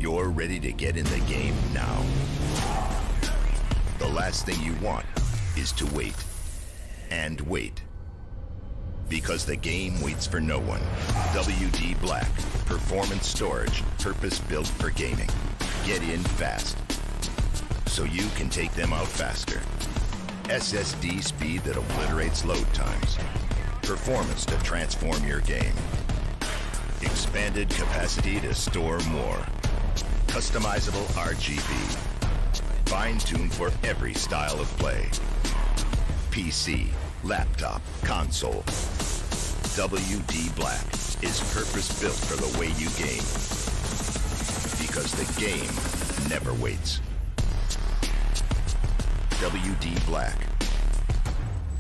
You're ready to get in the game now. The last thing you want is to wait. And wait. Because the game waits for no one. WD Black. Performance storage. Purpose-built for gaming. Get in fast. So you can take them out faster. SSD speed that obliterates load times. Performance to transform your game. Expanded capacity to store more. Customizable RGB. Fine-tuned for every style of play. PC, laptop, console. WD Black is purpose-built for the way you game. Because the game never waits. WD Black.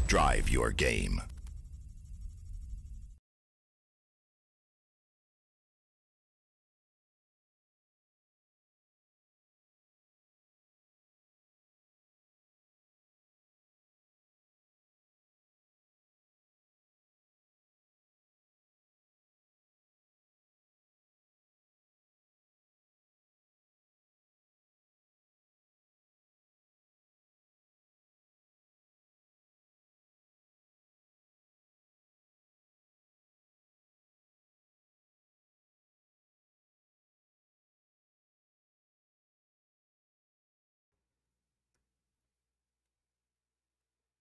Drive your game.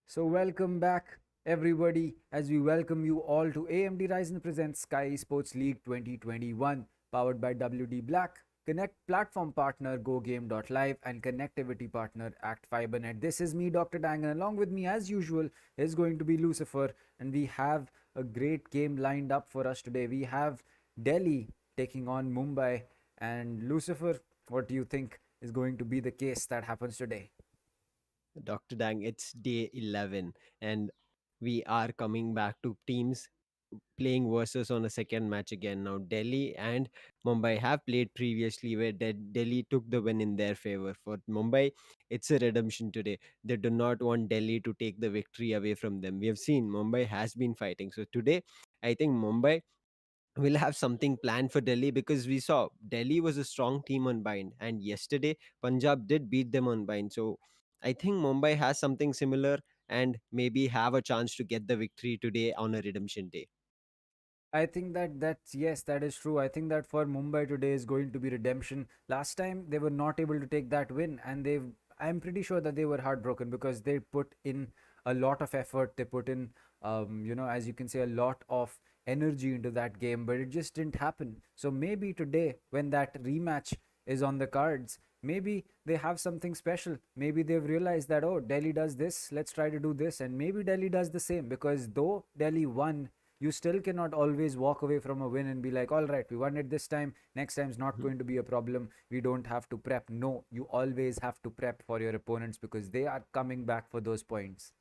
So welcome back everybody as we welcome you all to AMD Ryzen presents Skyesports League 2021 powered by WD Black, Connect platform partner GoGame.Live and connectivity partner Act FiberNet. This is me Dr. Dang and along with me as usual is going to be Lucifer, and we have a great game lined up for us today. We have Delhi taking on Mumbai, and Lucifer, what do you think is going to be the case that happens today? Dr. Dang, it's day 11, and we are coming back to teams playing versus on a second match again. Now, Delhi and Mumbai have played previously where Delhi took the win in their favor. For Mumbai, it's a redemption today. They do not want Delhi to take the victory away from them. We have seen Mumbai has been fighting. So, today, I think Mumbai will have something planned for Delhi because we saw Delhi was a strong team on bind, and yesterday Punjab did beat them on bind. So I think Mumbai has something similar and maybe have a chance to get the victory today on a redemption day. I think that's yes, that is true. I think that for Mumbai today is going to be redemption. Last time they were not able to take that win, and I'm pretty sure that they were heartbroken because they put in a lot of effort. They put in, as you can say, a lot of energy into that game, but it just didn't happen. So maybe today, when that rematch is on the cards, maybe they have something special. Maybe they've realized that, oh, Delhi does this, let's try to do this, and maybe Delhi does the same, because though Delhi won, you still cannot always walk away from a win and be like, all right, we won it this time, next time's not Mhm. going to be a problem, we don't have to prep. No, you always have to prep for your opponents because they are coming back for those points.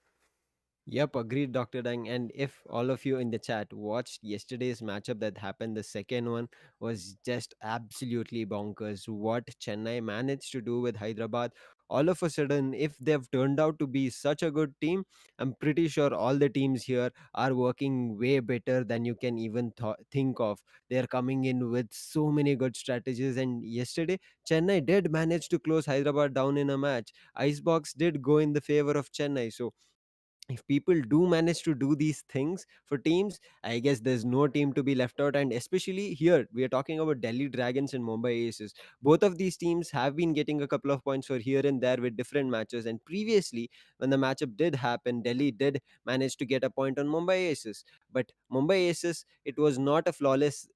Yep, agreed, Dr. Dang. And if all of you in the chat watched yesterday's matchup that happened, the second one was just absolutely bonkers. What Chennai managed to do with Hyderabad, all of a sudden, if they've turned out to be such a good team, I'm pretty sure all the teams here are working way better than you can even think of. They're coming in with so many good strategies. And yesterday, Chennai did manage to close Hyderabad down in a match. Icebox did go in the favor of Chennai. So, if people do manage to do these things for teams, I guess there's no team to be left out. And especially here, we are talking about Delhi Dragons and Mumbai Aces. Both of these teams have been getting a couple of points for here and there with different matches. And previously, when the matchup did happen, Delhi did manage to get a point on Mumbai Aces. But Mumbai Aces, it was not a flawless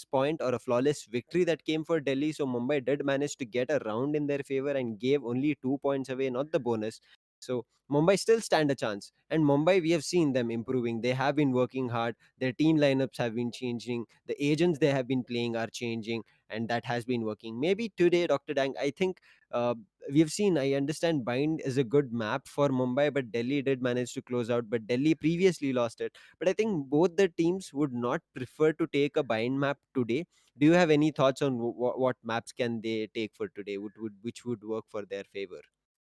point or a flawless victory that came for Delhi. So Mumbai did manage to get a round in their favor and gave only 2 points away, not the bonus. So Mumbai still stand a chance. And Mumbai, we have seen them improving. They have been working hard. Their team lineups have been changing. The agents they have been playing are changing, and that has been working. Maybe today, Dr. Dang, I think uh, we have seen. I understand Bind is a good map for Mumbai, but Delhi did manage to close out. But Delhi previously lost it. But I think both the teams would not prefer to take a Bind map today. Do you have any thoughts on what maps can they take for today? Which would work for their favor?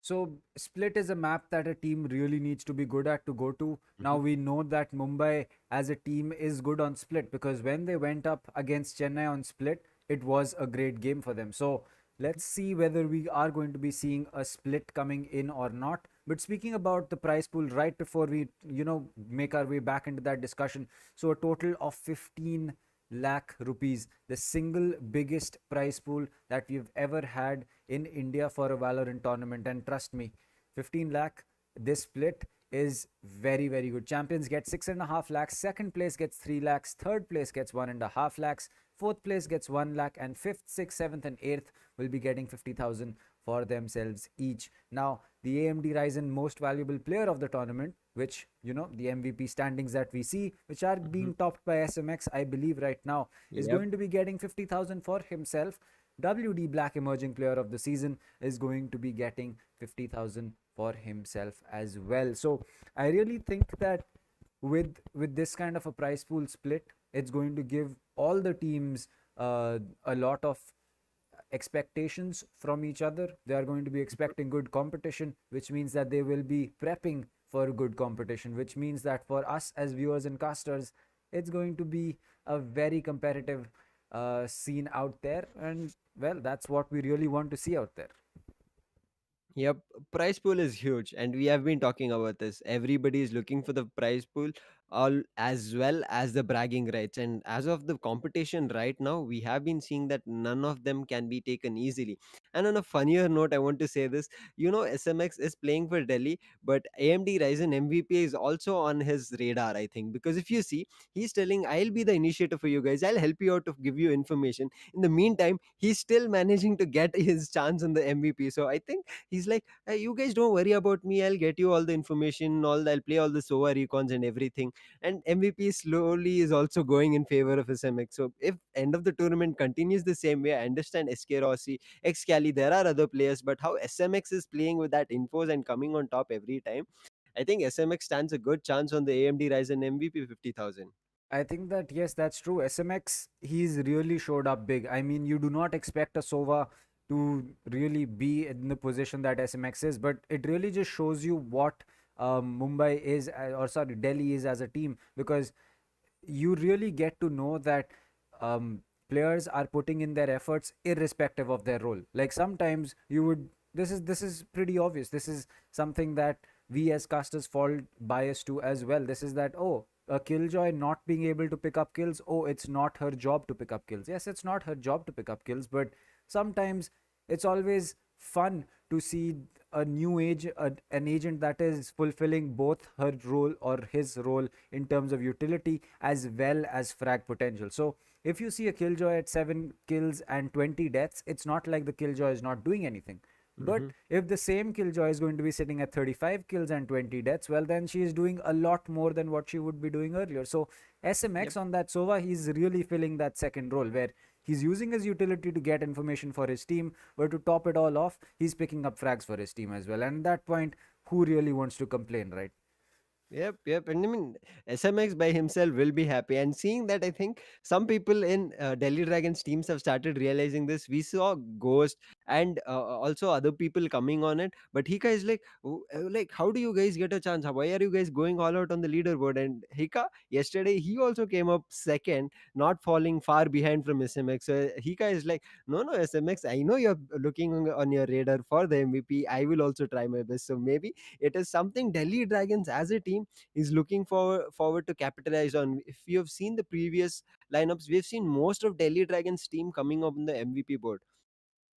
So split is a map that a team really needs to be good at to go to. Now Mhm. we know that Mumbai as a team is good on split because when they went up against Chennai on split, it was a great game for them. So let's see whether we are going to be seeing a split coming in or not. But speaking about the prize pool, right before we, make our way back into that discussion, so a total of 15 lakh rupees, the single biggest prize pool that we've ever had in India for a Valorant tournament. And trust me, 15 lakh, this split is very, very good. Champions get 6.5 lakhs, second place gets 3 lakhs, third place gets 1.5 lakhs, fourth place gets 1 lakh, and fifth, sixth, seventh, and eighth will be getting 50,000 for themselves each. Now, the AMD Ryzen most valuable player of the tournament, which, the MVP standings that we see, which are Mhm. being topped by SMX, I believe, right now, is Yep. going to be getting 50,000 for himself. WD Black Emerging Player of the Season is going to be getting 50,000 for himself as well. So I really think that with this kind of a prize pool split, it's going to give all the teams a lot of expectations from each other. They are going to be expecting good competition, which means that they will be prepping for good competition, which means that for us as viewers and casters, it's going to be a very competitive scene out there. And well, that's what we really want to see out there. Yep, prize pool is huge, and we have been talking about this. Everybody is looking for the prize pool, all as well as the bragging rights. And as of the competition right now, we have been seeing that none of them can be taken easily. And on a funnier note, I want to say this: SMX is playing for Delhi, but AMD Ryzen MVP is also on his radar. I think because if you see, he's telling, "I'll be the initiator for you guys. I'll help you out to give you information." In the meantime, he's still managing to get his chance on the MVP. So I think he's like, "Hey, you guys don't worry about me. I'll get you all the information, I'll play all the SOA recons and everything." And MVP slowly is also going in favor of SMX. So if end of the tournament continues the same way, I understand SK Rossi, Excali, there are other players, but how SMX is playing with that infos and coming on top every time, I think SMX stands a good chance on the AMD Ryzen MVP 50,000. I think that yes, that's true. SMX, he's really showed up big. I mean, you do not expect a Sova to really be in the position that SMX is, but it really just shows you what Mumbai is, or sorry, Delhi is as a team, because you really get to know that players are putting in their efforts irrespective of their role. Like sometimes you would, this is pretty obvious. This is something that we as casters fall bias to as well. This is that, oh, a Killjoy not being able to pick up kills, oh, it's not her job to pick up kills. Yes, it's not her job to pick up kills, but sometimes it's always fun to see a new age, an agent that is fulfilling both her role or his role in terms of utility as well as frag potential. So if you see a Killjoy at 7 kills and 20 deaths, it's not like the Killjoy is not doing anything. But Hmm. if the same Killjoy is going to be sitting at 35 kills and 20 deaths, well, then she is doing a lot more than what she would be doing earlier. So Yep. SMX on that Sova, he's really filling that second role where he's using his utility to get information for his team, but to top it all off, he's picking up frags for his team as well. And at that point, who really wants to complain, right? Yep. And I mean, SMX by himself will be happy. And seeing that, I think some people in Delhi Dragons teams have started realizing this. We saw Ghost and also other people coming on it. But Hika is like, like, how do you guys get a chance? Why are you guys going all out on the leaderboard? And Hika, yesterday, he also came up second, not falling far behind from SMX. So Hika is like, no, SMX, I know you're looking on your radar for the MVP. I will also try my best. So maybe it is something Delhi Dragons as a team is looking forward to capitalize on. If you have seen the previous lineups, we've seen most of Delhi Dragons team coming up on the MVP board.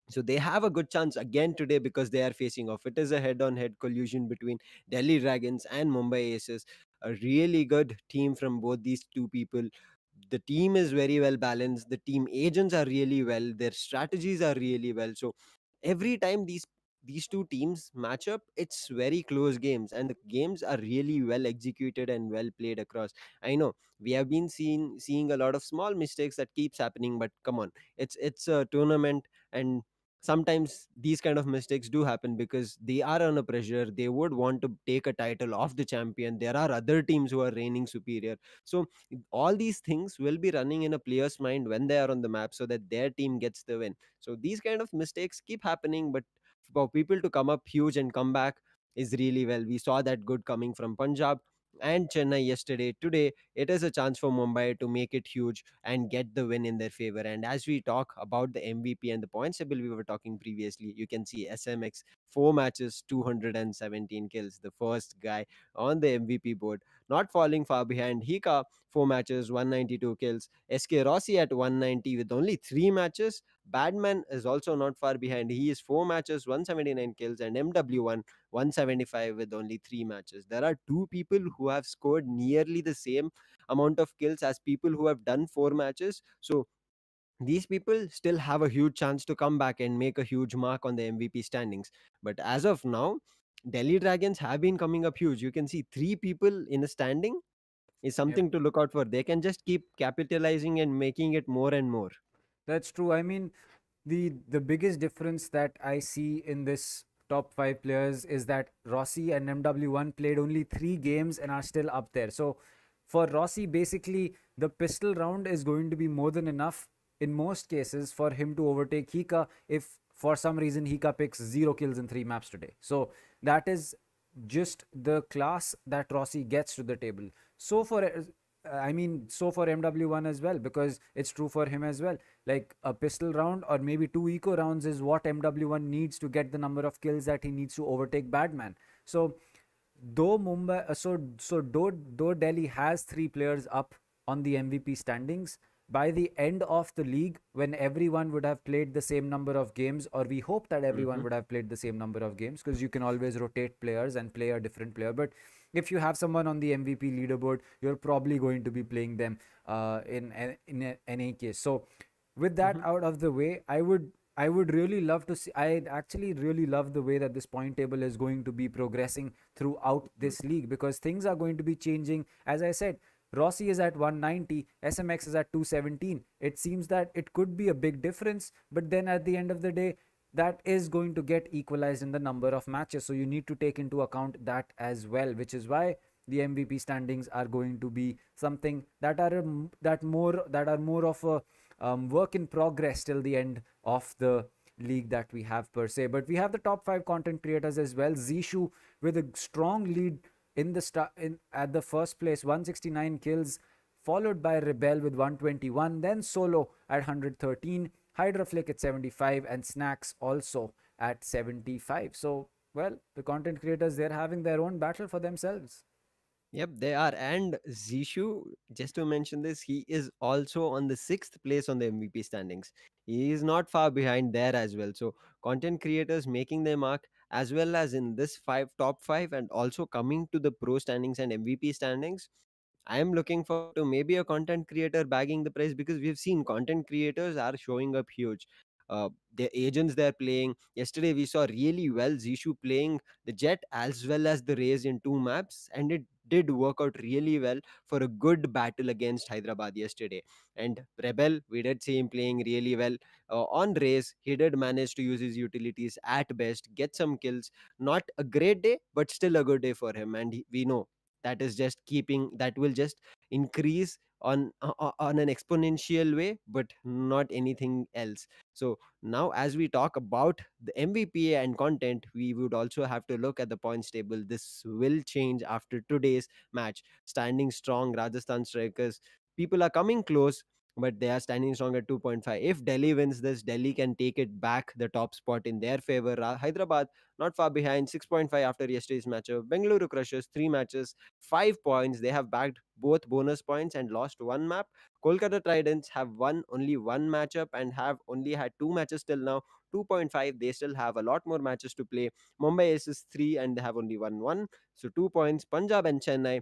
So they have a good chance again today because they are facing off. It is a head-on-head collision between Delhi Dragons and Mumbai Aces. A really good team from both these two people. The team is very well balanced. The team agents are really well. Their strategies are really well. So every time these two teams match up, it's very close games, and the games are really well executed and well played across. I know we have been seeing a lot of small mistakes that keeps happening, but come on, it's a tournament, and sometimes these kind of mistakes do happen because they are under pressure. They would want to take a title of the champion. There are other teams who are reigning superior. So all these things will be running in a player's mind when they are on the map so that their team gets the win. So these kind of mistakes keep happening, but for people to come up huge and come back is really well. We saw that good coming from Punjab. and Chennai yesterday. Today, it is a chance for Mumbai to make it huge and get the win in their favor. And as we talk about the MVP and the points table we were talking previously, you can see SMX 4 matches, 217 kills, the first guy on the MVP board, not falling far behind. Hika 4 matches, 192 kills. SK Rossi at 190 with only 3 matches. Badman is also not far behind. He is 4 matches, 179 kills, and MW1 175 with only 3 matches. There are two people who have scored nearly the same amount of kills as people who have done 4 matches. So these people still have a huge chance to come back and make a huge mark on the MVP standings. But as of now, Delhi Dragons have been coming up huge. You can see 3 people in a standing is Yep. something to look out for. They can just keep capitalizing and making it more and more. That's true. I mean, the biggest difference that I see in this top five players is that Rossi and MW1 played only 3 games and are still up there. So for Rossi, basically the pistol round is going to be more than enough in most cases for him to overtake Hika if for some reason Hika picks 0 kills in 3 maps today. So that is just the class that Rossi gets to the table. So for so for MW1 as well, because it's true for him as well. Like a pistol round or maybe 2 eco rounds is what MW1 needs to get the number of kills that he needs to overtake Badman. So though Mumbai, though Delhi has 3 players up on the MVP standings, by the end of the league, when everyone would have played the same number of games, or we hope that everyone Mhm. would have played the same number of games, because you can always rotate players and play a different player. But if you have someone on the MVP leaderboard, you're probably going to be playing them in any case. So with that Mhm. out of the way, I would really love to see. I actually really love the way that this point table is going to be progressing throughout Mhm. this league, because things are going to be changing. As I said, Rossi is at 190, SMX is at 217. It seems that it could be a big difference, but then at the end of the day, that is going to get equalized in the number of matches. So you need to take into account that as well, which is why the MVP standings are going to be something that are more of a work in progress till the end of the league that we have per se. But we have the top five content creators as well. Zishu with a strong lead in the in at the first place, 169 kills, followed by Rebel with 121, then Solo at 113, Hydroflick at 75, and Snacks also at 75. So, well, the content creators, they're having their own battle for themselves. Yep, they are. And Zishu, just to mention this, he is also on the sixth place on the MVP standings. He is not far behind there as well. So, content creators making their mark as well as in this top five, and also coming to the pro standings and MVP standings. I am looking forward to maybe a content creator bagging the prize, because we've seen content creators are showing up huge. The agents they're playing. Yesterday we saw really well Zishu playing the Jet as well as the Rays in 2 maps, and it did work out really well for a good battle against Hyderabad yesterday. And Rebel, we did see him playing really well. On Rays, he did manage to use his utilities at best, get some kills. Not a great day, but still a good day for him. And we know that will just increase on an exponential way, but not anything else. So now, as we talk about the MVP and content, we would also have to look at the points table. This will change after today's match. Standing strong, Rajasthan strikers, people are coming close, but they are standing strong at 2.5. If Delhi wins this, Delhi can take it back the top spot in their favor. Hyderabad not far behind, 6.5 after yesterday's matchup. Bengaluru Crushers, 3 matches, 5 points. They have bagged both bonus points and lost 1 map. Kolkata Tridents have won only 1 matchup and have only had 2 matches till now. 2.5. They still have a lot more matches to play. Mumbai Aces 3 and they have only won 1. So 2 points. Punjab and Chennai,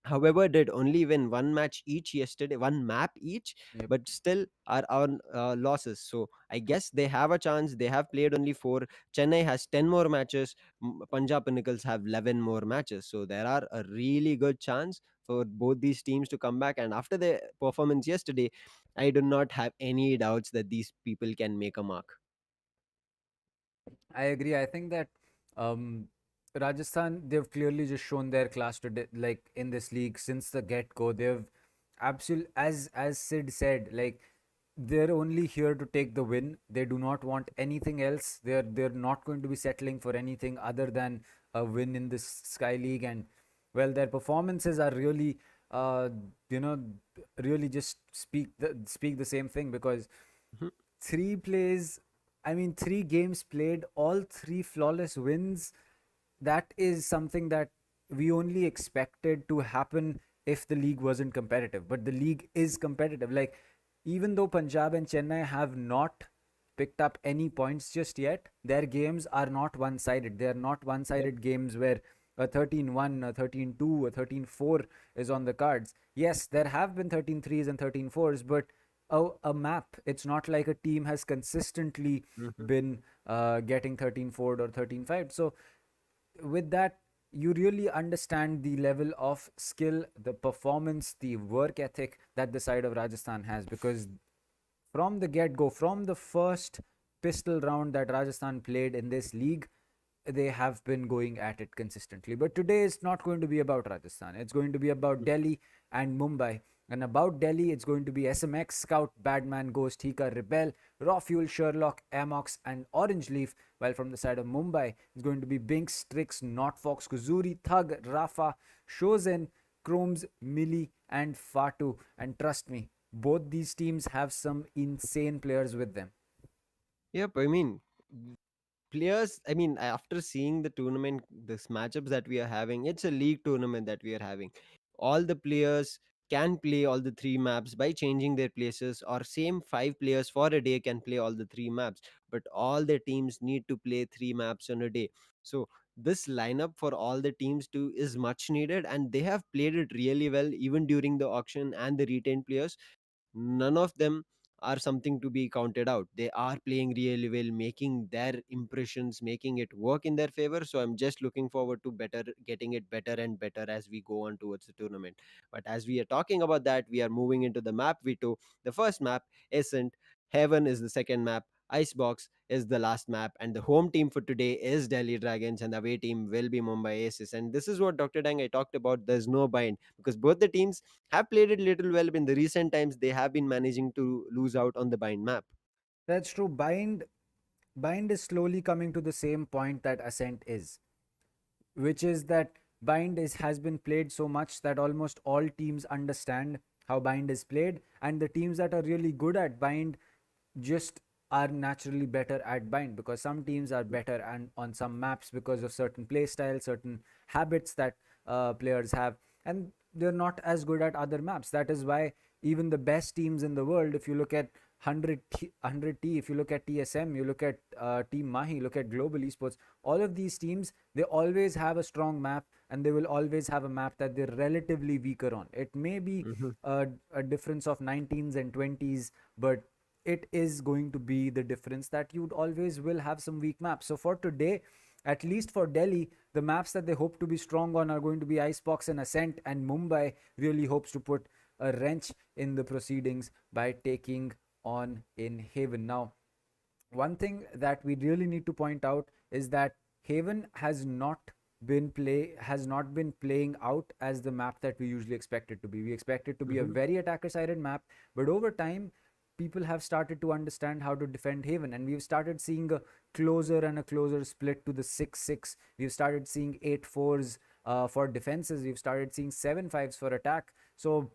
however, did only win 1 match each yesterday, 1 map each, Yep. but still are on losses. So I guess they have a chance. They have played only 4. Chennai has 10 more matches. Punjab Pinnacles have 11 more matches. So there are a really good chance for both these teams to come back. And after the performance yesterday, I do not have any doubts that these people can make a mark. I agree. I think that um, Rajasthan, they've clearly just shown their class today, like in this league since the get go. They've absolutely, as Sid said, like they're only here to take the win. They do not want anything else. They're not going to be settling for anything other than a win in this Sky League. And Well, their performances are really, uh, you know, really just speak the same thing, because Mhm. three plays, I mean, 3 games played, all 3 flawless wins. That is something that we only expected to happen if the league wasn't competitive. But the league is competitive. Like, even though Punjab and Chennai have not picked up any points just yet, their games are not one sided. They are not one Yep. sided games where a 13-1, a 13-2, a 13-4 is on the cards. Yes, there have been 13-3s and 13-4s, but a map. It's not like a team has consistently Mhm. been getting 13-4 or 13-5. So with that, you really understand the level of skill, the performance, the work ethic that the side of Rajasthan has, because from the get go, from the first pistol round that Rajasthan played in this league, they have been going at it consistently. But today is not going to be about Rajasthan. It's going to be about Delhi and Mumbai. And about Delhi, it's going to be SMX, Scout, Badman, Ghost, Hika, Rebel, Raw Fuel, Sherlock, Amox, and Orange Leaf. While from the side of Mumbai, it's going to be Binks, Strix, Notfox, Kuzuri, Thug, Rafa, Shozen, Chromes, Millie, and Fatu. And trust me, both these teams have some insane players with them. Yep. I mean, players, I mean, after seeing the tournament, this matchups that we are having, it's a league tournament that we are having. All the players can play all the three maps by changing their places, or same five players for a day can play all the three maps, but all the teams need to play three maps on a day. So this lineup for all the teams to is much needed, and they have played it really well even during the auction and the retained players. None of them are something to be counted out. They are playing really well, making their impressions, making it work in their favor. So I'm just looking forward to better getting it better and better as we go on towards the tournament. But as we are talking about that, we are moving into the map veto. The first map isn't. Heaven is the second map. Icebox is the last map, and the home team for today is Delhi Dragons, and the away team will be Mumbai Aces. And this is what Dr. Dang I talked about. There's no bind because both the teams have played it little well in the recent times. They have been managing to lose out on the bind map. That's true. Bind is slowly coming to the same point that Ascent is, which is that Bind is has been played so much that almost all teams understand how Bind is played, and the teams that are really good at Bind just are naturally better at Bind, because some teams are better and on some maps because of certain play styles, certain habits that players have, and they're not as good at other maps. That is why even the best teams in the world, if you look at 100T, if you look at TSM, you look at Team Mahi, look at Global Esports, all of these teams, they always have a strong map, and they will always have a map that they're relatively weaker on. It may be Mhm. a difference of 19s and 20s, but it is going to be the difference that you always will have some weak maps. So for today, at least for Delhi, the maps that they hope to be strong on are going to be Icebox and Ascent, and Mumbai really hopes to put a wrench in the proceedings by taking on in Haven. Now, one thing that we really need to point out is that Haven has not been playing out as the map that we usually expect it to be. We expect it to be a Mhm. very attacker sided map, but over time people have started to understand how to defend Haven, and we've started seeing a closer and a closer split to the 6-6. We've started seeing 8-4s for defenses. We've started seeing 7-5s for attack. So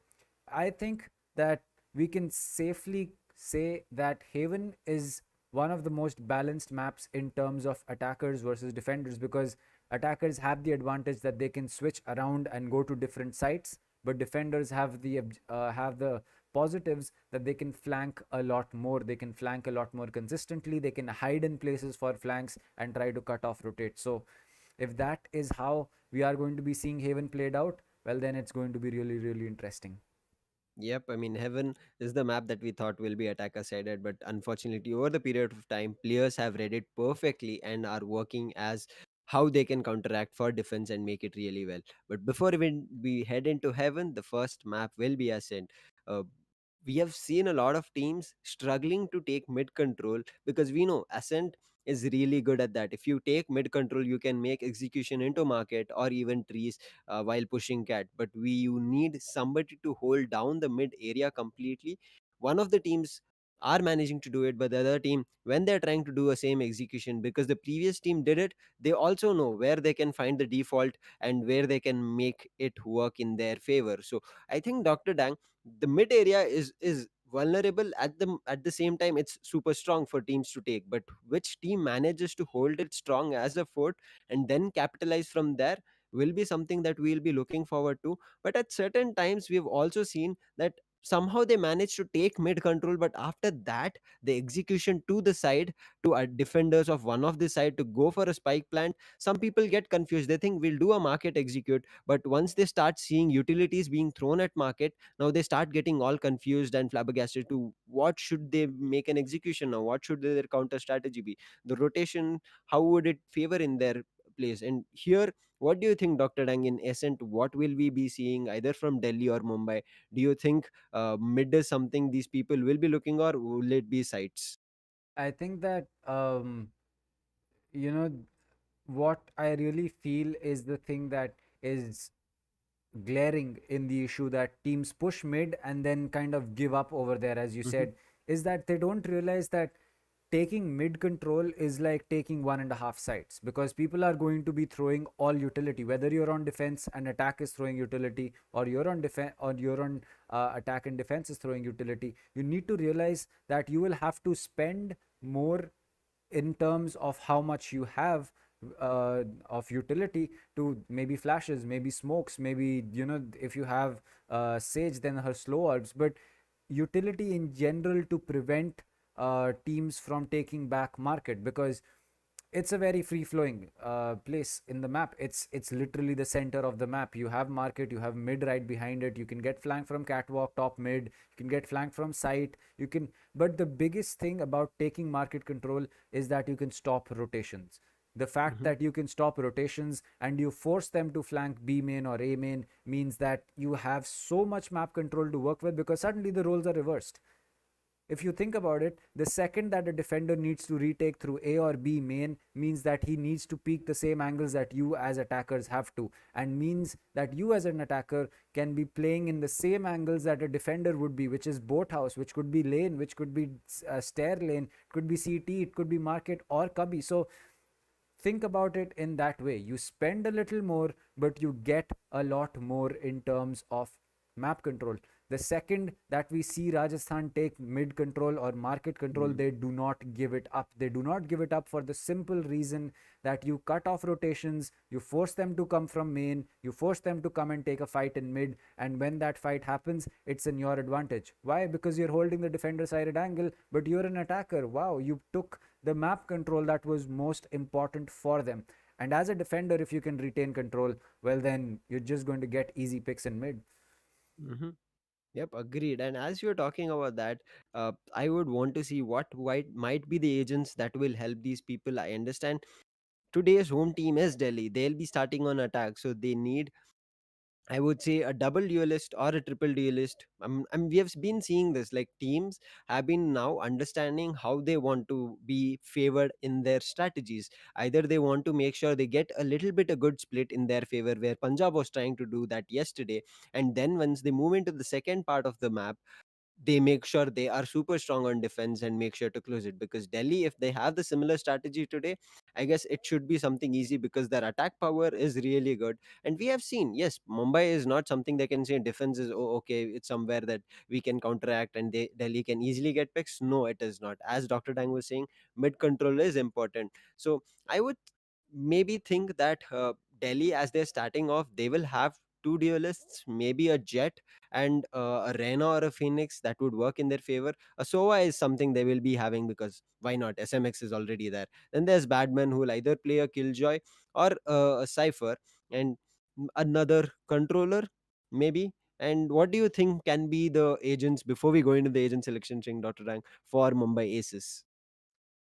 I think that we can safely say that Haven is one of the most balanced maps in terms of attackers versus defenders, because attackers have the advantage that they can switch around and go to different sites, but defenders have the positives that they can flank a lot more. They can flank a lot more consistently. They can hide in places for flanks and try to cut off rotate. So if that is how we are going to be seeing Haven played out, well, then it's going to be really, really interesting. Yep, I mean, Heaven is the map that we thought will be attacker sided, but unfortunately, over the period of time, players have read it perfectly and are working as how they can counteract for defense and make it really well. But before even we head into Heaven, the first map will be Ascent. Uh, we have seen a lot of teams struggling to take mid control because we know Ascent is really good at that. If you take mid control, you can make execution into market or even trees while pushing cat. But we you need somebody to hold down the mid area completely. One of the teams are managing to do it, but the other team, when they're trying to do a same execution because the previous team did it, they also know where they can find the default and where they can make it work in their favor. So I think, Dr. Dang, the mid area is vulnerable. At the same time, it's super strong for teams to take, but which team manages to hold it strong as a fort and then capitalize from there will be something that we'll be looking forward to. But at certain times we've also seen that somehow they manage to take mid control, but after that the execution to the side, to defenders of one of the side to go for a spike plant, some people get confused. They think we'll do a market execute, but once they start seeing utilities being thrown at market, now they start getting all confused and flabbergasted to what should they make an execution now, what should their counter strategy be, the rotation, how would it favor in their place. And here, what do you think, Dr. Dang, in essence, what will we be seeing either from Delhi or Mumbai? Do you think mid is something these people will be looking, or will it be sites? I think that you know what I really feel is the thing that is glaring in the issue that teams push mid and then kind of give up over there, as you Hmm. said, is that they don't realize that taking mid control is like taking one and a half sides, because people are going to be throwing all utility, whether you're on defense and attack is throwing utility, or you're on defense or you're on attack and defense is throwing utility. You need to realize that you will have to spend more in terms of how much you have of utility, to maybe flashes, maybe smokes, maybe, if you have Sage, then her slow orbs, but utility in general to prevent teams from taking back market, because it's a very free flowing place in the map. It's literally the center of the map. You have market, you have mid right behind it, you can get flanked from catwalk, top mid, you can get flanked from site, you can. But the biggest thing about taking market control is that you can stop rotations. The fact Hmm. that you can stop rotations and you force them to flank B main or A main means that you have so much map control to work with, because suddenly the roles are reversed. If you think about it, the second that a defender needs to retake through A or B main means that he needs to peek the same angles that you as attackers have to, and means that you as an attacker can be playing in the same angles that a defender would be, which is boathouse, which could be lane, which could be stair lane, it could be CT, it could be market or cubby. So think about it in that way. You spend a little more, but you get a lot more in terms of map control. The second that we see Rajasthan take mid control or market control, Mm. they do not give it up. They do not give it up for the simple reason that you cut off rotations, you force them to come from main, you force them to come and take a fight in mid, and when that fight happens, it's in your advantage. Why? Because you're holding the defender sided angle, but you're an attacker. Wow, you took the map control that was most important for them. And as a defender, if you can retain control, well, then you're just going to get easy picks in mid. Hmm. Yep, agreed. And as you're talking about that, I would want to see what might be the agents that will help these people. I understand today's home team is Delhi. They'll be starting on attack, so they need, I would say, a double duelist or a triple duelist. We have been seeing this. Like teams have been now understanding how they want to be favored in their strategies. Either they want to make sure they get a little bit a good split in their favor, where Punjab was trying to do that yesterday, and then once they move into the second part of the map, they make sure they are super strong on defense and make sure to close it. Because Delhi, if they have the similar strategy today, I guess it should be something easy because their attack power is really good. And we have seen, yes, Mumbai is not something they can say defense is, oh, okay, it's somewhere that we can counteract and Delhi can easily get picks. No, it is not. As Dr. Dang was saying, mid control is important. So I would maybe think that Delhi, as they're starting off, they will have two duelists, maybe a Jet and a Rena or a Phoenix that would work in their favor. A Sova is something they will be having because why not? SMX is already there. Then there's Badman who will either play a Killjoy or a Cypher, and another controller maybe. And what do you think can be the agents before we go into the agent selection thing, Dr. Rang, for Mumbai Aces?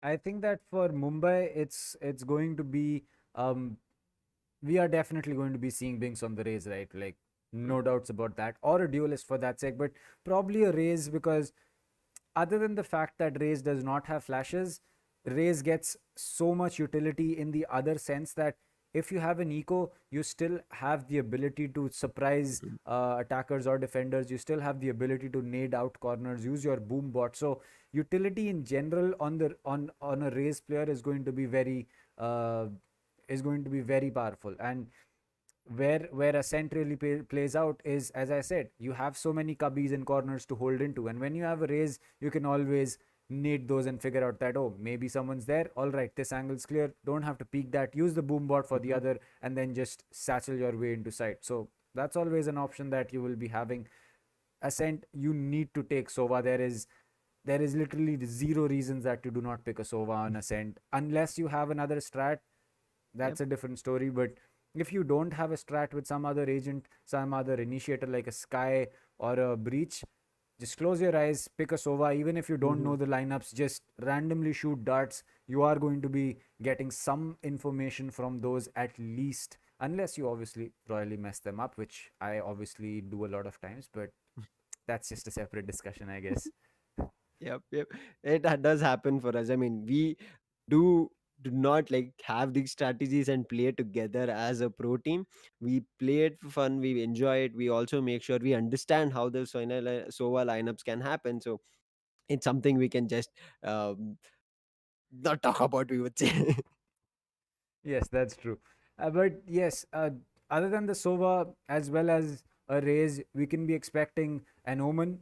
I think that for Mumbai, it's going to be um, we are definitely going to be seeing Binks on the raise, right? Like no doubts about that, or a duelist for that sake, but probably a raise, because other than the fact that Raze does not have flashes, Raze gets so much utility in the other sense that if you have an eco, you still have the ability to surprise Mhm. attackers or defenders. You still have the ability to nade out corners, use your boom bot. So utility in general on the on a raise player uh, is going to be very powerful. And where Ascent really plays out is, as I said, you have so many cubbies and corners to hold into, and when you have a raise, you can always need those and figure out that, oh, maybe someone's there. All right, this angle's clear. Don't have to peek that. Use the boom bot for the Mhm. other, and then just satchel your way into sight. So that's always an option that you will be having. Ascent, you need to take Sova. There is literally zero reasons that you do not pick a Sova on Ascent unless you have another strat. Yep. That's a different story. But if you don't have a strat with some other agent, some other initiator like a Sky or a Breach, just close your eyes, pick a Sova. Even if you don't Mhm. know the lineups, just randomly shoot darts. You are going to be getting some information from those at least, unless you obviously royally mess them up, which I obviously do a lot of times. But that's just a separate discussion, I guess. Yep, yep. It does happen for us. I mean, we do do not like have these strategies and play together as a pro team. We play it for fun. We enjoy it. We also make sure we understand how the Sova lineups can happen. So it's something we can just um, not talk about. We would say. Yes, that's true. But yes, other than the Sova as well as a Raze, we can be expecting an Omen.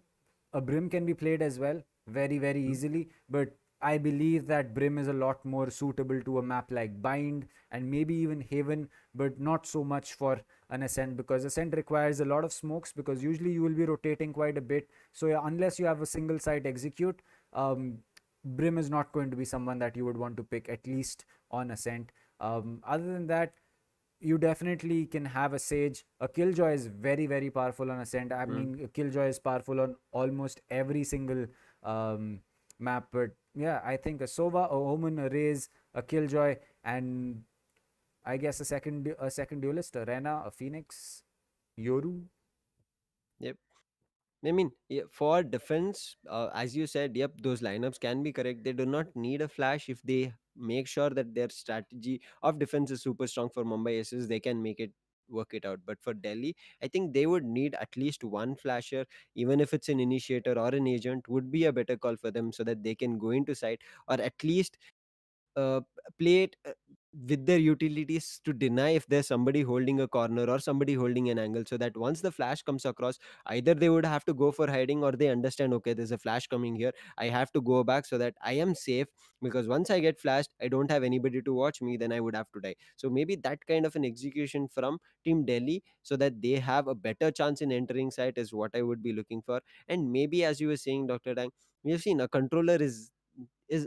A Brim can be played as well, very, very Mhm. easily. But I believe that Brim is a lot more suitable to a map like Bind and maybe even Haven, but not so much for an Ascent, because Ascent requires a lot of smokes, because usually you will be rotating quite a bit. So yeah, unless you have a single site execute, um, Brim is not going to be someone that you would want to pick, at least on Ascent. Other than that, you definitely can have a Sage. A Killjoy is very, very powerful on Ascent. I Mm. mean, a Killjoy is powerful on almost every single um, map. But yeah, I think a Sova, a Omen, a Raze, a Killjoy, and I guess a second duelist, a Rena, a Phoenix, Yoru. Yep. I mean, yeah, for defense, as you said, yep, those lineups can be correct. They do not need a flash if they make sure that their strategy of defense is super strong for Mumbai Aces. They can make it work it out. But for Delhi, I think they would need at least one flasher, even if it's an initiator or an agent, would be a better call for them so that they can go into site or at least uh, play it with their utilities to deny if there's somebody holding a corner or somebody holding an angle, so that once the flash comes across, either they would have to go for hiding or they understand, okay, there's a flash coming here, I have to go back so that I am safe, because once I get flashed, I don't have anybody to watch me, then I would have to die. So maybe that kind of an execution from team Delhi, so that they have a better chance in entering site, is what I would be looking for. And maybe, as you were saying, Dr. Dang, we have seen a controller is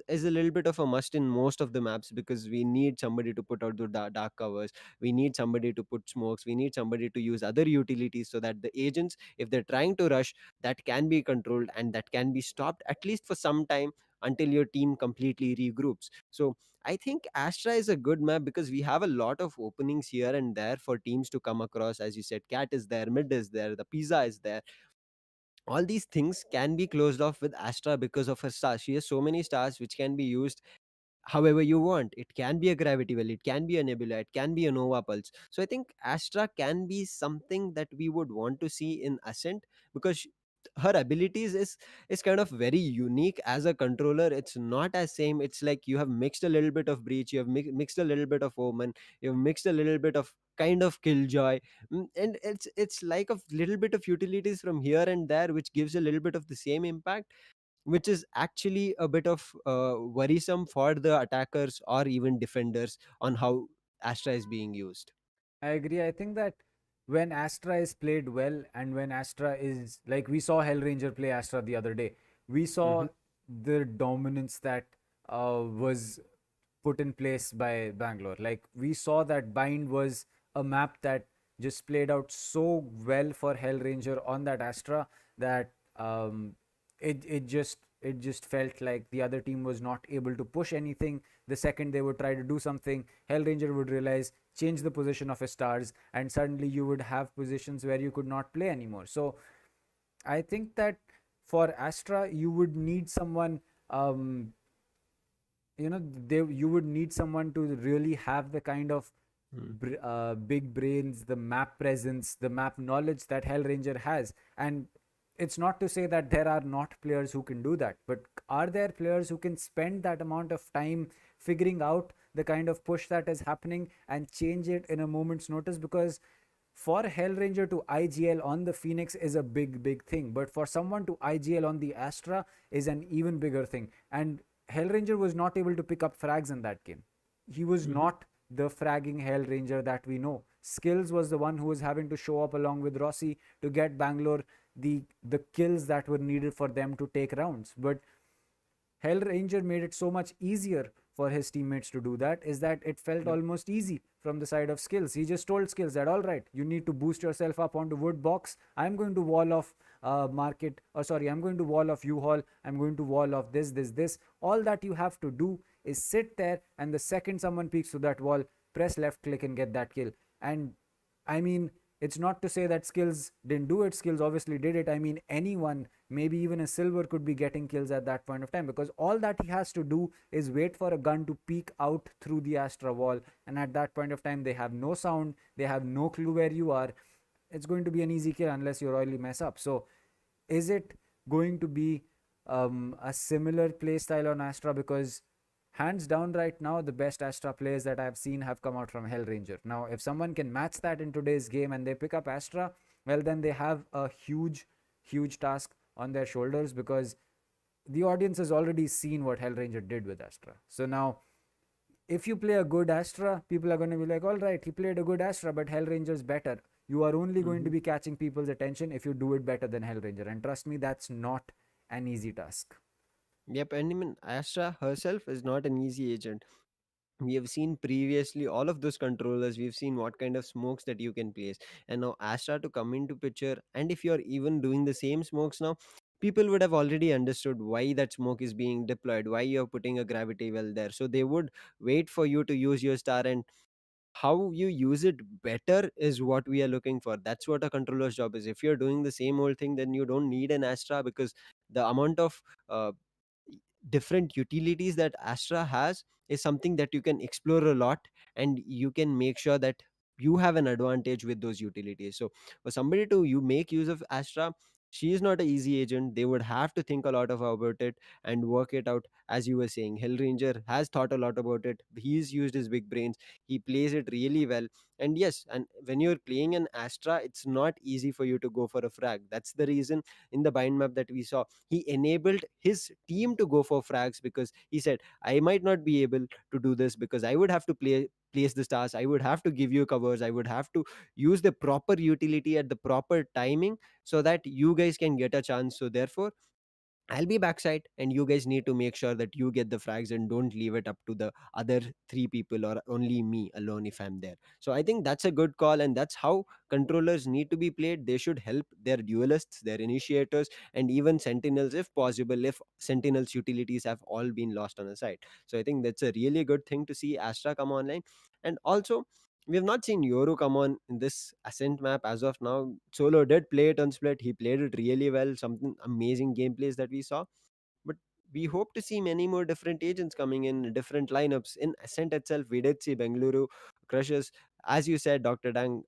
a little bit of a must in most of the maps, because we need somebody to put out the dark covers, we need somebody to put smokes, we need somebody to use other utilities, so that the agents, if they're trying to rush, that can be controlled and that can be stopped at least for some time until your team completely regroups. So I think Astra is a good map because we have a lot of openings here and there for teams to come across. As you said, Cat is there, Mid is there, the Pizza is there. All these things can be closed off with Astra because of her stars. She has so many stars which can be used however you want. It can be a gravity well, it can be a nebula, it can be a nova pulse. So I think Astra can be something that we would want to see in Ascent, because her abilities is kind of very unique as a controller. It's not as same. It's like you have mixed a little bit of Breach, you have mixed a little bit of Omen, you have mixed a little bit of kind of Killjoy. And it's like a little bit of utilities from here and there, which gives a little bit of the same impact, which is actually a bit of worrisome for the attackers or even defenders on how Astra is being used. I agree. I think that when Astra is played well, and when Astra is like, we saw Hellranger play Astra the other day, we Hmm. saw the dominance that was put in place by Bangalore. Like, we saw that Bind was a map that just played out so well for Hellranger on that Astra that it just felt like the other team was not able to push anything. The second they would try to do something, Hellranger would realize, change the position of his stars, and suddenly you would have positions where you could not play anymore. So I think that for Astra, you would need someone, um, you would need someone to really have the kind of Mm. big brains, the map presence, the map knowledge that Hellranger has. And it's not to say that there are not players who can do that, but are there players who can spend that amount of time figuring out the kind of push that is happening and change it in a moment's notice? Because for Hellranger to IGL on the Phoenix is a big thing, but for someone to IGL on the Astra is an even bigger thing. And Hellranger was not able to pick up frags in that game. He was Mhm. not the fragging Hellranger that we know. Skills was the one who was having to show up along with Rossi to get Bangalore the kills that were needed for them to take rounds. But Hellranger made it so much easier for his teammates to do that, is that it felt Yep. almost easy from the side of Skills. He just told Skills that, all right, you need to boost yourself up onto wood box. I'm going to wall off market, or sorry, I'm going to wall off U-Haul. I'm going to wall off this. All that you have to do is sit there, and the second someone peeks to that wall, press left click and get that kill. And I mean, it's not to say that Skills didn't do it. Skills obviously did it. I mean, anyone, maybe even a silver, could be getting kills at that point of time, because all that he has to do is wait for a gun to peek out through the Astra wall. And at that point of time, they have no sound, they have no clue where you are. It's going to be an easy kill unless you royally mess up. So, is it going to be a similar play style on Astra? Because hands down right now, the best Astra players that I've seen have come out from Hellranger. Now, if someone can match that in today's game and they pick up Astra, well, then they have a huge task on their shoulders, because the audience has already seen what Hellranger did with Astra. So now, if you play a good Astra, people are going to be like, all right, he played a good Astra, but Hellranger's better. You are only going to Mhm. be catching people's attention if you do it better than Hellranger. And trust me, that's not an easy task. Yep, and even Astra herself is not an easy agent. We have seen previously all of those controllers, we've seen what kind of smokes that you can place, and now Astra to come into picture, and if you're even doing the same smokes now, people would have already understood why that smoke is being deployed, why you're putting a gravity well there, so they would wait for you to use your star, and how you use it better is what we are looking for. That's what a controller's job is. If you're doing the same old thing, then you don't need an Astra, because the amount of uh, different utilities that Astra has is something that you can explore a lot, and you can make sure that you have an advantage with those utilities. So for somebody to you make use of Astra, she is not an easy agent. They would have to think a lot of about it and work it out. As you were saying, Hellranger has thought a lot about it. He's used his big brains. He plays it really well. And yes, and when you're playing an Astra, it's not easy for you to go for a frag. That's the reason in the bind map that we saw, he enabled his team to go for frags, because he said, I might not be able to do this because I would have to place the stars, I would have to give you covers, I would have to use the proper utility at the proper timing so that you guys can get a chance. So therefore I'll be backside, and you guys need to make sure that you get the frags and don't leave it up to the other three people or only me alone if I'm there. So I think that's a good call, and that's how controllers need to be played. They should help their duelists, their initiators, and even sentinels if possible, if sentinels' utilities have all been lost on a side. So I think that's a really good thing to see Astra come online. And also, we have not seen Yoru come on in this Ascent map as of now. Solo did play it on Split. He played it really well. Something amazing gameplays that we saw. But we hope to see many more different agents coming in different lineups. In Ascent itself, we did see Bengaluru Crushers. As you said, Dr. Dang,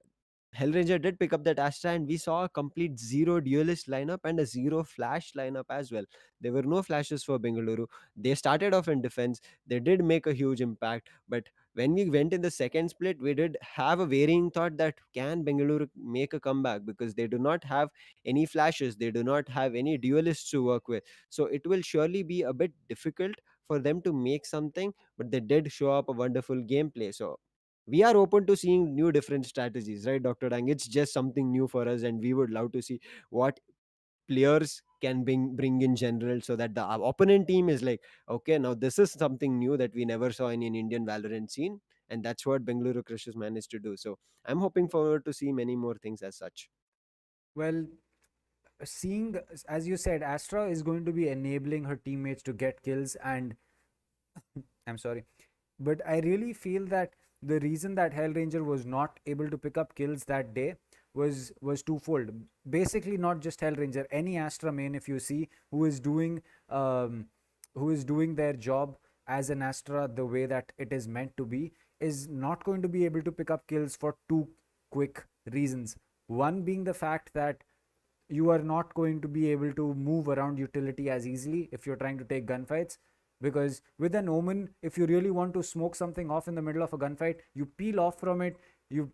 Hellranger did pick up that Astra, and we saw a complete zero duelist lineup and a zero flash lineup as well. There were no flashes for Bengaluru. They started off in defense. They did make a huge impact, but when we went in the second split, we did have a varying thought that can Bengaluru make a comeback, because they do not have any flashes, they do not have any duelists to work with. So it will surely be a bit difficult for them to make something, but they did show up a wonderful gameplay. So we are open to seeing new different strategies, right, Dr. Dang? It's just something new for us, and we would love to see what players can bring in general, so that the opponent team is like, okay, now this is something new that we never saw in an Indian Valorant scene, and that's what Bengaluru Crushers managed to do. So I'm hoping forward to see many more things as such. Well, seeing, as you said, Astra is going to be enabling her teammates to get kills, and I'm sorry, but I really feel that the reason that Hellranger was not able to pick up kills that day was twofold. Basically, not just Hellranger, any Astra main, if you see, who is doing um, who is doing their job as an Astra the way that it is meant to be, is not going to be able to pick up kills for two quick reasons. One being the fact that you are not going to be able to move around utility as easily if you're trying to take gunfights. Because with an Omen, if you really want to smoke something off in the middle of a gunfight, you peel off from it, you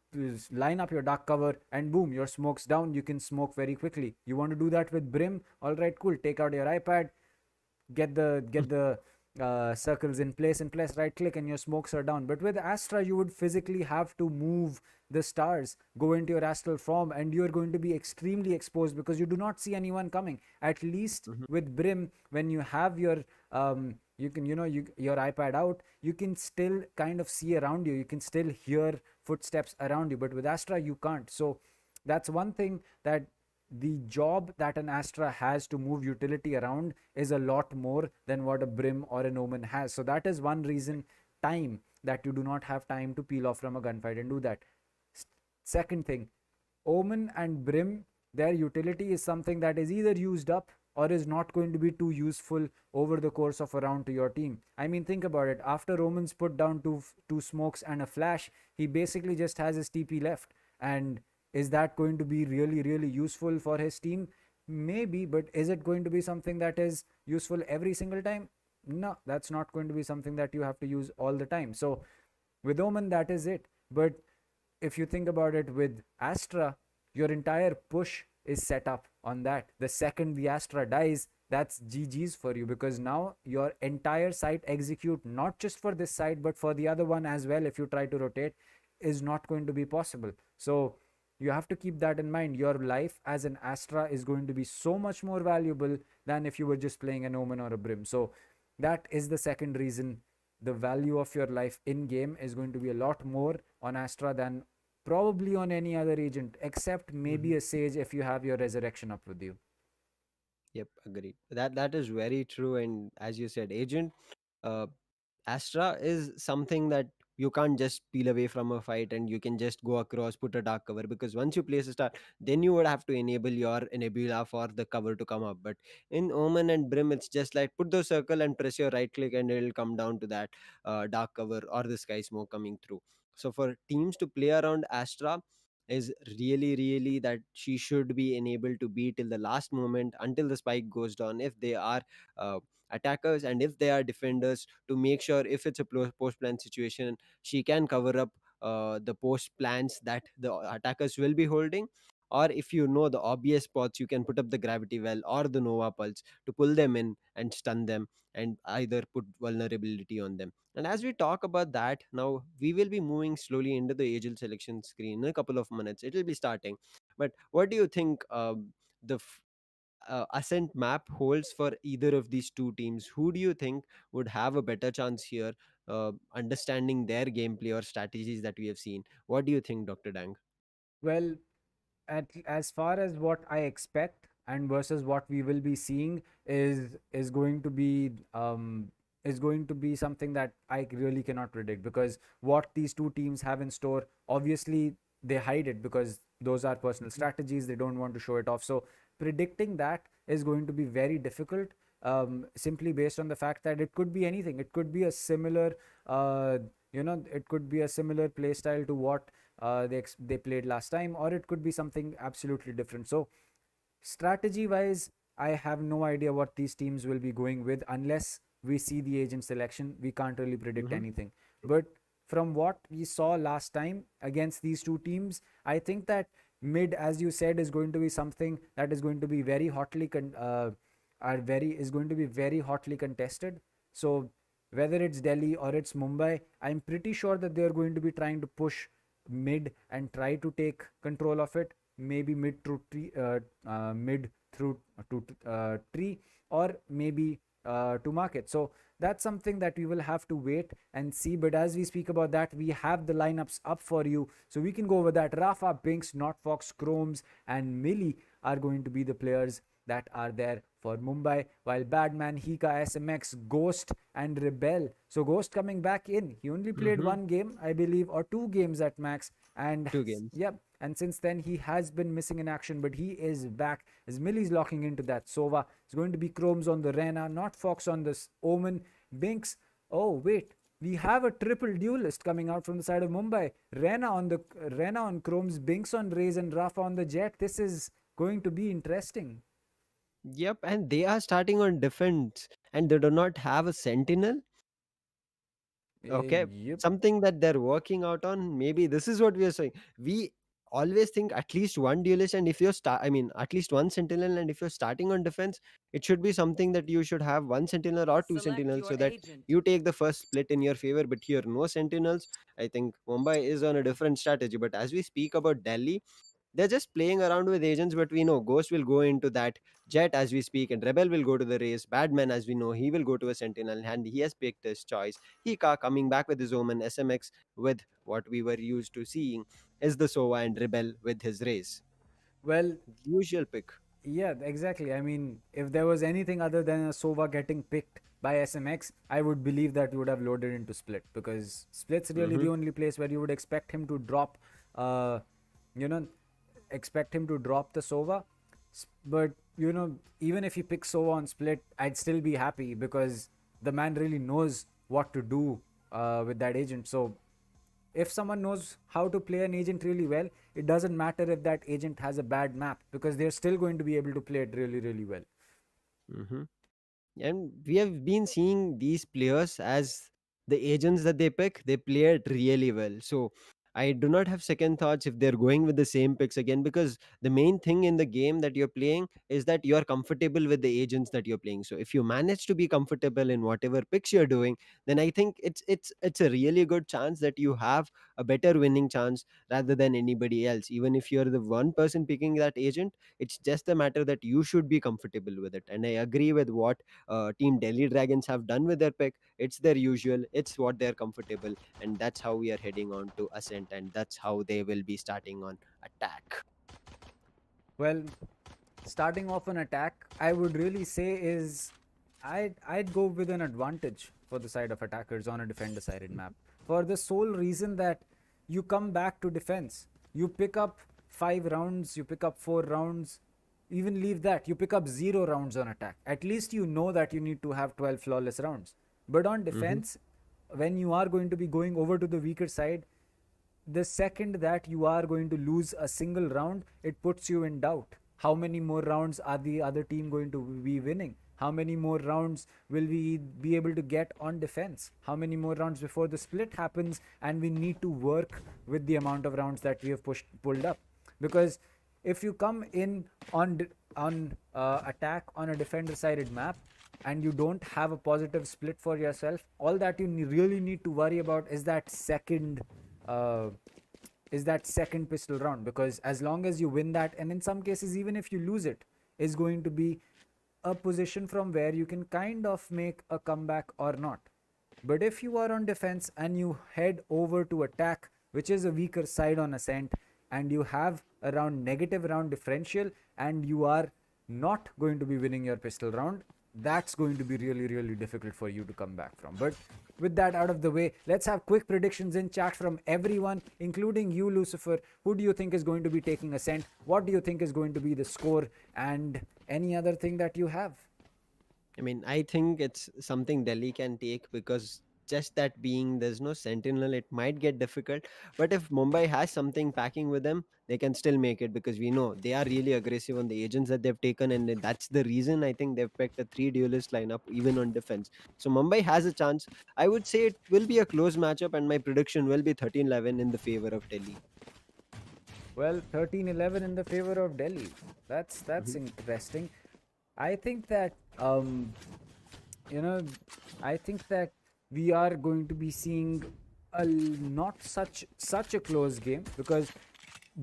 line up your dark cover, and boom, your smoke's down. You can smoke very quickly. You want to do that with Brim? All right, cool. Take out your iPad, get the circles in place, right click, and your smokes are down. But with Astra, you would physically have to move the stars, go into your astral form, and you're going to be extremely exposed because you do not see anyone coming. At least Mhm. with Brim, when you have your you can your iPad out, you can still kind of see around you, you can still hear footsteps around you. But with Astra, you can't. So that's one thing, that the job that an Astra has to move utility around is a lot more than what a Brim or an Omen has. So that is one reason, time, that you do not have time to peel off from a gunfight and do that. Second thing, Omen and Brim, their utility is something that is either used up or is not going to be too useful over the course of a round to your team. I mean, think about it. After Omen's put down two smokes and a flash, he basically just has his TP left. And is that going to be really, really useful for his team? Maybe, but is it going to be something that is useful every single time? No, that's not going to be something that you have to use all the time. So with Omen, that is it. But if you think about it, with Astra, your entire push is set up on that. The second the Astra dies, that's GG's for you, because now your entire site execute, not just for this site but for the other one as well, if you try to rotate, is not going to be possible. So you have to keep that in mind. Your life as an Astra is going to be so much more valuable than if you were just playing an Omen or a Brim. So that is the second reason. The value of your life in game is going to be a lot more on Astra than probably on any other agent, except maybe Mhm. a Sage if you have your resurrection up with you. Yep, agreed. That is very true. And as you said, agent, uh, Astra is something that you can't just peel away from a fight and you can just go across, put a dark cover, because once you place a star, then you would have to enable your enabler for the cover to come up. But in Omen and Brim, it's just like put the circle and press your right click and it'll come down to that dark cover or the sky smoke coming through. So for teams to play around Astra is really, really that she should be enabled to be till the last moment until the spike goes down if they are attackers, and if they are defenders, to make sure if it's a post plan situation, she can cover up the post plans that the attackers will be holding. Or if you know the obvious spots, you can put up the gravity well or the nova pulse to pull them in and stun them and either put vulnerability on them. And as we talk about that, now we will be moving slowly into the agent selection screen in a couple of minutes. It will be starting. But what do you think the ascent map holds for either of these two teams? Who do you think would have a better chance here, understanding their gameplay or strategies that we have seen? What do you think, Dr. Dang? Well, as far as what I expect and versus what we will be seeing is going to be something that I really cannot predict, because what these two teams have in store, obviously they hide it because those are personal Mhm. strategies. They don't want to show it off. So predicting that is going to be very difficult, simply based on the fact that it could be anything. It could be a similar it could be a similar play style to what they played last time, or it could be something absolutely different. So strategy wise, I have no idea what these teams will be going with unless we see the agent selection. We can't really predict Mhm. anything. But from what we saw last time against these two teams, I think that mid, as you said, is going to be something that is going to be very hotly is going to be very hotly contested. So whether it's Delhi or it's Mumbai, I'm pretty sure that they're going to be trying to push mid and try to take control of it. Maybe mid through to tree, or maybe to market. So that's something that we will have to wait and see. But as we speak about that, we have the lineups up for you, so we can go over that. Rafa, Binks, Notfox, Chromes, and Millie are going to be the players that are there for Mumbai, while Badman, Hika, SMX, Ghost, and Rebel. So Ghost coming back in. He only played Mhm. one game, I believe, or two games at max, and Two games. yep. And since then, he has been missing in action, but he is back as Millie's locking into that. Sova is going to be Chromes on the Rena, not Fox on this Omen. Binks Oh wait, we have a triple duelist coming out from the side of Mumbai. Rena on Chromes, Binks on Raze, and Rafa on the Jet. This is going to be interesting. Yep, and they are starting on defense, and they do not have a sentinel. Okay, Yep. something that they're working out on. Maybe this is what we are saying. We always think at least one duelist, and if you're start, I mean, at least one sentinel, and if you're starting on defense, it should be something that you should have one sentinel or two Select sentinels, your so that agent. you take the first split in your favor. But here, no sentinels. I think Mumbai is on a different strategy. But as we speak about Delhi, they're just playing around with agents, but we know Ghost will go into that Jet as we speak, and Rebel will go to the race. Badman, as we know, he will go to a Sentinel, and he has picked his choice. Hika coming back with his Omen, SMX with what we were used to seeing is the Sova, and Rebel with his race. Well, Usual pick. yeah, exactly. I mean, if there was anything other than a Sova getting picked by SMX, I would believe that you would have loaded into Split, because Split's really Mm-hmm. the only place where you would expect him to drop, you know, expect him to drop the Sova. But, even if he picks Sova on Split, I'd still be happy because the man really knows what to do with that agent. So if someone knows how to play an agent really well, it doesn't matter if that agent has a bad map, because they're still going to be able to play it really, really well. Mm-hmm. And we have been seeing these players as the agents that they play it really well. So I do not have second thoughts if they're going with the same picks again, because the main thing in the game that you're playing is that you're comfortable with the agents that you're playing. So if you manage to be comfortable in whatever picks you're doing, then I think it's a really good chance that you have a better winning chance rather than anybody else. Even if you're the one person picking that agent, it's just a matter that you should be comfortable with it. And I agree with what Team Delhi Dragons have done with their pick. It's their usual, it's what they're comfortable, and that's how we are heading on to Ascent, and that's how they will be starting on attack. Well, starting off an attack, I would really say is I'd go with an advantage for the side of attackers on a defender sided map, for the sole reason that you come back to defense. You pick up 5 rounds, you pick up 4 rounds, even leave that, you pick up 0 rounds on attack. At least you know that you need to have 12 flawless rounds. But on Mm-hmm. defense, when you are going to be going over to the weaker side, the second that you are going to lose a single round, it puts you in doubt. How many more rounds are the other team going to be winning? How many more rounds will we be able to get on defense? How many more rounds before the split happens and we need to work with the amount of rounds that we have pulled up? Because if you come in on attack on a defender sided map and you don't have a positive split for yourself, all that you really need to worry about uh, is that second pistol round, because as long as you win that, and in some cases even if you lose it, is going to be a position from where you can kind of make a comeback or not. But if you are on defense and you head over to attack, which is a weaker side on Ascent, and you have around negative round differential, and you are not going to be winning your pistol round, that's going to be really, really difficult for you to come back from. But with that out of the way, let's have quick predictions in chat from everyone, including you, Lucifer. Who do you think is going to be taking Ascent? What do you think is going to be the score? And any other thing that you have? I mean, I think it's something Delhi can take, because just that being there's no sentinel, it might get difficult. But if Mumbai has something packing with them, they can still make it, because we know they are really aggressive on the agents that they've taken, and that's the reason I think they've picked a three duelist lineup even on defense. So Mumbai has a chance. I would say it will be a close matchup, and my prediction will be 13-11 in the favor of Delhi. Well, 13-11 in the favor of Delhi. That's Mhm. interesting. I think that you know, I think that we are going to be seeing not such a close game, because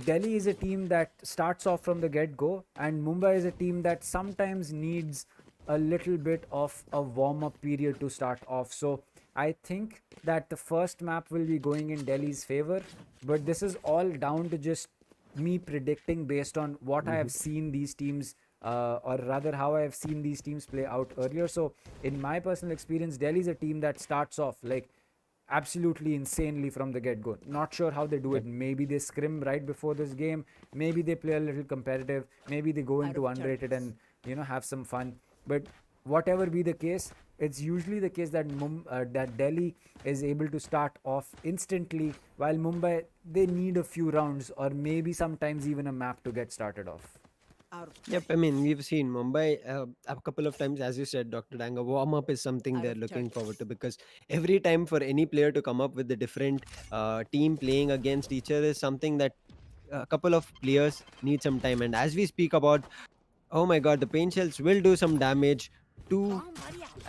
Delhi is a team that starts off from the get go, and Mumbai is a team that sometimes needs a little bit of a warm up period to start off. So I think that the first map will be going in Delhi's favor, but this is all down to just me predicting based on what I have Mhm. seen these teams, or rather how I have seen these teams play out earlier. So, in my personal experience, Delhi is a team that starts off like absolutely insanely from the get go. Not sure how they do it. Yep. Maybe they scrim right before this game. Maybe they play a little competitive. Maybe they go Out into of unrated turrets. and have some fun. But whatever be the case, it's usually the case that that Delhi is able to start off instantly, while Mumbai, they need a few rounds or maybe sometimes even a map to get started off. Yep, I mean, we've seen Mumbai a couple of times, as you said, Dr. Dang. A warm up is something they're looking forward to, because every time for any player to come up with a different team playing against each other is something that a couple of players need some time. And as we speak about, oh my god, the pain shells will do some damage to,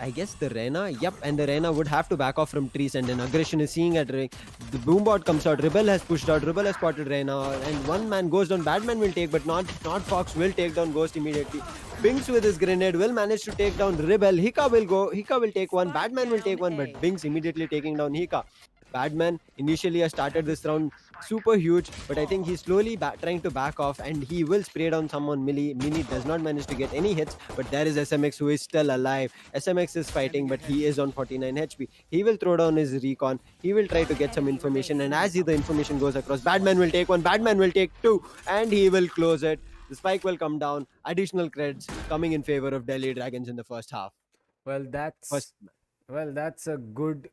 I guess, the Rena. Yep, and the Rena would have to back off from trees, and then aggression is seeing at ring. The boombot comes out. Rebel has pushed out. Rebel has spotted Rena, and one man goes down. Batman will take, but not Fox will take down Ghost immediately. Binks with his grenade will manage to take down Rebel. Hika will go. Hika will take one. Batman will take one, but Binks immediately taking down Hika. Badman initially has started this round super huge, but I think he's slowly trying to back off, and he will spray down someone. Millie does not manage to get any hits, but there is SMX who is still alive. SMX is fighting, but he is on 49 HP. He will throw down his recon. He will try to get some information, and as the information goes across, Badman will take one, Badman will take two, and he will close it. The spike will come down. Additional creds coming in favor of Delhi Dragons in the first half. Well, First, that's a good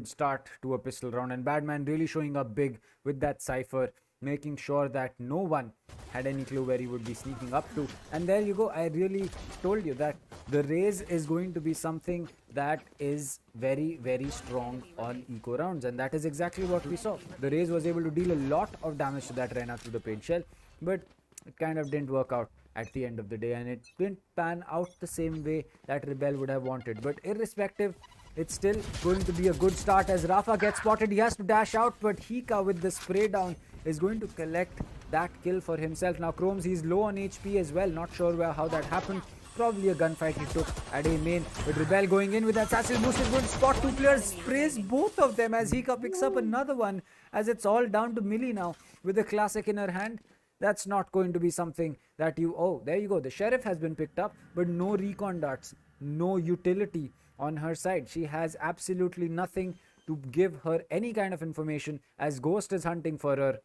start to a pistol round, and Badman really showing up big with that cipher, making sure that no one had any clue where he would be sneaking up to. And there you go. I really told you that the raise is going to be something that is very strong on eco rounds, and that is exactly what we saw. The raise was able to deal a lot of damage to that Rena through the paint shell, but it kind of didn't work out at the end of the day, and it didn't pan out the same way that Rebel would have wanted. But irrespective, it's still going to be a good start as Rafa gets spotted. He has to dash out, but Hika with the spray down is going to collect that kill for himself. Now Chromes, he's low on HP as well. Not sure how that happened. Probably a gunfight he took at A main. But Rebel going in with that Assassin boost is going to spot two players. Sprays both of them as Hika picks up another one, as it's all down to Millie now with a classic in her hand. That's not going to be something that you... Oh, there you go. The Sheriff has been picked up, but no recon darts, no utility on her side. She has absolutely nothing to give her any kind of information, as Ghost is hunting for her.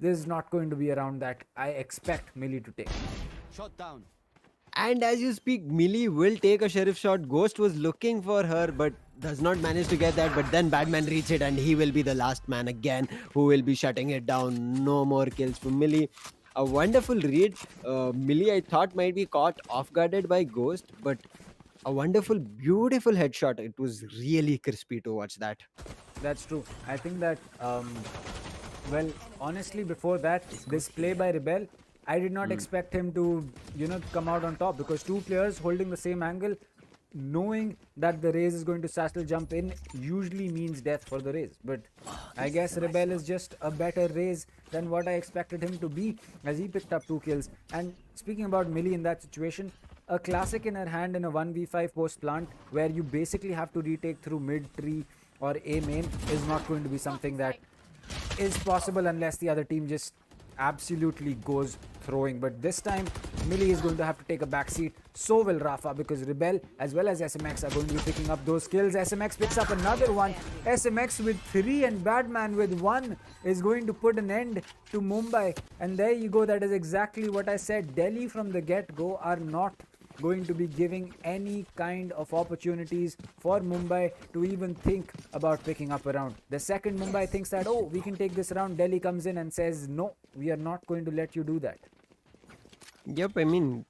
This is not going to be a round that I expect Millie to take. Shot down. and as you speak, Millie will take a sheriff shot. Ghost was looking for her, but does not manage to get that. But then Batman reaches it, and he will be the last man again who will be shutting it down. No more kills for Millie. A wonderful read. Millie, I thought, might be caught off guarded by Ghost, but a wonderful, beautiful headshot. It was really crispy to watch that. That's true. I think that, well, honestly, before that, this play by Rebel, I did not expect him to, come out on top, because two players holding the same angle, knowing that the Raze is going to satchel jump in, usually means death for the Raze. But I guess Rebel is just a better Raze than what I expected him to be, as he picked up 2 kills. And speaking about Millie in that situation, a classic in her hand in a 1v5 post plant, where you basically have to retake through mid tree or A main, is not going to be something that is possible unless the other team just absolutely goes throwing. But this time, Millie is going to have to take a backseat. So will Rafa, because Rebel as well as SMX are going to be picking up those kills. SMX picks up another one. SMX with 3 and Badman with 1 is going to put an end to Mumbai. And there you go. That is exactly what I said. Delhi from the get-go are not going to be giving any kind of opportunities for Mumbai to even think about picking up a round. The second Mumbai thinks that, oh, we can take this round, Delhi comes in and says, no, we are not going to let you do that. Yep, I mean,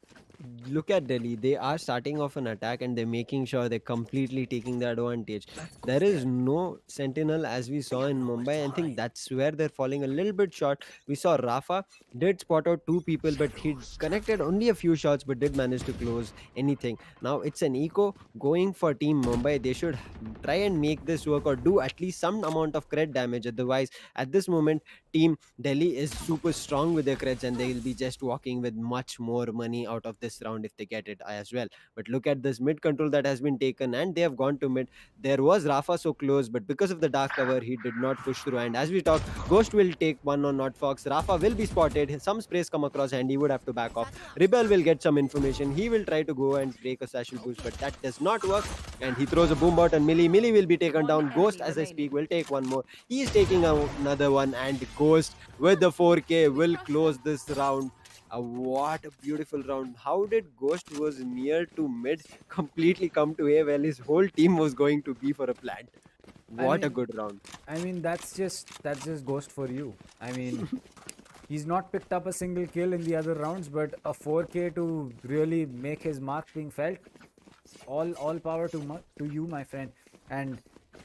look at Delhi. They are starting off an attack, and they're making sure they're completely taking the advantage. There is no sentinel as we saw in Mumbai. I think that's where they're falling a little bit short. We saw Rafa did spot out 2 people, but he connected only a few shots, but did manage to close anything. Now it's an eco going for Team Mumbai. They should try and make this work, or do at least some amount of cred damage. Otherwise, at this moment, Team Delhi is super strong with their creds, and they will be just walking with much more money out of this round if they get it as well. But look at this mid control that has been taken, and they have gone to mid. There was Rafa so close, but because of the dark cover, he did not push through. And as we talk, Ghost will take one on Not Fox. Rafa will be spotted. Some sprays come across, and he would have to back off. Rebel will get some information. He will try to go and break a satchel boost, but that does not work. And he throws a boom bot on Millie. Millie will be taken down. Ghost, as I speak, will take one more. He is taking another one, and Ghost with the 4K will close this round. What a beautiful round. How did Ghost, who was near to mid, completely come to A while his whole team was going to B for a plant? I What a mean, good round. that's just Ghost for you. I mean, he's not picked up a single kill in the other rounds, but a 4K to really make his mark being felt. All power to to you, my friend. And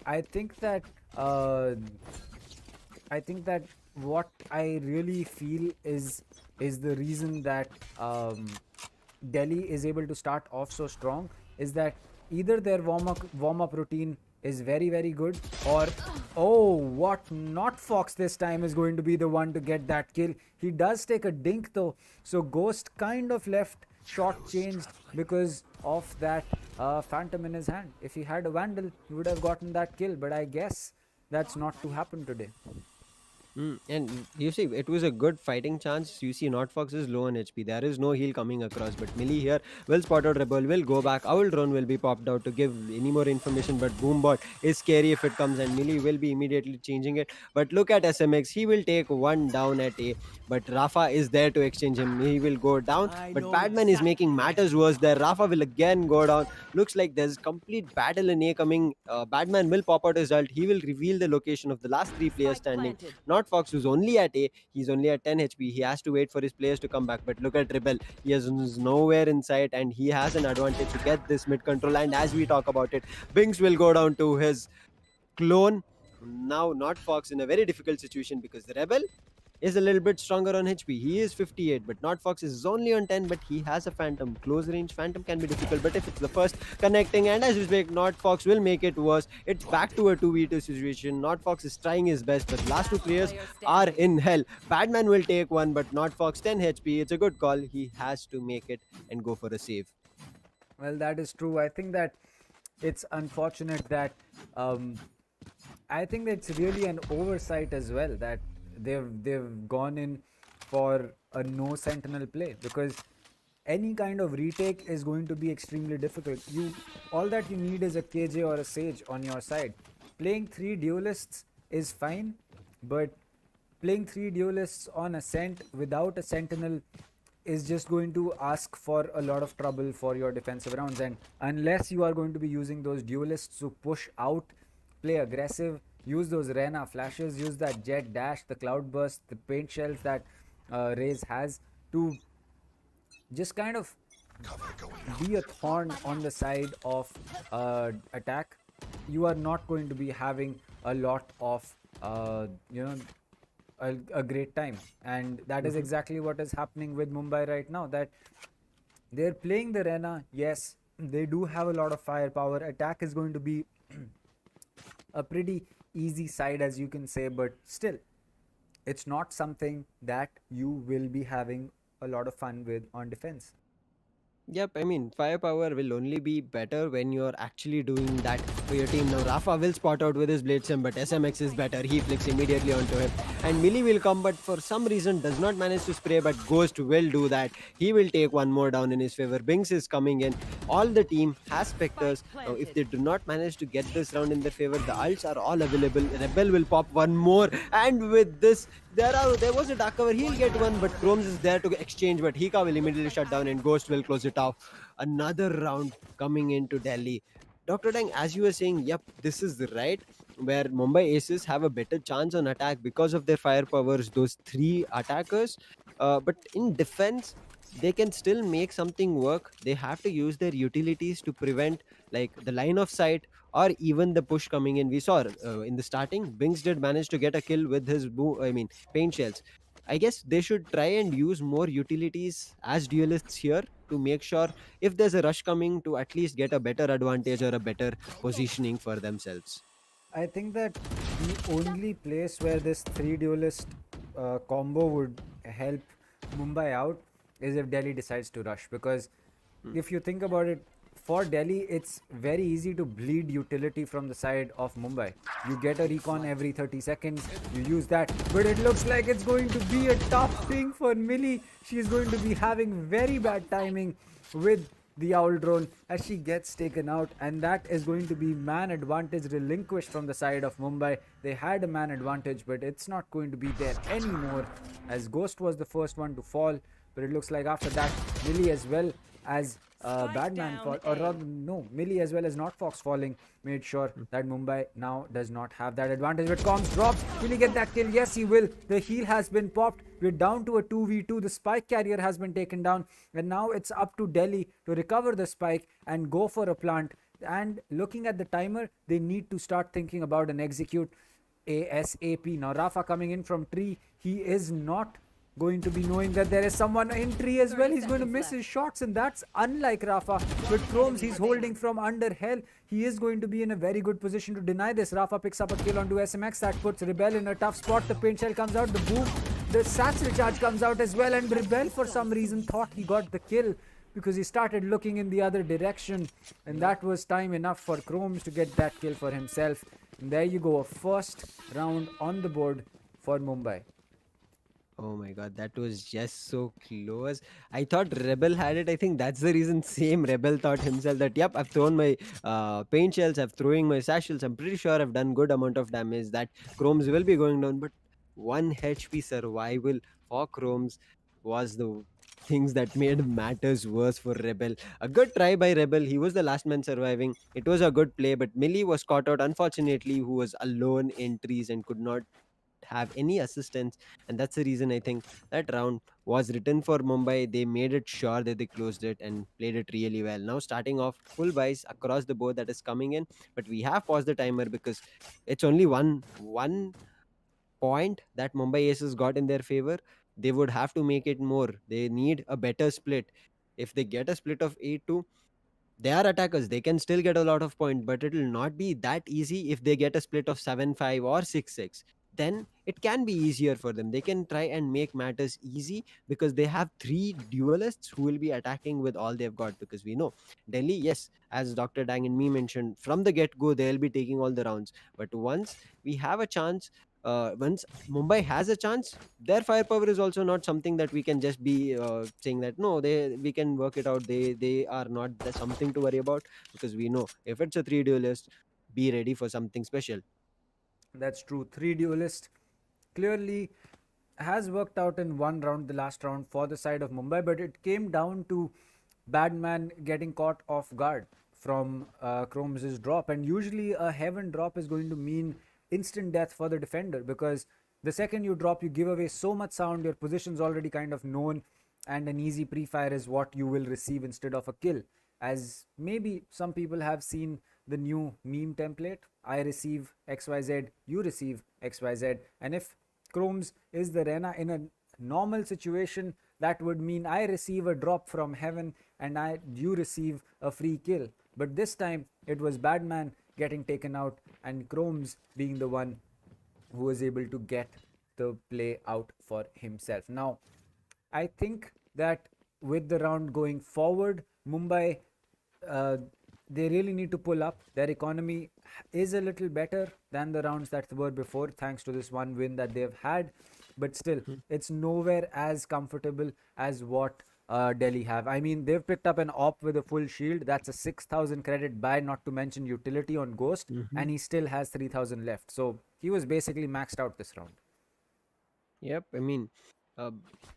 I think that uh, I think that what I really feel is the reason that Delhi is able to start off so strong is that either their warm up routine is very good, or oh, what, not Fox this time is going to be the one to get that kill. He does take a dink though, so Ghost kind of left short changed because of that phantom in his hand. If he had a vandal, he would have gotten that kill, but I guess that's not to happen today. And you see, it was a good fighting chance. You see, Not Fox is low on HP. There is no heal coming across. But Millie here will spot out Rebel, will go back. Owl Drone will be popped out to give any more information. But Boombot is scary if it comes, and Millie will be immediately changing it. But look at SMX. He will take one down at A. But Rafa is there to exchange him. He will go down. But Badman is making matters worse there. Rafa will again go down. Looks like there's complete battle in A coming. Badman will pop out his ult. He will reveal the location of the last three players standing. Not Fox, who's only at A. He's only at 10 HP. He has to wait for his players to come back. But look at Rebel. He is nowhere in sight, and he has an advantage to get this mid control. And as we talk about it, Binks will go down to his clone. Now, Not Fox in a very difficult situation because the Rebel is a little bit stronger on HP. He is 58, but Not Fox is only on 10, but he has a Phantom. Close range Phantom can be difficult, but if it's the first connecting, and as you speak, Not Fox will make it worse. It's back to a 2v2 situation. Not Fox is trying his best, but last two players are in hell. Badman will take one, but Not Fox 10 HP. It's a good call. He has to make it and go for a save. Well, that is true. I think that it's unfortunate that um, I think it's really an oversight as well that they've gone in for a no sentinel play, because any kind of retake is going to be extremely difficult. You All that you need is a KJ or a Sage on your side. Playing three duelists is fine, but playing three duelists on Ascent without a sentinel is just going to ask for a lot of trouble for your defensive rounds. And unless you are going to be using those duelists to push out, play aggressive, use those Rena flashes, use that jet dash, the cloud burst, the paint shells that Raze has to just kind of be a thorn on the side of attack, you are not going to be having a lot of a great time. And that is exactly what is happening with Mumbai right now, that they're playing the Rena. Yes, they do have a lot of firepower. Attack is going to be a pretty easy side, as you can say, but still it's not something that you will be having a lot of fun with on defense. Yep, I mean, firepower will only be better when you're actually doing that for your team. Now, Rafa will spot out with his Blade Sim, but SMX is better. He flicks immediately onto him. And Millie will come, but for some reason does not manage to spray, but Ghost will do that. He will take one more down in his favor. Binks is coming in. All the team has Spectres. Now, if they do not manage to get this round in their favor, the ults are all available. Rebel will pop one more. And with this, there was a dark cover. He'll get one, but Chromes is there to exchange, but Hika will immediately shut down and Ghost will close it off. Another round coming into Delhi. Dr. Dang, as you were saying, yep, this is right where Mumbai Aces have a better chance on attack because of their firepowers, those three attackers. But in defense, they can still make something work. They have to use their utilities to prevent like the line of sight or even the push coming in. We saw in the starting, Binks did manage to get a kill with his paint shells. I guess they should try and use more utilities as duelists here to make sure if there's a rush coming to at least get a better advantage or a better positioning for themselves. I think that the only place where this three duelist combo would help Mumbai out is if Delhi decides to rush, because if you think about it, for Delhi it's very easy to bleed utility from the side of Mumbai. You get a recon every 30 seconds, you use that, but it looks like it's going to be a tough thing for Millie. She's going to be having very bad timing with the owl drone as she gets taken out, and that is going to be man advantage relinquished from the side of Mumbai. They had a man advantage, but it's not going to be there anymore, as Ghost was the first one to fall. But it looks like after that, Millie as well as Spike Badman down fall, or A. rather, no, Millie as well as Not Fox falling made sure that Mumbai now does not have that advantage. But Combs drops. Will he get that kill? Yes, he will. The heal has been popped. We're down to a 2v2. The spike carrier has been taken down, and now it's up to Delhi to recover the spike and go for a plant. And looking at the timer, they need to start thinking about an execute ASAP. Now Rafa coming in from tree, he is not going to be knowing that there is someone in tree as well. 30 He's going to seconds miss left. his shots, and that's unlike Rafa. With Chromes, he's holding from under hell. He is going to be in a very good position to deny this. Rafa picks up a kill onto SMX. That puts Rebel in a tough spot. The paint shell comes out, the boom, the Sats recharge comes out as well, and Rebel for some reason thought he got the kill because he started looking in the other direction, and that was time enough for Chromes to get that kill for himself. And there you go, a first round on the board for Mumbai. Oh my god, that was just so close. I thought Rebel had it. I think that's the reason same Rebel thought himself that yep, I've thrown my paint shells, I've throwing my satchels. I'm pretty sure I've done good amount of damage. That Chromes will be going down, but 1 HP survival for Chromes was the things that made matters worse for Rebel. A good try by Rebel. He was the last man surviving. It was a good play, but Millie was caught out unfortunately, who was alone in trees and could not have any assistance, and that's the reason I think that round was written for Mumbai. They made it sure that they closed it and played it really well. Now starting off full buys across the board that is coming in, but we have paused the timer because it's only one point that Mumbai Aces got in their favor. They would have to make it more. They need a better split. If they get a split of 8-2, they are attackers. They can still get a lot of points, but it will not be that easy if they get a split of 7-5 or 6-6. Then it can be easier for them. They can try and make matters easy because they have three duelists who will be attacking with all they've got. Because we know Delhi, yes, as Dr. Dang and me mentioned, from the get go, they'll be taking all the rounds. But once we have a chance, once Mumbai has a chance, their firepower is also not something that we can just be saying that no, they we can work it out. They are not something to worry about because we know if it's a three duelist, be ready for something special. That's true. Three duelist clearly has worked out in one round, the last round for the side of Mumbai, but it came down to Badman getting caught off guard from Chromes' drop. And usually, a heaven drop is going to mean instant death for the defender because the second you drop, you give away so much sound, your position's already kind of known, and an easy pre fire is what you will receive instead of a kill. As maybe some people have seen the new meme template, I receive XYZ, you receive XYZ. And if Chromes is the Rena in a normal situation, that would mean I receive a drop from heaven and you receive a free kill. But this time it was Badman getting taken out and Chromes being the one who was able to get the play out for himself. Now, I think that with the round going forward, Mumbai, uh, they really need to pull up. Their economy is a little better than the rounds that were before, thanks to this one win that they've had. But still, it's nowhere as comfortable as what Delhi have. I mean, they've picked up an op with a full shield. That's a 6,000 credit buy, not to mention utility on Ghost, Mhm. and he still has 3,000 left. So he was basically maxed out this round. Yep, I mean, uh,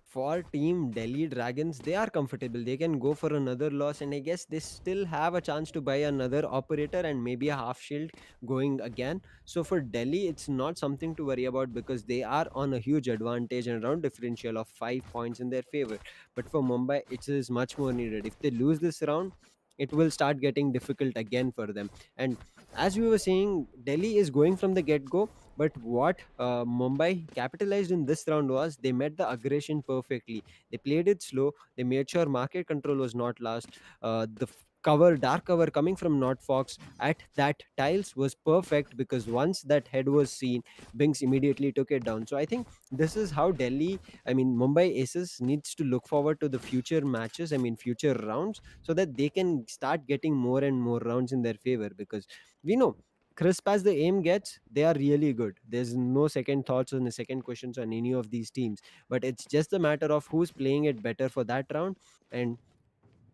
for Team Delhi Dragons, they are comfortable. They can go for another loss, and I guess they still have a chance to buy another operator and maybe a half shield going again. So for Delhi, it's not something to worry about because they are on a huge advantage and round differential of 5 points in their favor. But for Mumbai, it is much more needed. If they lose this round, it will start getting difficult again for them. And as we were saying, Delhi is going from the get go, but what Mumbai capitalized in this round was they met the aggression perfectly. They played it slow. They made sure market control was not lost. Cover, dark cover coming from Not Fox at that tiles was perfect because once that head was seen, Binks immediately took it down. So I think this is how Mumbai Aces needs to look forward to the future matches. I mean, future rounds so that they can start getting more and more rounds in their favor because we know crisp as the aim gets, they are really good. There's no second thoughts and second questions on any of these teams. But it's just a matter of who's playing it better for that round. And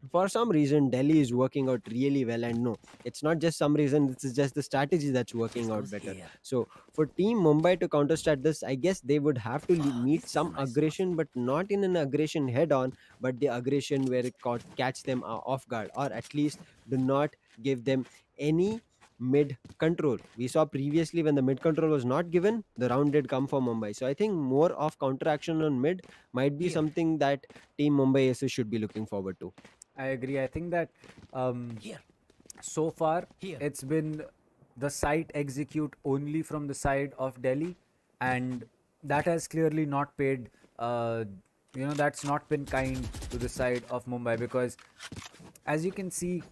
For some reason Delhi is working out really well, and no, it's not just some reason, it's just the strategy that's working out better. So for team Mumbai to counterstart this, I guess they would have to meet some aggression, but not in an aggression head on, but the aggression where it catch them off guard, or at least do not give them any mid control. We saw previously when the mid control was not given, the round did come for Mumbai. So I think more of counter action on mid might be something that team Mumbai Aces should be looking forward to. I agree. I think that um, so far it's been the site execute only from the side of Delhi, and that has clearly not paid. That's not been kind to the side of Mumbai, because as you can see,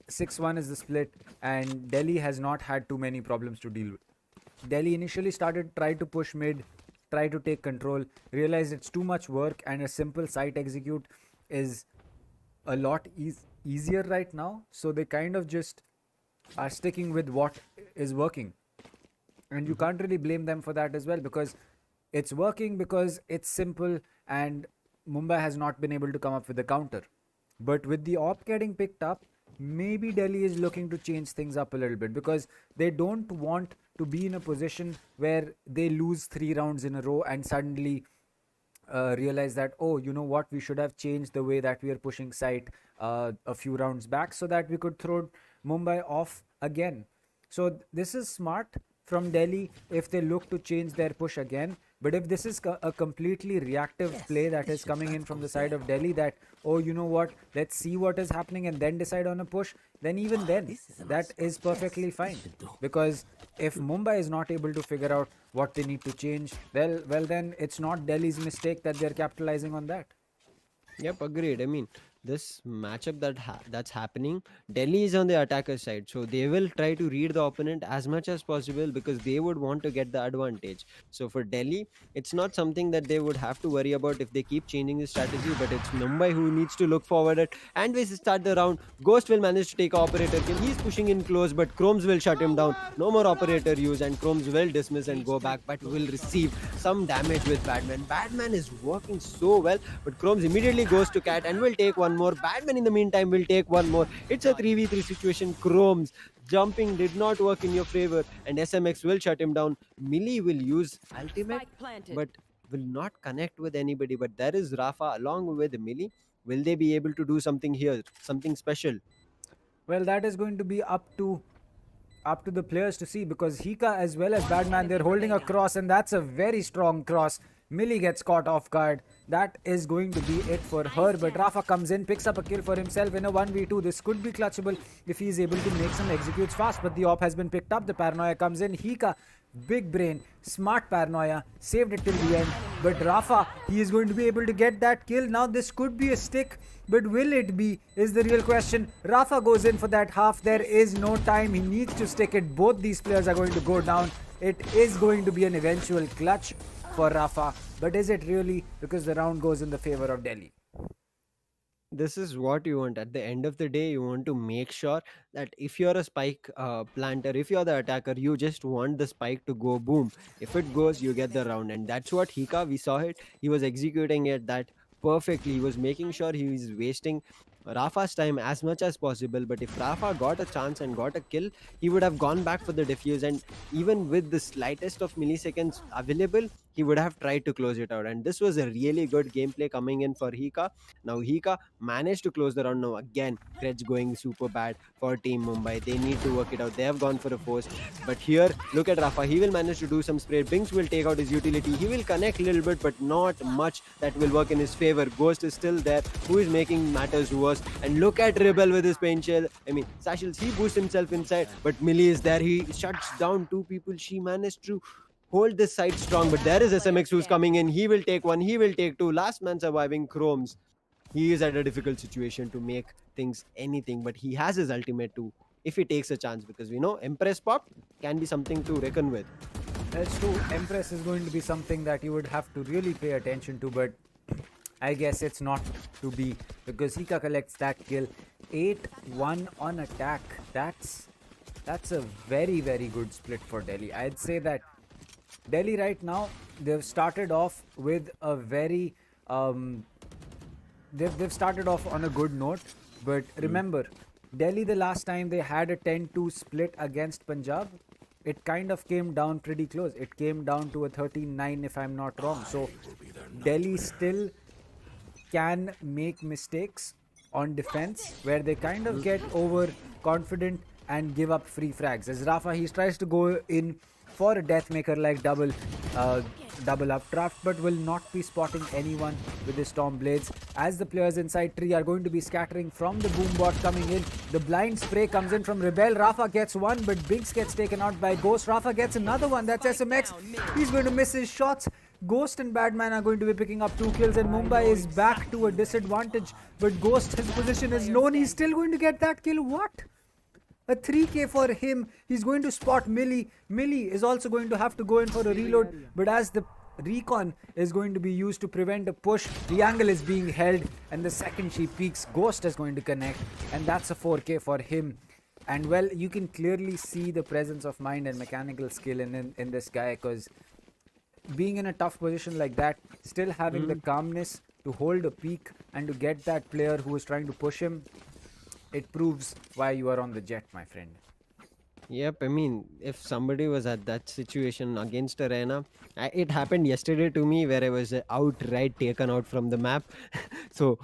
6-1 is the split, and Delhi has not had too many problems to deal with. Delhi initially tried to push mid, try to take control, realized it's too much work, and a simple site execute is a lot easier right now. So they kind of just are sticking with what is working. And you can't really blame them for that as well, because it's working because it's simple, and Mumbai has not been able to come up with a counter. But with the op getting picked up, maybe Delhi is looking to change things up a little bit, because they don't want to be in a position where they lose 3 rounds in a row and suddenly realize that, oh, you know what, we should have changed the way that we are pushing site a few rounds back so that we could throw Mumbai off again. So this is smart from Delhi if they look to change their push again. But if this is a completely reactive play that is coming in from the side of Delhi, that, oh, you know what, let's see what is happening and then decide on a push, then even then, that is perfectly fine. Because if Mumbai is not able to figure out what they need to change, well, then it's not Delhi's mistake that they're capitalizing on that. Yep, agreed. I mean, this matchup that's happening, Delhi is on the attacker side, so they will try to read the opponent as much as possible because they would want to get the advantage. So for Delhi, it's not something that they would have to worry about if they keep changing the strategy, but it's Mumbai who needs to look forward at. And we start the round. Ghost will manage to take operator kill. He's pushing in close, but Chromes will shut him down. No more operator use, and Chromes will dismiss and go back, but will receive some damage with Badman. Badman is working so well, but Chromes immediately goes to Cat and will take one more. Badman in the meantime will take one more. It's a 3v3 situation. Chromes jumping did not work in your favor, and SMX will shut him down. Millie will use ultimate, but will not connect with anybody. But there is Rafa along with Millie. Will they be able to do something here, something special? Well, that is going to be up to the players to see, because Hika as well as Badman, they're holding a cross, and that's a very strong cross. Millie gets caught off guard. That is going to be it for her, but Rafa comes in, picks up a kill for himself in a 1v2. This could be clutchable if he's able to make some executes fast, but the op has been picked up. The paranoia comes in. Hika, big brain, smart paranoia, saved it till the end. But Rafa, he is going to be able to get that kill. Now this could be a stick, but will it be, is the real question. Rafa goes in for that half. There is no time. He needs to stick it. Both these players are going to go down. It is going to be an eventual clutch for Rafa, but is it really? Because the round goes in the favor of Delhi. This is what you want. At the end of the day, you want to make sure that if you're a spike planter, if you're the attacker, you just want the spike to go boom. If it goes, you get the round, and that's what Hika, we saw it. He was executing it that perfectly. He was making sure he was wasting Rafa's time as much as possible. But if Rafa got a chance and got a kill, he would have gone back for the defuse, and even with the slightest of milliseconds available, he would have tried to close it out. And this was a really good gameplay coming in for Hika. Now Hika managed to close the round. Now again, Kretsch going super bad for Team Mumbai. They need to work it out. They have gone for a force. But here, look at Rafa. He will manage to do some spray. Binks will take out his utility. He will connect a little bit, but not much that will work in his favor. Ghost is still there, who is making matters worse. And look at Rebel with his pain shell. I mean, Sashils, he boosts himself inside, but Millie is there. He shuts down 2 people. She managed to hold this side strong, but there is SMX who's coming in. He will take 1, he will take 2. Last man surviving, Chromes. He is at a difficult situation to make things anything, but he has his ultimate too if he takes a chance, because we know Empress Pop can be something to reckon with. That's true. Empress is going to be something that you would have to really pay attention to, but I guess it's not to be, because Hika collects that kill. 8-1 on attack. That's a very, very good split for Delhi. I'd say that Delhi right now, they've started off with a very they've started off on a good note, but Mm. remember, Delhi the last time they had a 10-2 split against Punjab, it kind of came down pretty close. It came down to a 13-9 if I'm not wrong. So Delhi still can make mistakes on defense where they kind of get overconfident and give up free frags. As Rafa, he tries to go in for a deathmaker like uh, double updraft, but will not be spotting anyone with his storm blades. As the players inside tree are going to be scattering from the boom bot coming in, the blind spray comes in from Rebel. Rafa gets one, but Binks gets taken out by Ghost. Rafa gets another one. That's SMX. He's going to miss his shots. Ghost and Badman are going to be picking up 2 kills, and Mumbai is back to a disadvantage. But Ghost, his position is known. He's still going to get that kill. What? A 3k for him. He's going to spot Millie. Millie is also going to have to go in for a reload. But as the recon is going to be used to prevent a push, the angle is being held. And the second she peeks, Ghost is going to connect. And that's a 4k for him. And well, you can clearly see the presence of mind and mechanical skill in this guy, because being in a tough position like that, still having the calmness to hold a peak and to get that player who is trying to push him, it proves why you are on the jet, my friend. Yep, I mean, if somebody was at that situation against Arena, it happened yesterday to me where I was outright taken out from the map. So,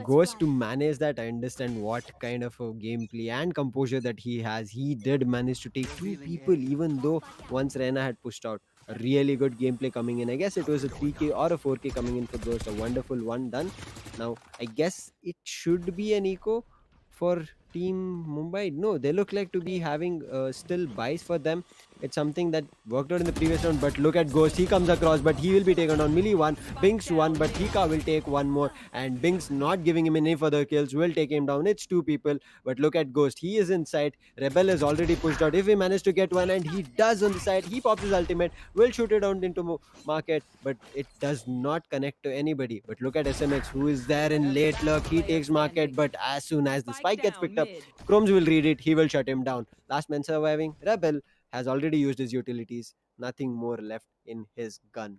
goes to manage that. I understand what kind of a gameplay and composure that he has. He did manage to take two people, even though once Rena had pushed out. A really good gameplay coming in. I guess it was a 3K or a 4K coming in for Ghost. A wonderful one done. Now, I guess it should be an eco for Team Mumbai. No, they look like to be having still buys for them. It's something that worked out in the previous round. But look at Ghost. He comes across, but he will be taken on. Millie one, Binks one, but Hika will take one more. And Binks not giving him any further kills will take him down. It's two people. But look at Ghost. He is inside. Rebel is already pushed out. If he managed to get one, and he does on the side, he pops his ultimate, will shoot it down into market, but it does not connect to anybody. But look at SMX, who is there in late luck. He takes market, but as soon as the spike gets picked up, Chromes will read it. He will shut him down. Last man surviving, Rebel, has already used his utilities. Nothing more left in his gun.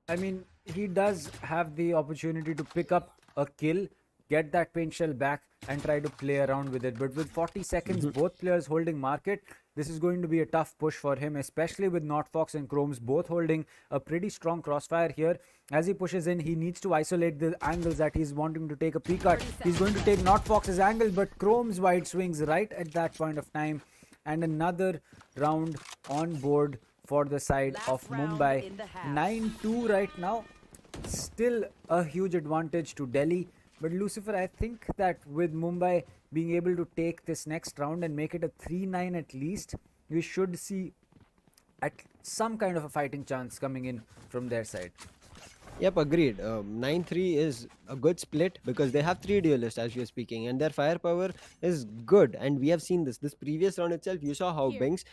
I mean, he does have the opportunity to pick up a kill, get that paint shell back, and try to play around with it. But with 40 seconds, both players holding market, this is going to be a tough push for him, especially with Notfox and Chromes both holding a pretty strong crossfire here. As he pushes in, he needs to isolate the angles that he's wanting to take a peek at. He's going to take Notfox's angle, but Chromes wide swings right at that point of time. And another round on board for the side of Mumbai. 9-2 right now. Still a huge advantage to Delhi. But Lucifer, I think that with Mumbai being able to take this next round and make it a 3-9 at least, we should see at some kind of a fighting chance coming in from their side. Yep, agreed. 9-3 is a good split because they have three duelists as we are speaking, and their firepower is good. And we have seen this. This previous round itself, you saw how Banks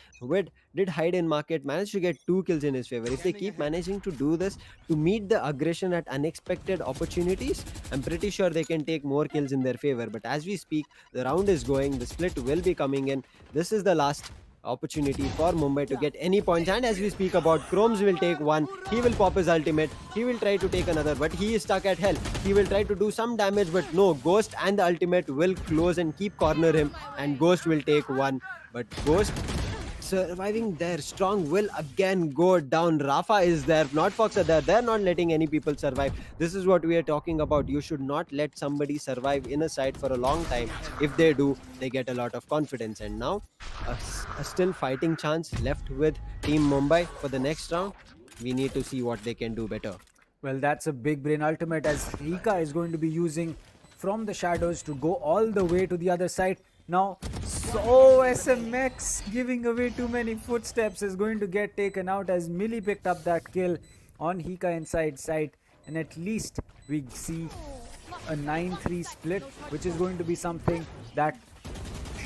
did hide in market, managed to get two kills in his favor. If they keep managing to do this to meet the aggression at unexpected opportunities, I'm pretty sure they can take more kills in their favor. But as we speak, the round is going, the split will be coming in. This is the last opportunity for Mumbai to get any points. And as we speak about, Chromes will take one. He will pop his ultimate. He will try to take another, but he is stuck at hell. He will try to do some damage, but no. Ghost and the ultimate will close and keep corner him, and Ghost will take one. But Ghost surviving there. Strong will again go down. Rafa is there. Not Fox are there. They're not letting any people survive. This is what we are talking about. You should not let somebody survive in a side for a long time. If they do, they get a lot of confidence. And now, a still fighting chance left with Team Mumbai for the next round. We need to see what they can do better. Well, that's a big brain ultimate, as Rika is going to be using from the shadows to go all the way to the other side. Now, so SMX giving away too many footsteps is going to get taken out, as Millie picked up that kill on Hika inside side. And at least we see a 9-3 split, which is going to be something that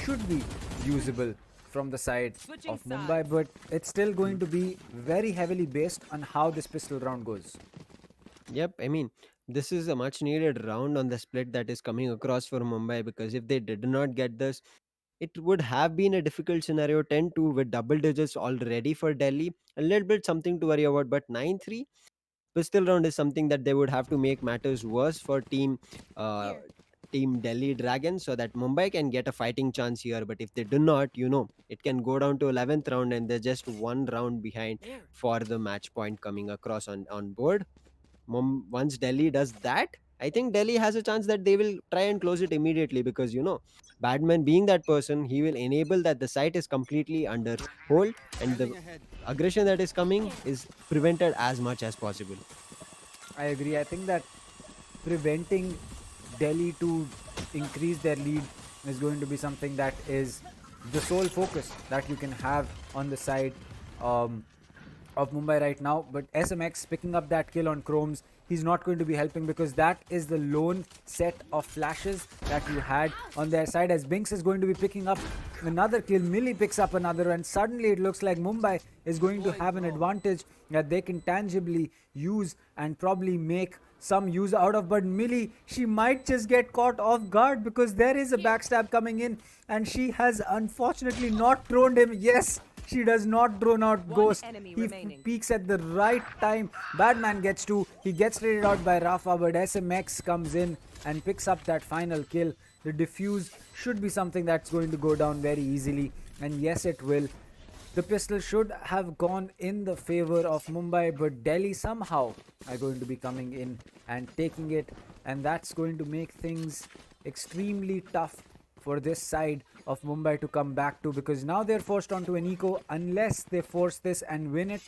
should be usable from the side of Mumbai. But it's still going to be very heavily based on how this pistol round goes. Yep, I mean, this is a much needed round on the split that is coming across for Mumbai, because if they did not get this, it would have been a difficult scenario. 10-2 with double digits already for Delhi. A little bit something to worry about, but 9-3, pistol round is something that they would have to make matters worse for uh, team Delhi Dragons, so that Mumbai can get a fighting chance here. But if they do not, it can go down to 11th round and they're just one round behind for the match point coming across on board. Once Delhi does that, I think Delhi has a chance that they will try and close it immediately, because Badman being that person, he will enable that the site is completely under hold, and the aggression that is coming is prevented as much as possible. I agree. I think that preventing Delhi to increase their lead is going to be something that is the sole focus that you can have on the side um, of Mumbai right now. But SMX picking up that kill on Chromes, he's not going to be helping because that is the lone set of flashes that you had on their side. As Binks is going to be picking up another kill, Millie picks up another, and suddenly it looks like Mumbai is going to have an advantage that they can tangibly use and probably make some use out of. But Millie, she might just get caught off guard because there is a backstab coming in, and she has unfortunately not thrown him. Yes, she does not drone out Ghost. He peaks at the right time. Badman gets two. He gets traded out by Rafa, but SMX comes in and picks up that final kill. The defuse should be something that's going to go down very easily, and yes, it will. The pistol should have gone in the favor of Mumbai, but Delhi somehow are going to be coming in and taking it, and that's going to make things extremely tough for this side of Mumbai to come back to, because now they're forced onto an eco. Unless they force this and win it,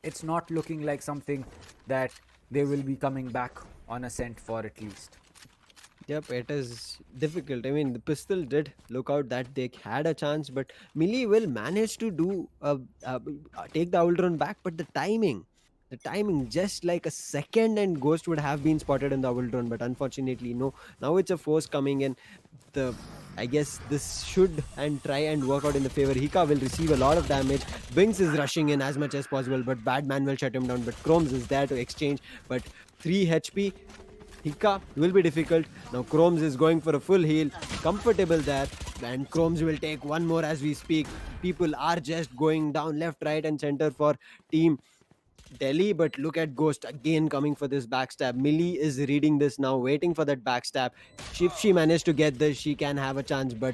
it's not looking like something that they will be coming back on a scent for, at least. Yep, it is difficult. I mean, the pistol did look out that they had a chance, but Millie will manage to take the Outrun back. But the timing, just like a second, and Ghost would have been spotted in the Outrun. But unfortunately, no. Now it's a force coming in. I guess this should and try and work out in the favor. Hika will receive a lot of damage. Binks is rushing in as much as possible, but Badman will shut him down. But Chromes is there to exchange. But 3 HP. Hika will be difficult. Now Chromes is going for a full heal. Comfortable there. And Chromes will take one more as we speak. People are just going down left, right and center for team Delhi. But look at Ghost again coming for this backstab. Millie is reading this now, waiting for that backstab. If she managed to get this, she can have a chance. But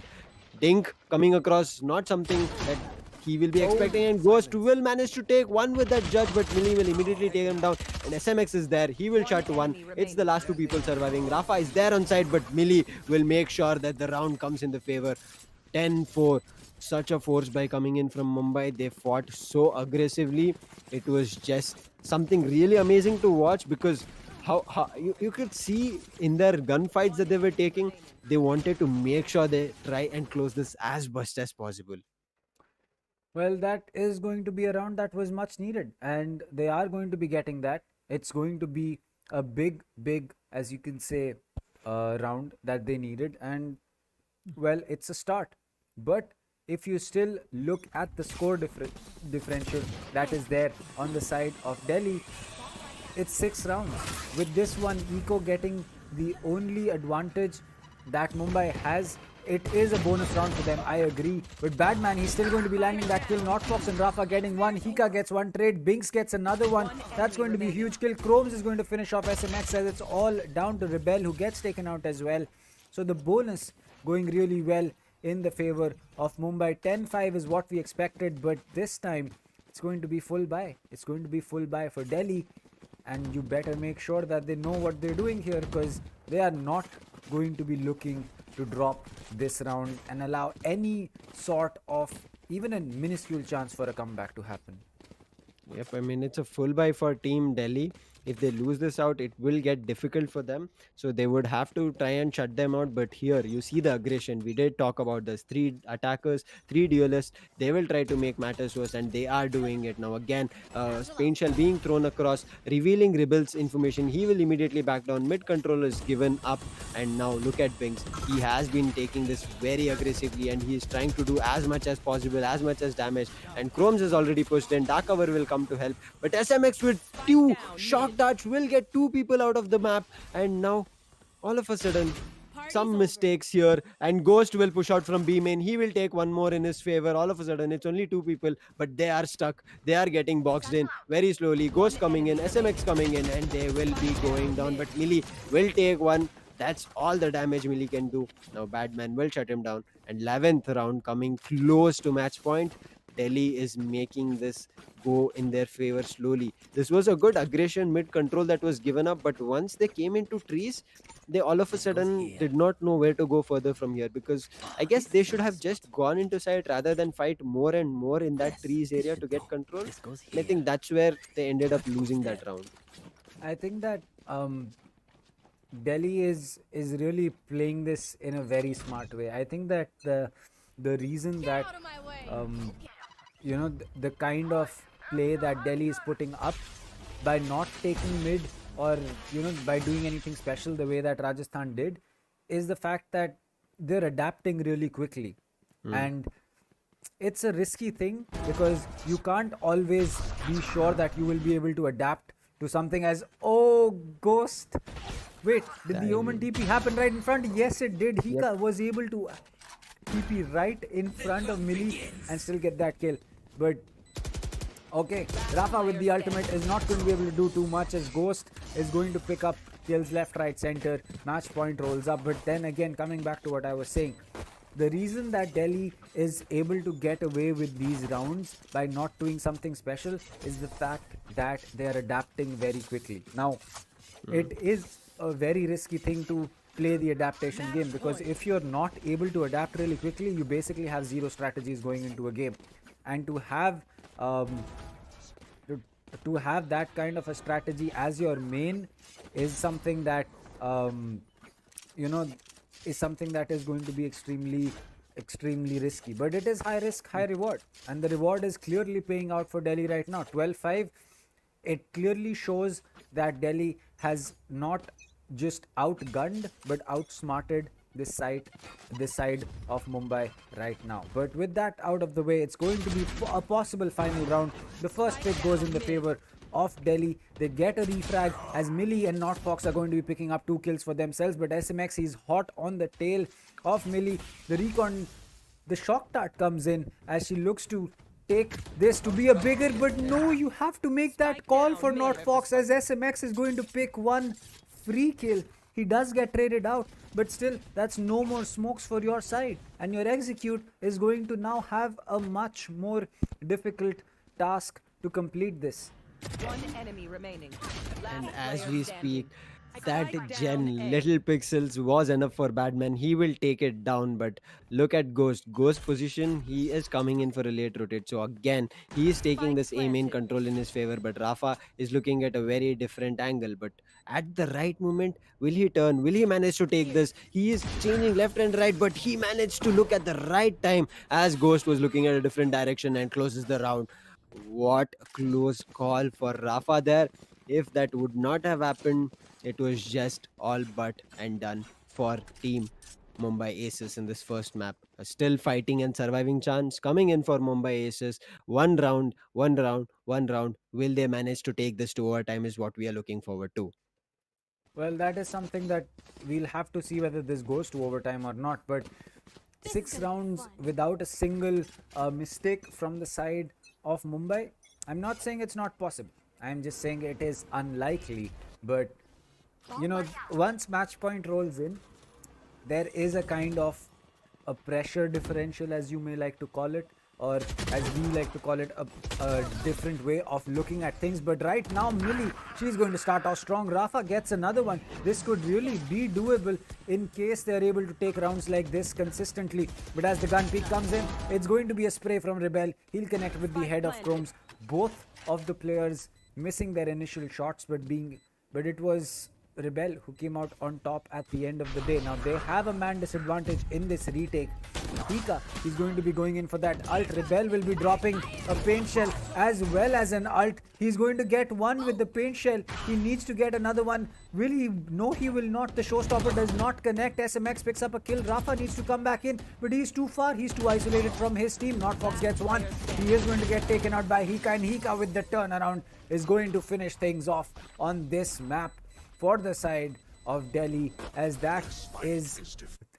Dink coming across, not something that he will be expecting, and Ghost will manage to take one with that judge, but Millie will immediately take him down, and SMX is there. He will shut one. It's the last two people surviving. Rafa is there on side, but Millie will make sure that the round comes in the favor. 10-4. Such a force by coming in from Mumbai. They fought so aggressively. It was just something really amazing to watch, because how you could see in their gunfights that they were taking, they wanted to make sure they try and close this as best as possible. Well, that is going to be a round that was much needed, and they are going to be getting that. It's going to be a big, as you can say, round that they needed, and well, it's a start. But if you still look at the score differential that is there on the side of Delhi, it's 6 rounds. With this one, Eco getting the only advantage that Mumbai has. It is a bonus round for them, I agree. But Badman, he's still going to be landing that kill. Notfox and Rafa getting one. Hika gets one trade. Binks gets another one. That's going to be a huge kill. Chromes is going to finish off SMX, as it's all down to Rebel, who gets taken out as well. So the bonus going really well in the favor of Mumbai. 10-5 is what we expected, but this time it's going to be full buy. It's going to be full buy for Delhi, and you better make sure that they know what they're doing here, because they are not going to be looking to drop this round and allow any sort of even a minuscule chance for a comeback to happen. Yep, I mean, it's a full buy for Team Delhi. If they lose this out, it will get difficult for them. So they would have to try and shut them out. But here, you see the aggression. We did talk about this. 3 attackers, 3 duelists. They will try to make matters worse, and they are doing it. Now again, Spain Shell being thrown across, revealing Rebel's information. He will immediately back down. Mid control is given up. And now look at Binks. He has been taking this very aggressively, and he is trying to do as much as possible, as much as damage. And Chromes is already pushed in. Dark Cover will come to help. But SMX with 2 shock darts will get 2 people out of the map, and now all of a sudden some mistakes here, and Ghost will push out from B main. He will take one more in his favor. All of a sudden, it's only two people, but they are stuck. They are getting boxed in very slowly. Ghost coming in, SMX coming in, and they will be going down. But Millie will take one. That's all the damage Millie can do. Now Badman will shut him down. And 11th round coming close to match point. Delhi is making this go in their favor slowly. This was a good aggression mid control that was given up, but once they came into trees, they all of a sudden did not know where to go further from here, because I guess they should have just gone into site rather than fight more and more in that trees area to get control. And I think that's where they ended up losing that round. I think that Delhi is really playing this in a very smart way. I think that the reason that the kind of play that Delhi is putting up by not taking mid, or by doing anything special the way that Rajasthan did, is the fact that they're adapting really quickly. And it's a risky thing, because you can't always be sure that you will be able to adapt to something as, oh, Ghost. Wait, did the Omen TP happen right in front? Yes, it did. Hika was able to TP right in front of Millie and still get that kill. But okay, Rafa with the ultimate is not going to be able to do too much, as Ghost is going to pick up kills left, right, center. Match point rolls up. But then again, coming back to what I was saying, the reason that Delhi is able to get away with these rounds by not doing something special is the fact that they are adapting very quickly. Now, it is a very risky thing to play the adaptation game, because if you're not able to adapt really quickly, you basically have zero strategies going into a game. And to have that kind of a strategy as your main is something that is something that is going to be extremely risky. But it is high risk, high reward, and the reward is clearly paying out for Delhi right now. 12-5, it clearly shows that Delhi has not just outgunned but outsmarted this side of Mumbai right now. But with that out of the way, it's going to be a possible final round. The first pick goes in the favor of Delhi. They get a refrag, as Millie and NotFox are going to be picking up 2 kills for themselves. But SMX, he's hot on the tail of Millie. The recon, the shock dart comes in as she looks to take this to be a bigger, but no, you have to make that call for NotFox, as SMX is going to pick one free kill. He does get traded out, but still, that's no more smokes for your side, and your execute is going to now have a much more difficult task to complete this. One enemy remaining. And as we speak, that gen little pixels was enough for Badman. He will take it down, but look at Ghost position. He is coming in for a late rotate, so again he is taking this A main control in his favor, but Rafa is looking at a very different angle. But at the right moment, will he turn? Will he manage to take this? He is changing left and right, but he managed to look at the right time as Ghost was looking at a different direction and closes the round. What a close call for Rafa there. If that would not have happened, it was just all but and done for Team Mumbai Aces in this first map. A still fighting and surviving chance coming in for Mumbai Aces. One round. Will they manage to take this to overtime is what we are looking forward to. Well, that is something that we'll have to see whether this goes to overtime or not. But 6 rounds without a single mistake from the side of Mumbai, I'm not saying it's not possible. I'm just saying it is unlikely. But once match point rolls in, there is a kind of a pressure differential, as you may like to call it, or as we like to call it, a different way of looking at things. But right now, Millie, she's going to start off strong. Rafa gets another one. This could really be doable in case they're able to take rounds like this consistently. But as the gun peek comes in, it's going to be a spray from Rebel. He'll connect with the head of Chromes. Both of the players missing their initial shots, but it was Rebel who came out on top at the end of the day. Now they have a man disadvantage in this retake. Hika is going to be going in for that ult. Rebel will be dropping a paint shell as well as an ult. He's going to get one with the paint shell. He needs to get another one. Will he? No, he will not. The showstopper does not connect. SMX picks up a kill. Rafa needs to come back in, but he's too far. He's too isolated from his team. NotFox gets one. He is going to get taken out by Hika, and Hika with the turnaround is going to finish things off on this map for the side of Delhi, as that is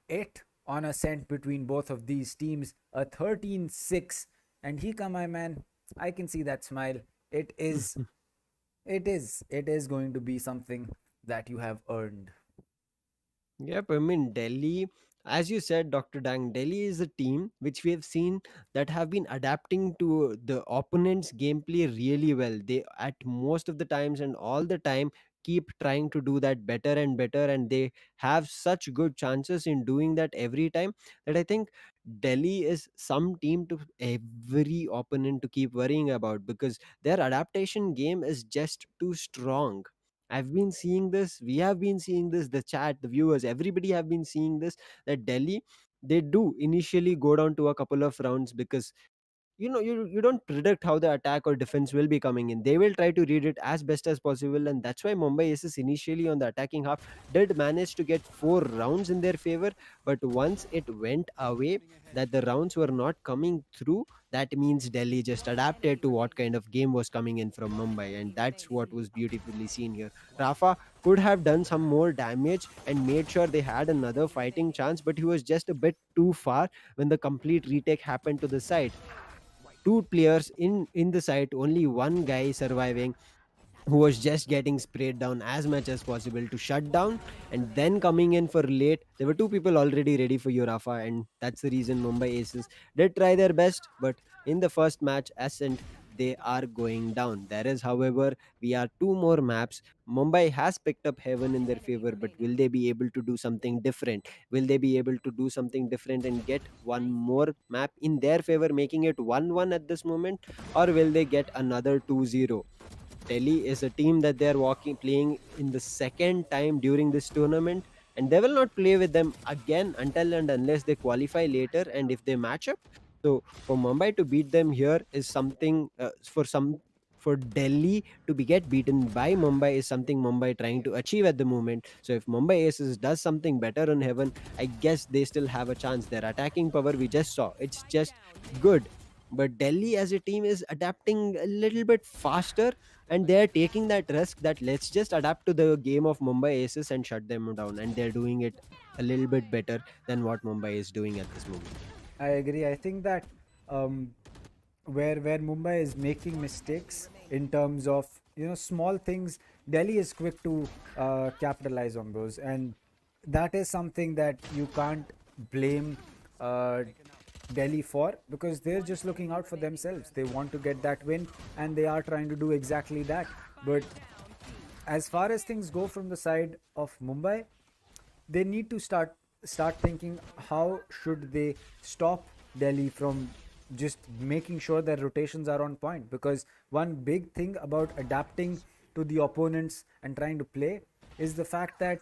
it on a scent between both of these teams. A 13-6, and he come, my man. I can see that smile. It is, it is going to be something that you have earned. Yep, I mean Delhi, as you said, Dr. Dang, Delhi is a team which we have seen that have been adapting to the opponent's gameplay really well. They at most of the times and all the time keep trying to do that better and better, and they have such good chances in doing that every time that I think Delhi is some team to every opponent to keep worrying about, because their adaptation game is just too strong. I've been seeing this. We have been seeing this. The chat, the viewers, everybody have been seeing this. That Delhi, they do initially go down to a couple of rounds because you don't predict how the attack or defense will be coming in. They will try to read it as best as possible, and that's why Mumbai Aces initially on the attacking half did manage to get 4 rounds in their favor. But once it went away, that the rounds were not coming through, that means Delhi just adapted to what kind of game was coming in from Mumbai, and that's what was beautifully seen here. Rafa could have done some more damage and made sure they had another fighting chance, but he was just a bit too far when the complete retake happened to the side. Two players in the site, only one guy surviving, who was just getting sprayed down as much as possible to shut down, and then coming in for late. There were two people already ready for Urafa, and that's the reason Mumbai Aces did try their best. But in the first match, Ascent, they are going down. There is, however, we are two more maps. Mumbai has picked up Heaven in their favor, but will they be able to do something different? Will they be able to do something different and get one more map in their favor, making it 1-1 at this moment? Or will they get another 2-0? Delhi is a team that they are walking playing in the second time during this tournament, and they will not play with them again until and unless they qualify later and if they match up. So for Mumbai to beat them here is something, for Delhi to be get beaten by Mumbai is something Mumbai trying to achieve at the moment. So if Mumbai Aces does something better on Heaven, I guess they still have a chance. Their attacking power we just saw, it's just good. But Delhi as a team is adapting a little bit faster, and they're taking that risk that let's just adapt to the game of Mumbai Aces and shut them down, and they're doing it a little bit better than what Mumbai is doing at this moment. I agree. I think that um, where Mumbai is making mistakes in terms of small things, Delhi is quick to capitalize on those, and that is something that you can't blame uh, Delhi for, because they're just looking out for themselves. They want to get that win, and they are trying to do exactly that. But as far as things go from the side of Mumbai, they need to start thinking how should they stop Delhi from just making sure their rotations are on point, because one big thing about adapting to the opponents and trying to play is the fact that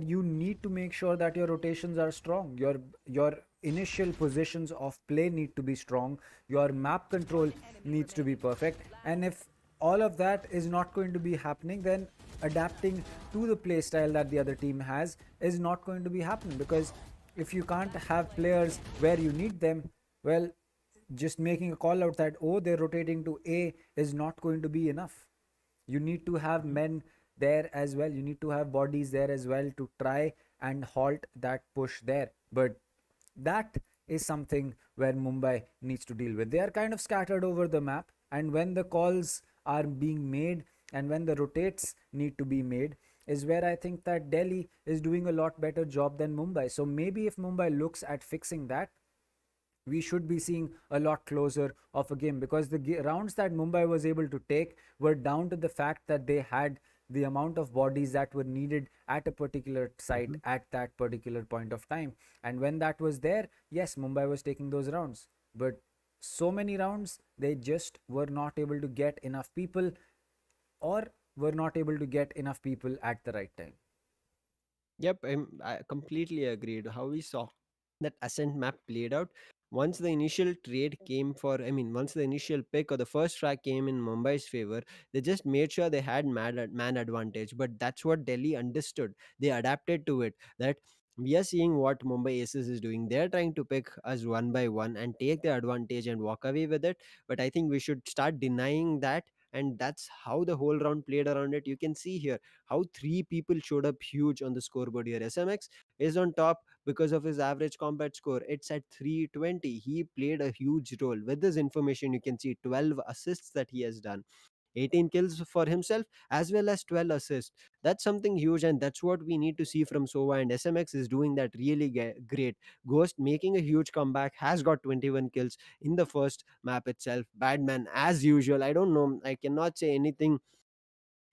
you need to make sure that your rotations are strong. Your initial positions of play need to be strong. Your map control needs to be perfect. And if all of that is not going to be happening, then adapting to the play style that the other team has is not going to be happening, because if you can't have players where you need them, well, just making a call out that, oh, they're rotating to A is not going to be enough. You need to have men there as well. You need to have bodies there as well to try and halt that push there. But that is something where Mumbai needs to deal with. They are kind of scattered over the map, and when the calls are being made and when the rotates need to be made, is where I think that Delhi is doing a lot better job than Mumbai. So maybe if Mumbai looks at fixing that, we should be seeing a lot closer of a game, because the rounds that Mumbai was able to take were down to the fact that they had the amount of bodies that were needed at a particular site Mhm. at that particular point of time. And when that was there, yes, Mumbai was taking those rounds. But so many rounds, they just were not able to get enough people, or were not able to get enough people at the right time. Yep, I completely agreed. How we saw that Ascent map played out. Once the initial trade came for, I mean, once the initial pick or the first track came in Mumbai's favor, they just made sure they had man advantage. But that's what Delhi understood. They adapted to it. That we are seeing what Mumbai Aces is doing. They're trying to pick us one by one and take the advantage and walk away with it. But I think we should start denying that and that's how the whole round played around it. You can see here how three people showed up huge on the scoreboard here. SMX is on top because of his average combat score. It's at 320. He played a huge role. With this information, you can see 12 assists that he has done. 18 kills for himself as well as 12 assists. That's something huge, and that's what we need to see from Sova. And SMX is doing that really great. Ghost making a huge comeback, has got 21 kills in the first map itself. Badman, as usual, I don't know, I cannot say anything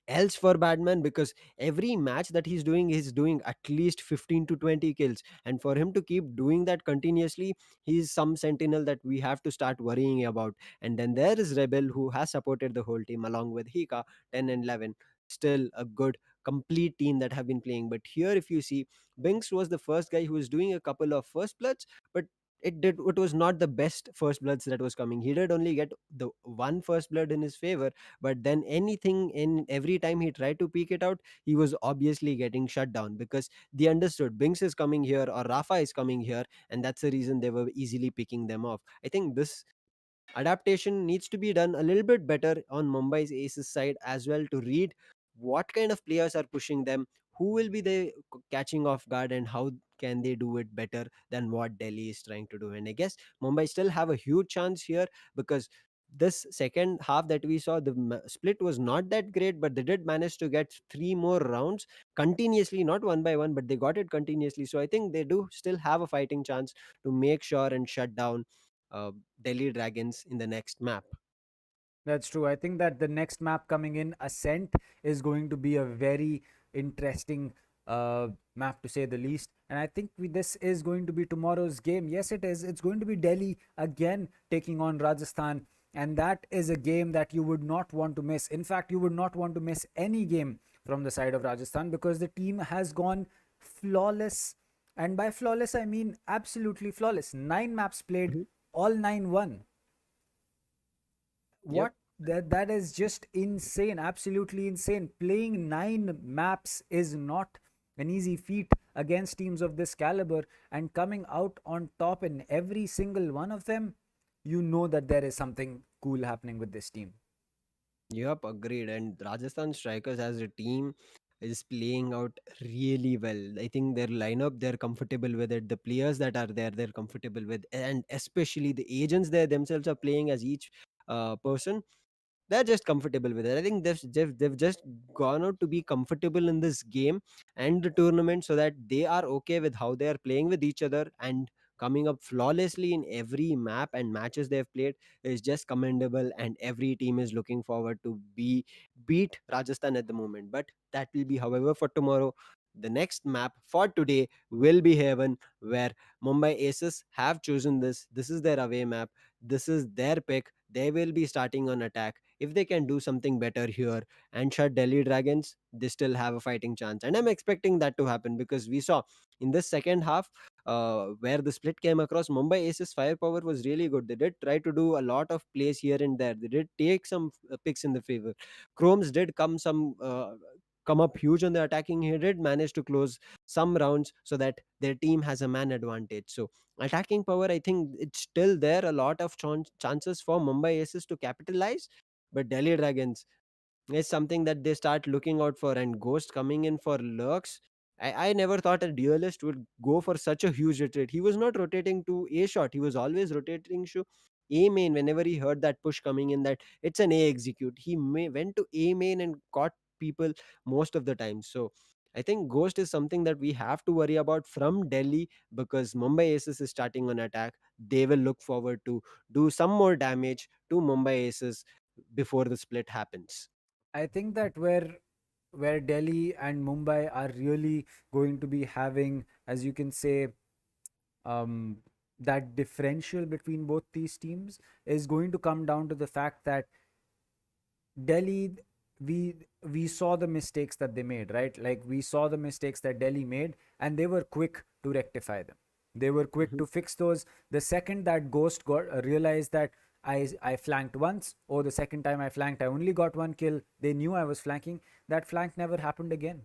else for Batman, because every match that he's doing at least 15 to 20 kills, and for him to keep doing that continuously, he's some sentinel that we have to start worrying about. And then there is Rebel, who has supported the whole team along with Hika, 10 and 11, still a good complete team that have been playing. But here, if you see, Binks was the first guy who was doing a couple of first bloods, but it was not the best first bloods that was coming. He did only get the one first blood in his favor, but then anything in every time he tried to peek it out, he was obviously getting shut down, because they understood Binks is coming here or Rafa is coming here, and that's the reason they were easily picking them off. I think this adaptation needs to be done a little bit better on Mumbai's aces side as well, to read what kind of players are pushing them, who will be the catching off guard, and how can they do it better than what Delhi is trying to do. And I guess Mumbai still have a huge chance here, because this second half that we saw, the split was not that great, but they did manage to get three more rounds continuously, not one by one, but they got it continuously. So I think they do still have a fighting chance to make sure and shut down uh, Delhi Dragons in the next map. That's true. I think that the next map coming in, Ascent, is going to be a very interesting map, to say the least. And I think this is going to be tomorrow's game. Yes, it is. It's going to be Delhi again taking on Rajasthan. And that is a game that you would not want to miss. In fact, you would not want to miss any game from the side of Rajasthan, because the team has gone flawless. And by flawless, I mean absolutely flawless. 9 maps played, Mhm. all 9 won. Yep. What? That is just insane, absolutely insane. Playing 9 maps is not an easy feat against teams of this caliber, and coming out on top in every single one of them, you know that there is something cool happening with this team. Yep, agreed. And Rajasthan Strikers as a team is playing out really well. I think their lineup, they're comfortable with it. The players that are there, they're comfortable with, and especially the agents there themselves are playing as each person. They're just comfortable with it. I think they've just gone out to be comfortable in this game and the tournament, so that they are okay with how they are playing with each other, and coming up flawlessly in every map and matches they've played is just commendable. And every team is looking forward to be beat Rajasthan at the moment. But that will be, however, for tomorrow. The next map for today will be Heaven, where Mumbai Aces have chosen this. This is their away map. This is their pick. They will be starting on attack. If they can do something better here and shut Delhi Dragons, they still have a fighting chance. And I'm expecting that to happen, because we saw in this second half, where the split came across, Mumbai Aces firepower was really good. They did try to do a lot of plays here and there. They did take some picks in the favor. Chromes did come up huge on the attacking. He did manage to close some rounds so that their team has a man advantage. So attacking power, I think it's still there. A lot of chances for Mumbai Aces to capitalize, but Delhi Dragons is something that they start looking out for. And Ghost coming in for lurks. I never thought a duelist would go for such a huge retreat. He was not rotating to A shot. He was always rotating to A main whenever he heard that push coming in, that it's an A execute. Went to A main and caught people most of the time. So I think Ghost is something that we have to worry about from Delhi, because Mumbai Aces is starting on attack. They will look forward to do some more damage to Mumbai Aces before the split happens. I think that where Delhi and Mumbai are really going to be having, as you can say, um, that differential between both these teams is going to come down to the fact that Delhi, we we saw the mistakes that they made, right? Like we saw the mistakes that Delhi made, and they were quick to rectify them. They were quick Mhm. to fix those. The second that Ghost got realized that I flanked once, or the second time I flanked, I only got 1 kill. They knew I was flanking. That flank never happened again.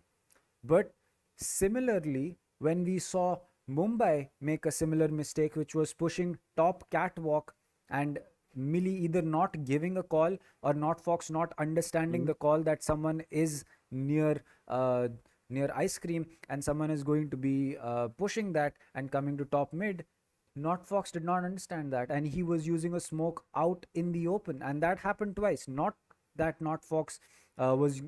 But similarly, when we saw Mumbai make a similar mistake, which was pushing top catwalk and Millie either not giving a call or not Fox not understanding Mhm. the call that someone is near uh, near ice cream and someone is going to be pushing that and coming to top mid. Not Fox did not understand that, and he was using a smoke out in the open, and that happened twice. Not that Not Fox was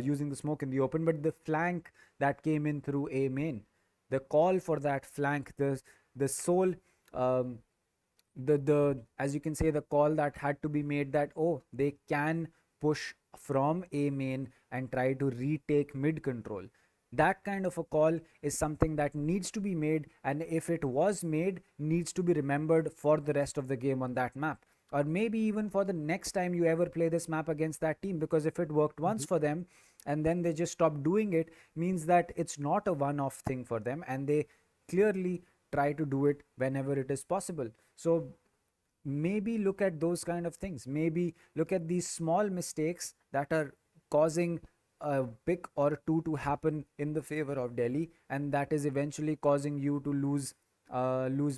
using the smoke in the open, but the flank that came in through A main, the call for that flank, the sole, um, the as you can say, the call that had to be made, that oh, they can push from A main and try to retake mid control. That kind of a call is something that needs to be made, and if it was made, needs to be remembered for the rest of the game on that map, or maybe even for the next time you ever play this map against that team, because if it worked once Mhm. for them and then they just stopped doing it, means that it's not a one off thing for them, and they clearly try to do it whenever it is possible. So maybe look at those kind of things, maybe look at these small mistakes that are causing a pick or two to happen in the favor of Delhi, and that is eventually causing you to lose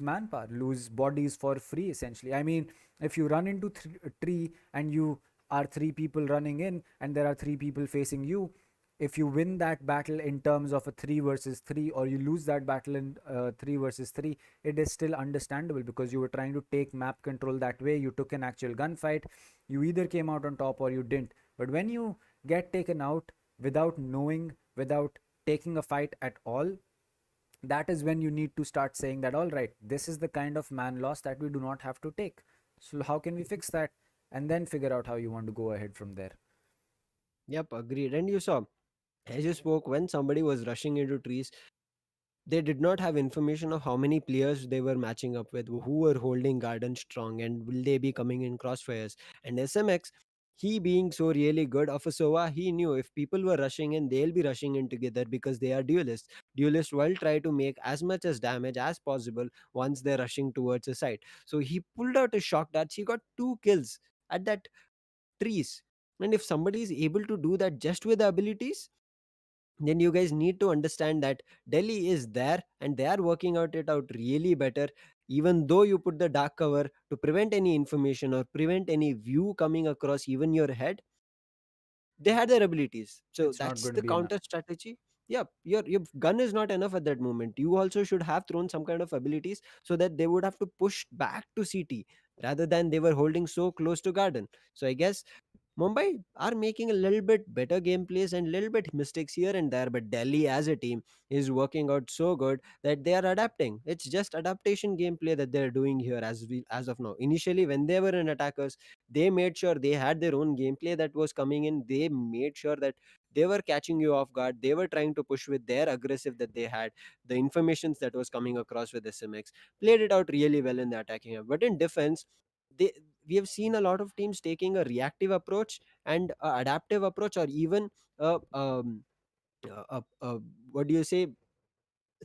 manpower, lose bodies for free, essentially. I mean, if you run into a tree and you are three people running in and there are three people facing you, if you win that battle in terms of a 3 versus 3, or you lose that battle in 3 versus 3, it is still understandable because you were trying to take map control that way. You took an actual gunfight, you either came out on top or you didn't. But when you get taken out without knowing, without taking a fight at all, that is when you need to start saying that, all right, this is the kind of man loss that we do not have to take. So how can we fix that, and then figure out how you want to go ahead from there. Yep, agreed. And you saw, as you spoke, when somebody was rushing into trees, they did not have information of how many players they were matching up with, who were holding garden strong, and will they be coming in crossfires. And SMX, he being so really good of a Sova, he knew if people were rushing in, they'll be rushing in together because they are duelists. Duelists will try to make as much as damage as possible once they're rushing towards a site. So he pulled out a shock that he got 2 kills at that trees. And if somebody is able to do that just with the abilities, then you guys need to understand that Delhi is there and they are working out it out really better. Even though you put the dark cover to prevent any information or prevent any view coming across even your head, they had their abilities. So It's not that's going to the be enough. counter strategy. Yeah, your gun is not enough at that moment. You also should have thrown some kind of abilities so that they would have to push back to CT rather than they were holding so close to garden. So I guess Mumbai are making a little bit better gameplays and little bit mistakes here and there, but Delhi as a team is working out so good that they are adapting. It's just adaptation gameplay that they're doing here as of now. Initially, when they were in attackers, they made sure they had their own gameplay that was coming in. They made sure that they were catching you off guard. They were trying to push with their aggressive that they had, the informations that was coming across with SMX, played it out really well in the attacking end. But in defense, they we have seen a lot of teams taking a reactive approach and a adaptive approach, or even a, what do you say,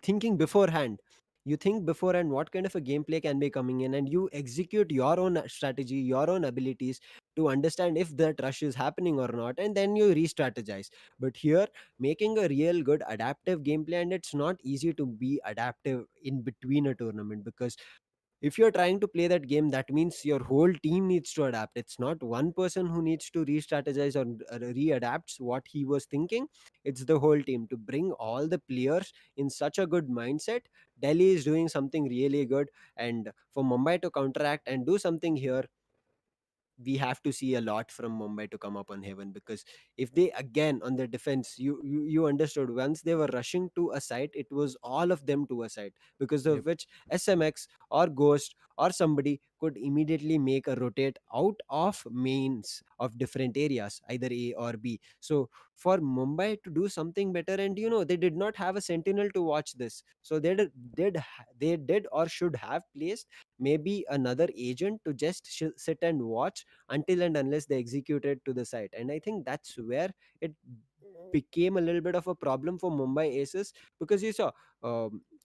thinking beforehand. You think beforehand what kind of a gameplay can be coming in, and you execute your own strategy, your own abilities to understand if that rush is happening or not, and then you re-strategize. But here, making a real good adaptive gameplay, and it's not easy to be adaptive in between a tournament, because if you're trying to play that game, that means your whole team needs to adapt. It's not one person who needs to re-strategize or re-adapts what he was thinking. It's the whole team to bring all the players in such a good mindset. Delhi is doing something really good, and for Mumbai to counteract and do something here, we have to see a lot from Mumbai to come up on heaven. Because if they again on the defense, you understood, once they were rushing to a site, it was all of them to a site, because of Yep. which SMX or Ghost or somebody could immediately make a rotate out of mains of different areas, either A or B. So for Mumbai to do something better, and they did not have a sentinel to watch this, so they did or should have placed maybe another agent to just sit and watch until and unless they execute it to the site. And I think that's where it became a little bit of a problem for Mumbai Aces, because you saw,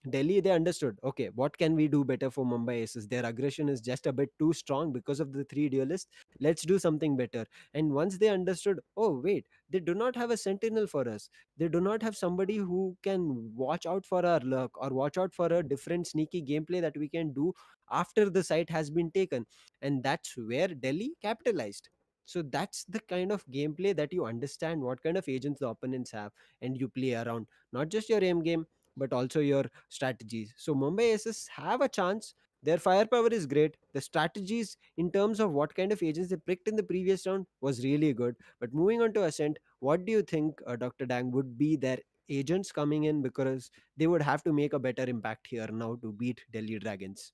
Delhi, they understood, okay, what can we do better for Mumbai Aces? Their aggression is just a bit too strong because of the three duelists. Let's do something better. And once they understood, oh wait, they do not have a sentinel for us, they do not have somebody who can watch out for our luck or watch out for a different sneaky gameplay that we can do after the site has been taken. And that's where Delhi capitalized. So that's the kind of gameplay that you understand what kind of agents the opponents have, and you play around not just your aim game but also your strategies. So Mumbai Aces have a chance. Their firepower is great. The strategies in terms of what kind of agents they picked in the previous round was really good. But moving on to Ascent, what do you think, Dr. Dang, would be their agents coming in, because they would have to make a better impact here now to beat Delhi Dragons?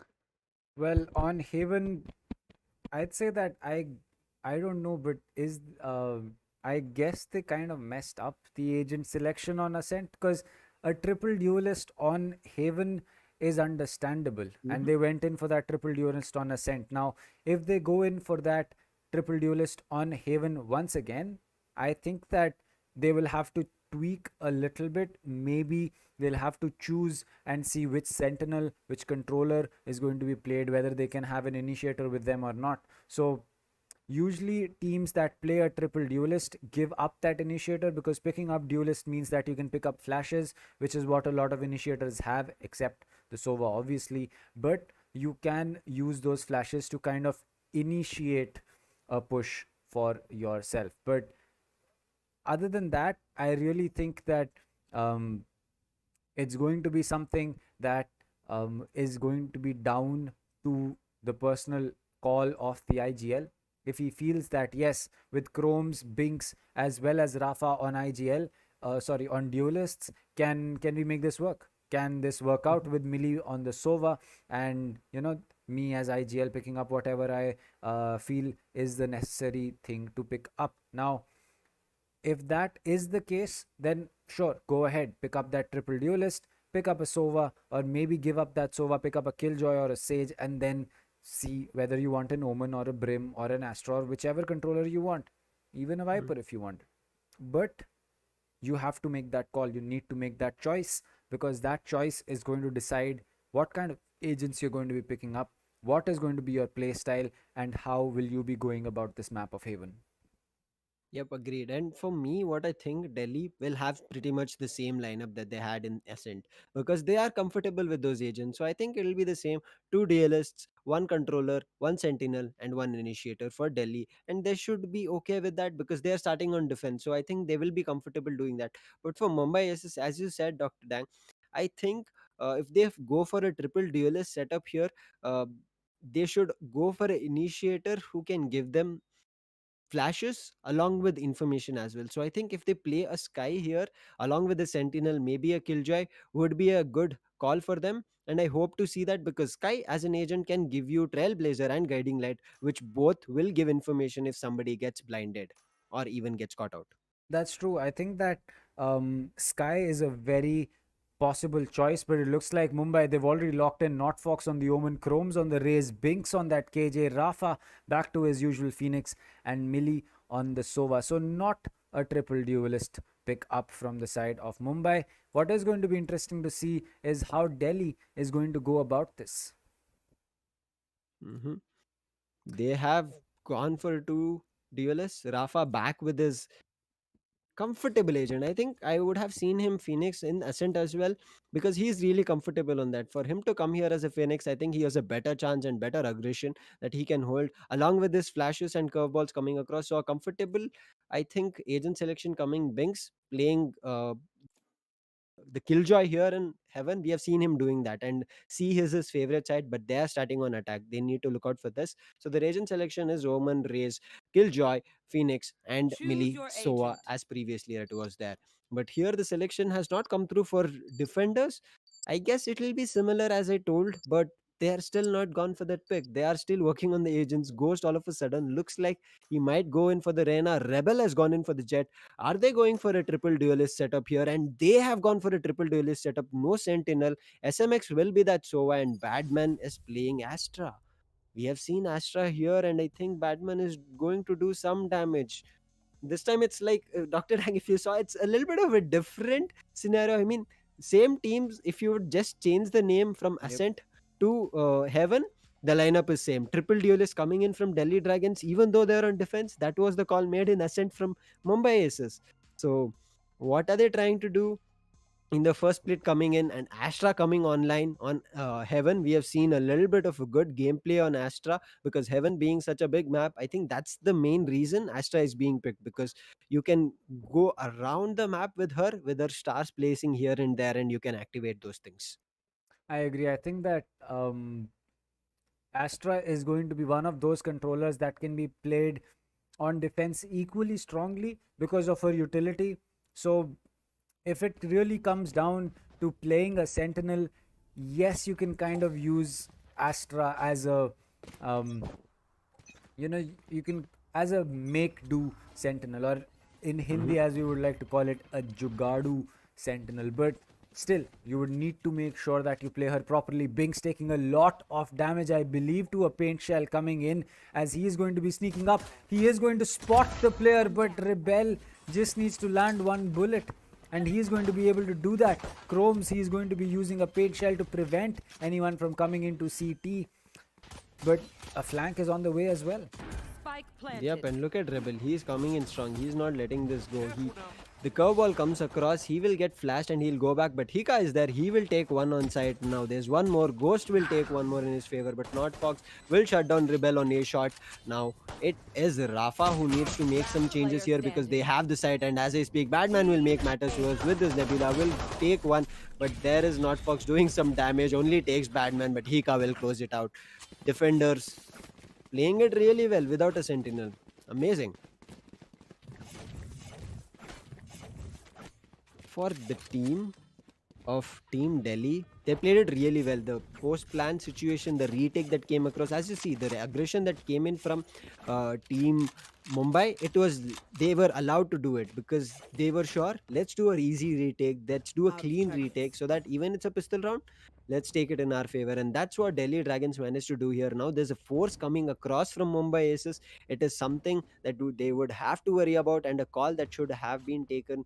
Well, on Haven, I'd say that I don't know, but I guess they kind of messed up the agent selection on Ascent, because a triple duelist on Haven is understandable, and Mhm. they went in for that triple duelist on Ascent. Now, if they go in for that triple duelist on Haven once again, I think that they will have to tweak a little bit. Maybe they'll have to choose and see which sentinel, which controller is going to be played, whether they can have an initiator with them or not. So usually teams that play a triple duelist give up that initiator, because picking up duelist means that you can pick up flashes, which is what a lot of initiators have, except the Sova obviously. But you can use those flashes to kind of initiate a push for yourself. But other than that, I really think that um, it's going to be something that is going to be down to the personal call of the IGL. If he feels that, yes, with Chromes, Binks, as well as Rafa on IGL, sorry, on duelists, can we make this work? Can this work out with Millie on the Sova, and me as IGL picking up whatever I feel is the necessary thing to pick up? Now, if that is the case, then sure, go ahead, pick up that triple duelist, pick up a Sova, or maybe give up that Sova, pick up a Killjoy or a Sage, and then see whether you want an Omen or a Brim or an Astra, or whichever controller you want, even a Viper if you want. But you have to make that call. You need to make that choice, because that choice is going to decide what kind of agents you're going to be picking up, what is going to be your play style, and how will you be going about this map of Haven. Yep, agreed. And for me, what I think, Delhi will have pretty much the same lineup that they had in Ascent, because they are comfortable with those agents. So I think it'll be the same: two duelists, one controller, one sentinel, and one initiator for Delhi. And they should be okay with that because they are starting on defense. So I think they will be comfortable doing that. But for Mumbai SS, as you said, Dr. Dang, I think if they go for a triple duelist setup here, uh, they should go for an initiator who can give them flashes along with information as well. So I think if they play a Sky here along with the Sentinel, maybe a Killjoy would be a good call for them. And I hope to see that, because Sky as an agent can give you Trailblazer and Guiding Light, which both will give information if somebody gets blinded or even gets caught out. That's true. I think that Sky is a very possible choice, but it looks like Mumbai, they've already locked in Not Fox on the Omen, Chromes on the Rays, Binks on that KJ, Rafa back to his usual Phoenix, and Millie on the Sova. So, not a triple duelist pick up from the side of Mumbai. What is going to be interesting to see is how Delhi is going to go about this. Mhm. They have gone for two duelists. Rafa back with his comfortable agent. I think I would have seen him Phoenix in Ascent as well, because he's really comfortable on that. For him to come here as a Phoenix, I think he has a better chance and better aggression that he can hold, along with his flashes and curveballs coming across. So a comfortable, I think, agent selection coming. Binks playing the Killjoy here in Heaven, we have seen him doing that, and see his favorite side, but they are starting on attack. They need to look out for this. So the agent selection is Roman, Rays, Killjoy, Phoenix, and Choose Millie your Soa, agent. as previously it was there. But here the selection has not come through for defenders. I guess it will be similar as I told, but they are still not gone for that pick. They are still working on the agents. Ghost all of a sudden looks like he might go in for the Reyna. Rebel has gone in for the Jet. Are they going for a triple duelist setup here? And they have gone for a triple duelist setup. No Sentinel. SMX will be that Sova, and Badman is playing Astra. We have seen Astra here, and I think Badman is going to do some damage. This time it's like Dr. Hang, if you saw, it's a little bit of a different scenario. I mean, same teams, if you would just change the name from Yep. Ascent to Heaven, the lineup is same. Triple Duelist coming in from Delhi Dragons, even though they're on defense. That was the call made in Ascent from Mumbai Aces. So what are they trying to do? In the first split coming in and Astra coming online on Heaven, we have seen a little bit of a good gameplay on Astra, because Heaven being such a big map, I think that's the main reason Astra is being picked, because you can go around the map with her stars placing here and there, and you can activate those things. I agree. I think that Astra is going to be one of those controllers that can be played on defense equally strongly because of her utility. So if it really comes down to playing a sentinel, yes, you can kind of use Astra as a um, you can as a make do sentinel, or in Mhm. Hindi as we would like to call it, a jugadu sentinel. But still, you would need to make sure that you play her properly. Bink's taking a lot of damage, I believe, to a paint shell coming in, as he is going to be sneaking up. He is going to spot the player, but Rebel just needs to land one bullet, and he is going to be able to do that. Chromes, he is going to be using a paint shell to prevent anyone from coming into CT, but a flank is on the way as well. Spike Yep, planted. and look at Rebel. He's coming in strong. He's not letting this go. The curveball comes across. He will get flashed and he'll go back. But Hika is there. He will take one on site. Now there's one more. Ghost will take one more in his favor, but not Fox. Will shut down Rebel on a shot. Now it is Rafa who needs to make some changes Player here, because they standing. have the site. And as I speak, Batman will make matters worse with this Nebula. Will take one, but there is not Fox doing some damage. Only takes Batman, but Hika will close it out. Defenders playing it really well without a sentinel. Amazing. For the team of Team Delhi, they played it really well. The post plan situation, the retake that came across, as you see, the aggression that came in from Team Mumbai, it was, they were allowed to do it because they were sure, let's do a easy retake, let's do a clean retake, so that even it's a pistol round, let's take it in our favor. And that's what Delhi Dragons managed to do here. Now there's a force coming across from Mumbai Aces. It is something that they would have to worry about, and a call that should have been taken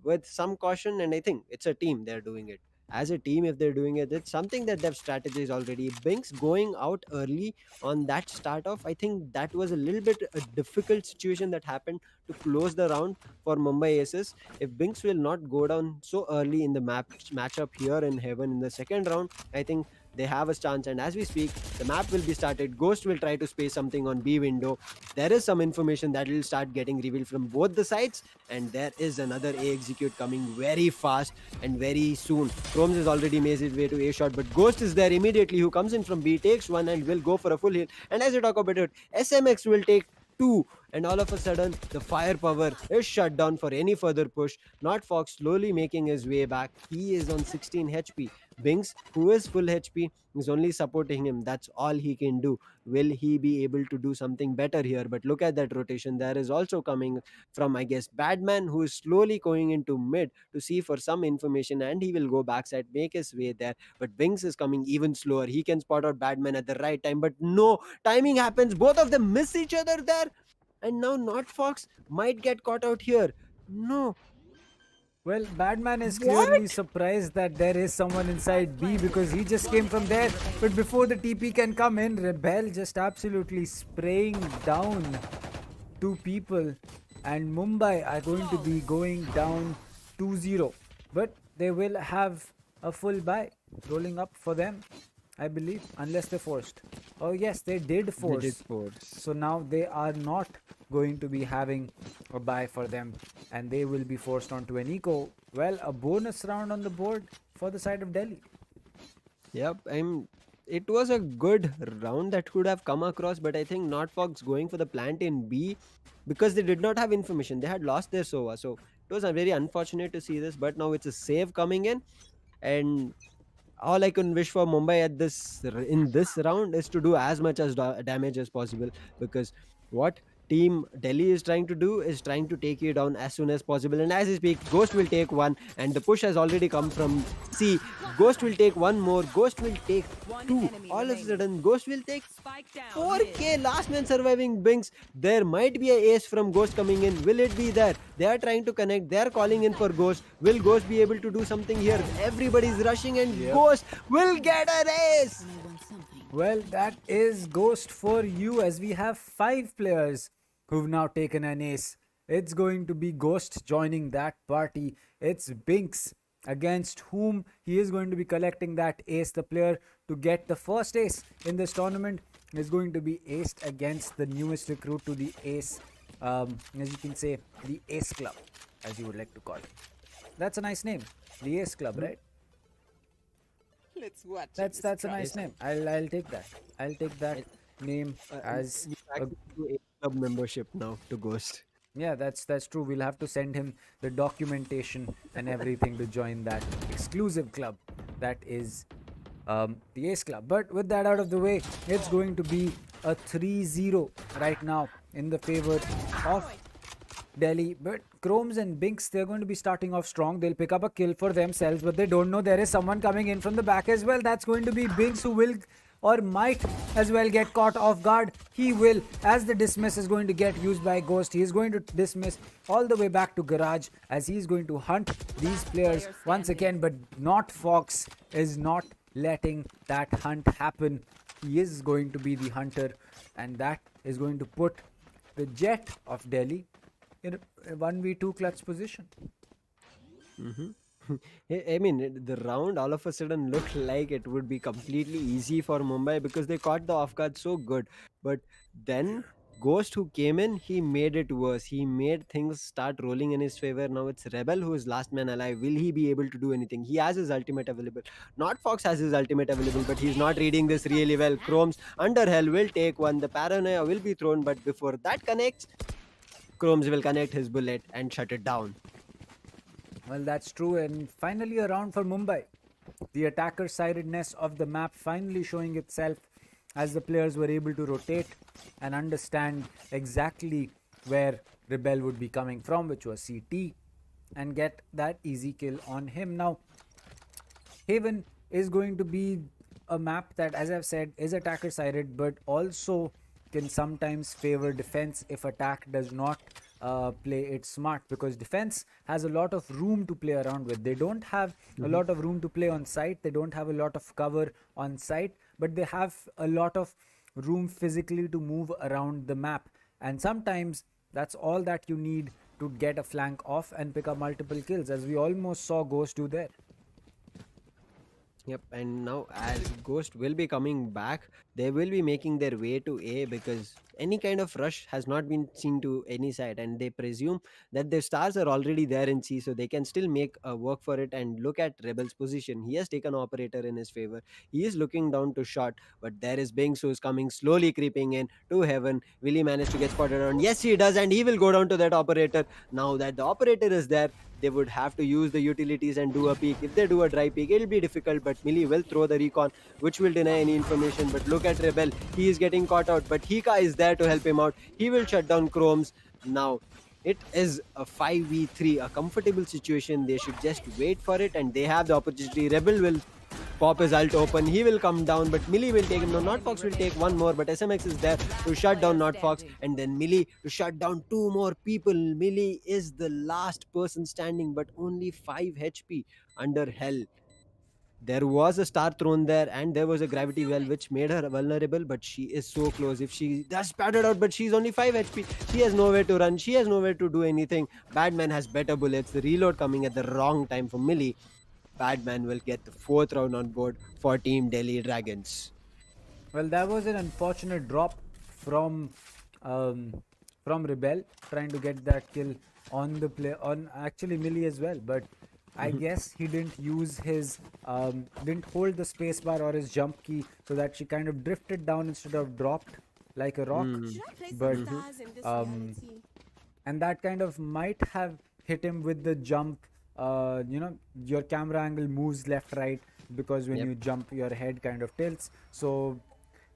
with some caution. And I think it's a team, they're doing it as a team. If they're doing it, it's something that they've strategized already. Binks going out early on that start off, I think that was a little bit a difficult situation that happened to close the round for Mumbai Aces. If Binks will not go down so early in the matchup here in Heaven in the second round, I think they have a chance. And as we speak, the map will be started. Ghost will try to space something on B window. There is some information that will start getting revealed from both the sides, and there is another A execute coming very fast and very soon. Chromes has already made his way to A shot, but Ghost is there immediately, who comes in from B, takes one, and will go for a full heal. And as you talk about it, SMX will take two, and all of a sudden the firepower is shut down for any further push. Not Fox slowly making his way back. He is on 16 HP. Binks, who is full HP, is only supporting him. That's all he can do. Will he be able to do something better here? But look at that rotation. There is also coming from, I guess, Badman, who is slowly going into mid to see for some information, and he will go backside, make his way there. But Binks is coming even slower. He can spot out Badman at the right time, but no, timing happens. Both of them miss each other there, and now Not Fox might get caught out here. No, Well, Badman is clearly what? surprised that there is someone Spike inside B, planted. because he just came One from enemy there. remaining. But before the TP can come in, Rebel just absolutely spraying down two people. And Mumbai are going to be going down 2-0. But they will have a full buy rolling up for them, I believe, unless they forced. Oh, yes, they did They did force. force. So now they are not going to be having a buy for them, and they will be forced onto an eco. Well, a bonus round on the board for the side of Delhi. Yep, it was a good round that could have come across, but I think Not Fox going for the plant in B, because they did not have information. They had lost their Sova. So it was a very unfortunate to see this, but now it's a save coming in. And all I can wish for Mumbai at this in this round is to do as much as damage as possible, because what team Delhi is trying to do is trying to take you down as soon as possible. And as I speak, Ghost will take one, and the push has already come from C. Ghost will take one more. Ghost will take One two. enemy All of a remaining. sudden, Ghost will take Spike down. 4K. Last man surviving Binks. There might be a ace from Ghost coming in. Will it be there? They are trying to connect. They are calling in for Ghost. Will Ghost be able to do something here? Everybody's rushing, and Yep. Ghost will get an ace. Well, that is Ghost for you, as we have 5 players who've now taken an ace. It's going to be Ghost joining that party. It's Binks, against whom he is going to be collecting that ace. The player to get the first ace in this tournament is going to be aced against the newest recruit to the ace, as you can say, the Ace Club, as you would like to call it. That's a nice name, the Ace Club, right? Let's watch. That's a nice name. I'll take that. I'll take that name as You a, actually do a club membership now to Ghost. yeah, that's true. We'll have to send him the documentation and everything to join that exclusive club that is the Ace Club. But with that out of the way, it's going to be a 3-0 right now in the favor of Delhi. But Chromes and Binks, they're going to be starting off strong. They'll pick up a kill for themselves, but they don't know there is someone coming in from the back as well. That's going to be Binks, who will or might as well get caught off guard. He will, as the dismiss is going to get used by Ghost. He is going to dismiss all the way back to Garage, as he is going to hunt these players once again, but not Fox is not letting that hunt happen. He is going to be the hunter, and that is going to put the Jet of Delhi in a 1v2 clutch position. I mean, the round all of a sudden looked like it would be completely easy for Mumbai because they caught the off guard so good. But then Ghost, who came in, he made it worse. He made things start rolling in his favor. Now it's Rebel who is last man alive. Will he be able to do anything? He has his ultimate available. Not Fox has his ultimate available, but he's not reading this really well. Chrome's under hell will take one. The paranoia will be thrown, but before that connects, Chromes will connect his bullet and shut it down. Well, that's true. And finally, a round for Mumbai. The attacker sidedness of the map finally showing itself, as the players were able to rotate and understand exactly where Rebel would be coming from, which was CT, and get that easy kill on him. Now, Haven is going to be a map that, as I've said, is attacker sided, but also can sometimes favor defense if attack does not play it smart, because defense has a lot of room to play around with. They don't have a lot of room to play on site, they don't have a lot of cover on site, but they have a lot of room physically to move around the map, and sometimes that's all that you need to get a flank off and pick up multiple kills, as we almost saw Ghost do there. Yep, and now as Ghost will be coming back, they will be making their way to A, because any kind of rush has not been seen to any side, and they presume that their stars are already there in C, so they can still make work for it. And look at Rebel's position. He has taken operator in his favor. He is looking down to shot, but there is Binks who is coming slowly creeping in to heaven. Will he manage to get spotted on? Yes, he does, and he will go down to that operator. Now that the operator is there, they would have to use the utilities and do a peek. If they do a dry peek, it'll be difficult, but Millie will throw the recon, which will deny any information. But look at Rebel. He is getting caught out, but Hika is there to help him out. He will shut down Chromes. Now, it is a 5v3, a comfortable situation. They should just wait for it, and they have the opportunity. Rebel will pop his ult open. He will come down, but Millie will take him. No, Not Fox will take one more, but SMX is there to shut down Not Fox, and then Millie to shut down two more people. Millie is the last person standing, but only 5 HP under hell. There was a star thrown there, and there was a gravity well which made her vulnerable, but she is so close. If she does spattered out, but she's only 5 HP, she has nowhere to run, she has nowhere to do anything. Badman has better bullets. The reload coming at the wrong time for Millie. Badman will get the 4th round on board for Team Delhi Dragons. Well, that was an unfortunate drop from Rebel, trying to get that kill on the play on actually Millie as well, but I guess he didn't use his didn't hold the spacebar or his jump key, so that she kind of drifted down instead of dropped like a rock. But and that kind of might have hit him with the jump. Your camera angle moves left right, because when Yep. you jump, your head kind of tilts. So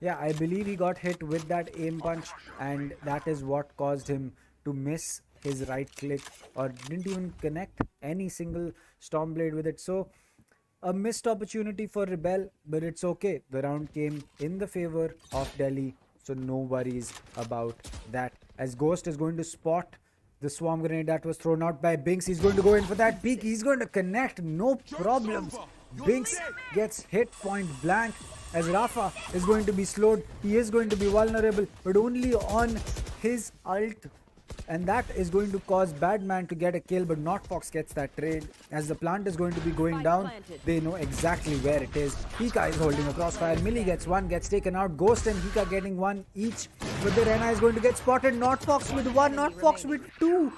Yeah, I believe he got hit with that aim punch, and that is what caused him to miss his right click or didn't even connect any single Stormblade with it. So, a missed opportunity for Rebel, but it's okay. The round came in the favor of Delhi, so no worries about that. As Ghost is going to spot the swarm grenade that was thrown out by Binks, he's going to go in for that peek. He's going to connect, no problems. Binks gets hit point blank as Rafa is going to be slowed. He is going to be vulnerable, but only on his ult. And that is going to cause Badman to get a kill, but not Fox gets that trade. As the plant is going to be going down, they know exactly where it is. Hika is holding a crossfire. Millie gets one, gets taken out. Ghost and Hika getting one each. But the Rena is going to get spotted. Not Fox with one, not Fox with two.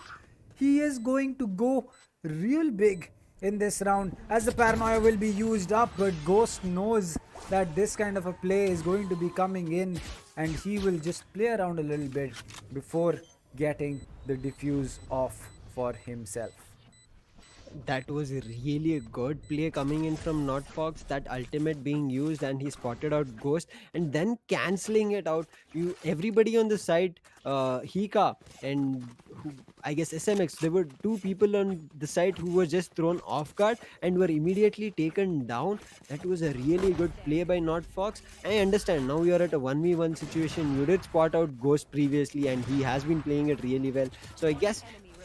He is going to go real big in this round as the paranoia will be used up, but Ghost knows that this kind of a play is going to be coming in, and he will just play around a little bit before getting the defuse off for himself. That was really a good play coming in from Not Fox. That ultimate being used, and he spotted out Ghost, and then canceling it out. Everybody on the side, Hika and I guess SMX. There were two people on the side who were just thrown off guard and were immediately taken down. That was a really good play by Not Fox. I understand now you are at a 1v1 situation. You did spot out Ghost previously, and he has been playing it really well. So I guess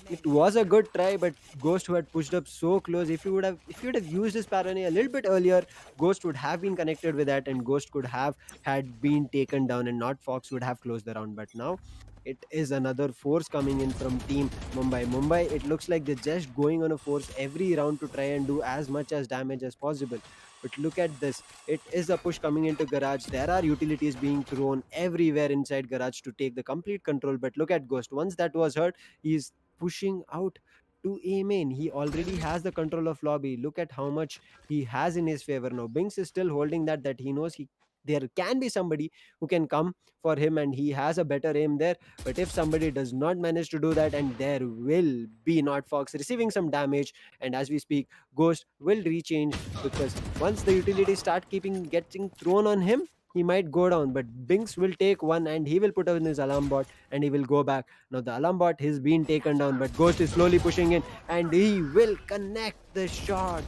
it was a good try, but Ghost, who had pushed up so close, if you would have used his paranoia a little bit earlier, Ghost would have been connected with that, and Ghost could have had been taken down, and Not Fox would have closed the round. But now it is another force coming in from Team Mumbai. Mumbai, it looks like they're just going on a force every round to try and do as much as damage as possible. But look at this. It is a push coming into Garage. There are utilities being thrown everywhere inside Garage to take the complete control. But look at Ghost. Once that was hurt, he's pushing out to A main. He already has the control of lobby. Look at how much he has in his favor now. Binks is still holding that he knows there can be somebody who can come for him, and he has a better aim there. But if somebody does not manage to do that, and there will be Not Fox receiving some damage, and as we speak, Ghost will rechange, because once the utilities start getting thrown on him, he might go down. But Binks will take one, and he will put on his alarm bot, and he will go back. Now the alarm bot has been taken down, but Ghost is slowly pushing in, and he will connect the shot.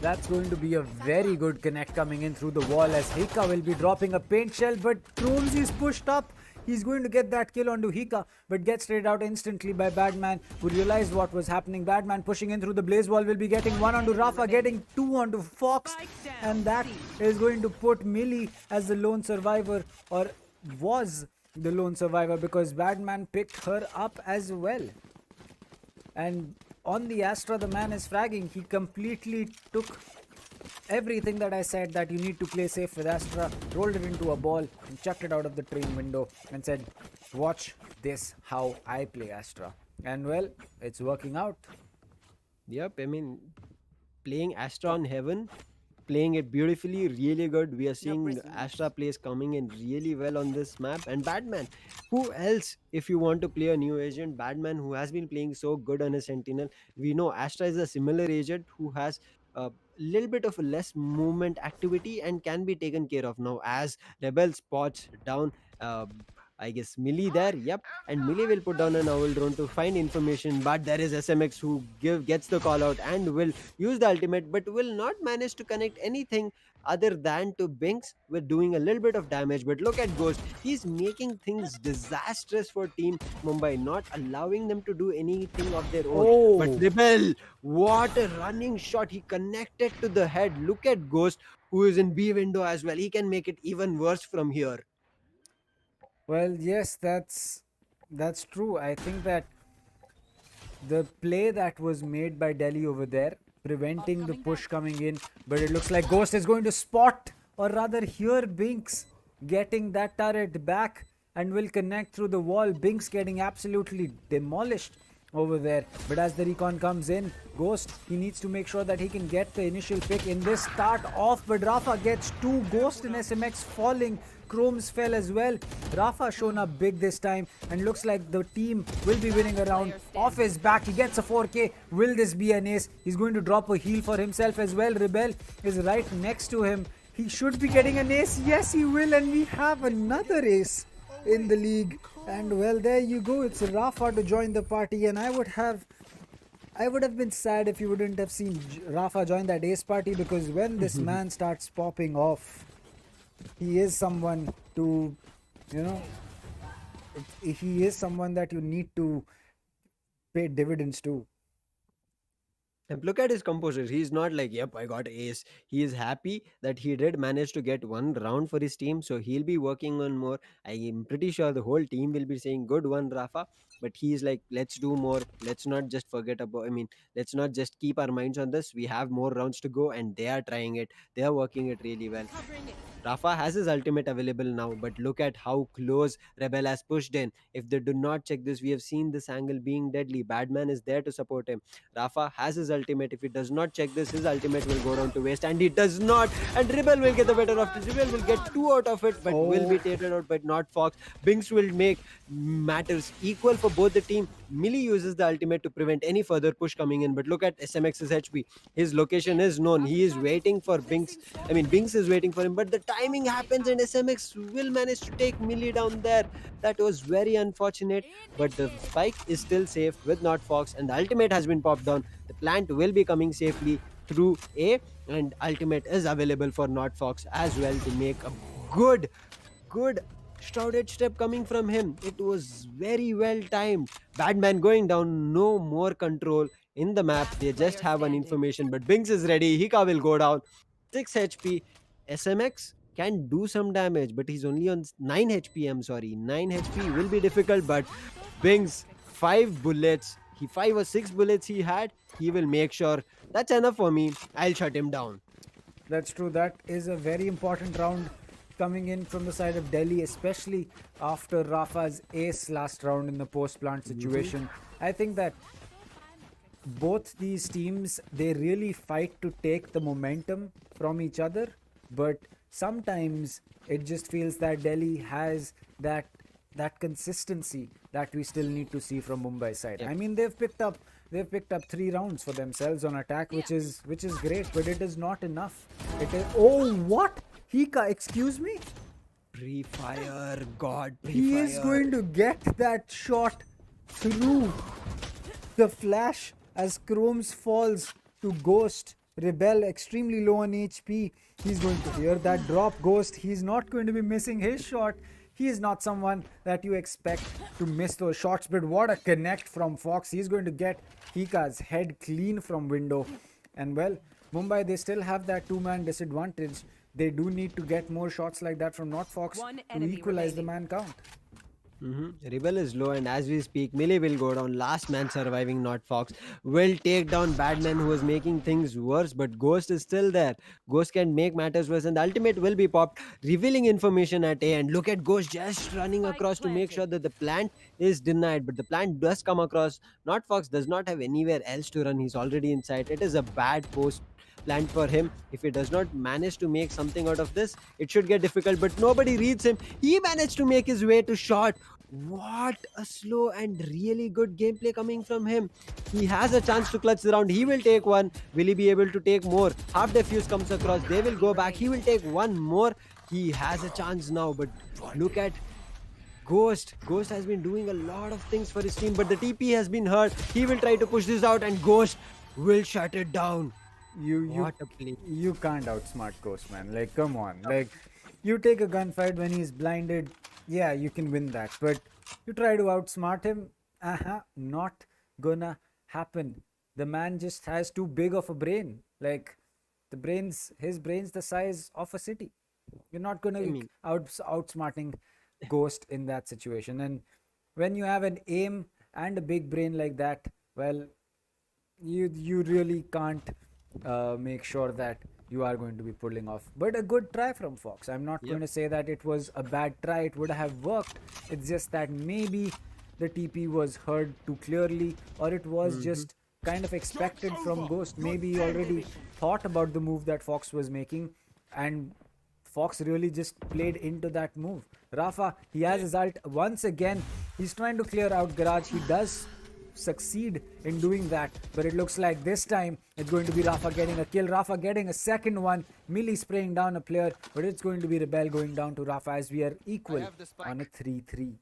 That's going to be a very good connect coming in through the wall as Hika will be dropping a paint shell, but Chromes is pushed up. He's going to get that kill onto Hika, but gets straight out instantly by Badman, who realized what was happening. Badman pushing in through the blaze wall will be getting one onto Rafa, getting two onto Fox, and that is going to put Millie as the lone survivor, or was the lone survivor, because Badman picked her up as well. And on the Astra, the man is fragging. He completely took everything that I said, that you need to play safe with Astra, rolled it into a ball and chucked it out of the train window and said, watch this, how I play Astra. And well, it's working out. Yep, I mean, playing Astra on Heaven, playing it beautifully, really good. We are seeing Astra plays coming in really well on this map. And Batman, who else, if you want to play a new agent? Batman, who has been playing so good on a Sentinel. We know Astra is a similar agent who has a little bit of less movement activity and can be taken care of. Now as Rebel spots down, I guess Millie there, yep, and Millie will put down an owl drone to find information, but there is SMX who gets the call out and will use the ultimate, but will not manage to connect anything other than to Binks with doing a little bit of damage. But look at Ghost, he's making things disastrous for Team Mumbai, not allowing them to do anything of their own. But Rebel, what a running shot, he connected to the head. Look at Ghost, who is in B window as well. He can make it even worse from here. Well, yes, that's true. I think that the play that was made by Delhi over there, preventing the push coming in, but it looks like Ghost is going to spot, or rather hear Binks getting that turret back and will connect through the wall. Binks getting absolutely demolished over there. But as the recon comes in, Ghost, he needs to make sure that he can get the initial pick in this start off, but Rafa gets two. Ghost and SMX falling. Chromes fell as well. Rafa shown up big this time, and looks like the team will be winning a round off his back. He gets a 4K. Will this be an ace? He's going to drop a heal for himself as well. Rebel is right next to him. He should be getting an ace. Yes, he will, and we have another ace in the league. And well, there you go. It's Rafa to join the party, and I would have been sad if you wouldn't have seen Rafa join that ace party, because when this man starts popping off, he is someone to, you know, he is someone that you need to pay dividends to. And look at his composure. He's not like, yep, I got ace. He is happy that he did manage to get one round for his team. So he'll be working on more. I am pretty sure the whole team will be saying, good one, Rafa. But he's like, let's do more. Let's not just forget about, let's not just keep our minds on this. We have more rounds to go, and they are trying it. They are working it really well. Rafa has his ultimate available now, but look at how close Rebel has pushed in. If they do not check this, we have seen this angle being deadly. Badman is there to support him. Rafa has his ultimate. If he does not check this, his ultimate will go down to waste, and he does not. And Rebel will get the better of this. Rebel will get 2 out of it, but will be taken out by not Fox. Binks will make matters equal for both the team. Millie uses the ultimate to prevent any further push coming in, but look at SMX's HP. His location is known. He is waiting for Binks. Binks is waiting for him, but the timing happens and SMX will manage to take Millie down there. That was very unfortunate, but the spike is still safe with not Fox, and the ultimate has been popped down. The plant will be coming safely through A, and ultimate is available for not Fox as well to make a good shrouded step coming from him. It was very well timed. Badman going down, no more control in the map. They just have an information, but Binks is ready. Hika will go down. 6 HP. SMX can do some damage, but he's only on 9 HP. I'm sorry. 9 HP will be difficult, but Binks, 5 bullets. 5 or 6 bullets he had. He will make sure that's enough for me. I'll shut him down. That's true. That is a very important round coming in from the side of Delhi, especially after Rafa's ace last round in the post-plant situation. I think that both these teams, they really fight to take the momentum from each other, but sometimes it just feels that Delhi has that consistency that we still need to see from Mumbai side. Yep. I mean, they've picked up 3 rounds for themselves on attack, which is great, but it is not enough. It is, oh, what? Hika, excuse me? Pre-fire, God, pre-fire. He is going to get that shot through the flash as Chromes falls to Ghost. Rebel extremely low on HP. He's going to hear that drop. Ghost, he's not going to be missing his shot. He is not someone that you expect to miss those shots, but what a connect from Fox. He's going to get Hika's head clean from window. And well, Mumbai, they still have that 2-man disadvantage. They do need to get more shots like that from not Fox to equalize the man count. Rebel is low, and as we speak, Melee will go down. Last man surviving, not Fox, will take down Badman, who was making things worse, but Ghost is still there. Ghost can make matters worse, and the ultimate will be popped, revealing information at A. And look at Ghost just running across to make sure that the plant is denied, but the plant does come across. Not Fox does not have anywhere else to run. He's already inside. It is a bad post plant for him. If he does not manage to make something out of this, it should get difficult, but nobody reads him. He managed to make his way to shot. What a slow and really good gameplay coming from him. He has a chance to clutch the round. He will take one. Will he be able to take more? Half defuse comes across. They will go back. He will take one more. He has a chance now, but look at Ghost. Ghost has been doing a lot of things for his team, but the TP has been hurt. He will try to push this out, and Ghost will shut it down. What a play. You can't outsmart Ghost, man. Like, come on. Like, you take a gunfight when he's blinded. Yeah, you can win that, but you try to outsmart him, not gonna happen. The man just has too big of a brain. Like, his brain's the size of a city. You're not gonna outsmarting Ghost in that situation. And when you have an aim and a big brain like that, well, you really can't make sure that you are going to be pulling off. But a good try from Fox. I'm not going to say that it was a bad try. It would have worked. It's just that maybe the TP was heard too clearly, or it was just kind of expected from Ghost. Maybe he already thought about the move that Fox was making, and Fox really just played into that move. Rafa, he has his ult once again. He's trying to clear out Garage. He does succeed in doing that. But it looks like this time it's going to be Rafa getting a kill. Rafa getting a second one. Millie spraying down a player, but it's going to be Rebel going down to Rafa as we are equal on a 3-3.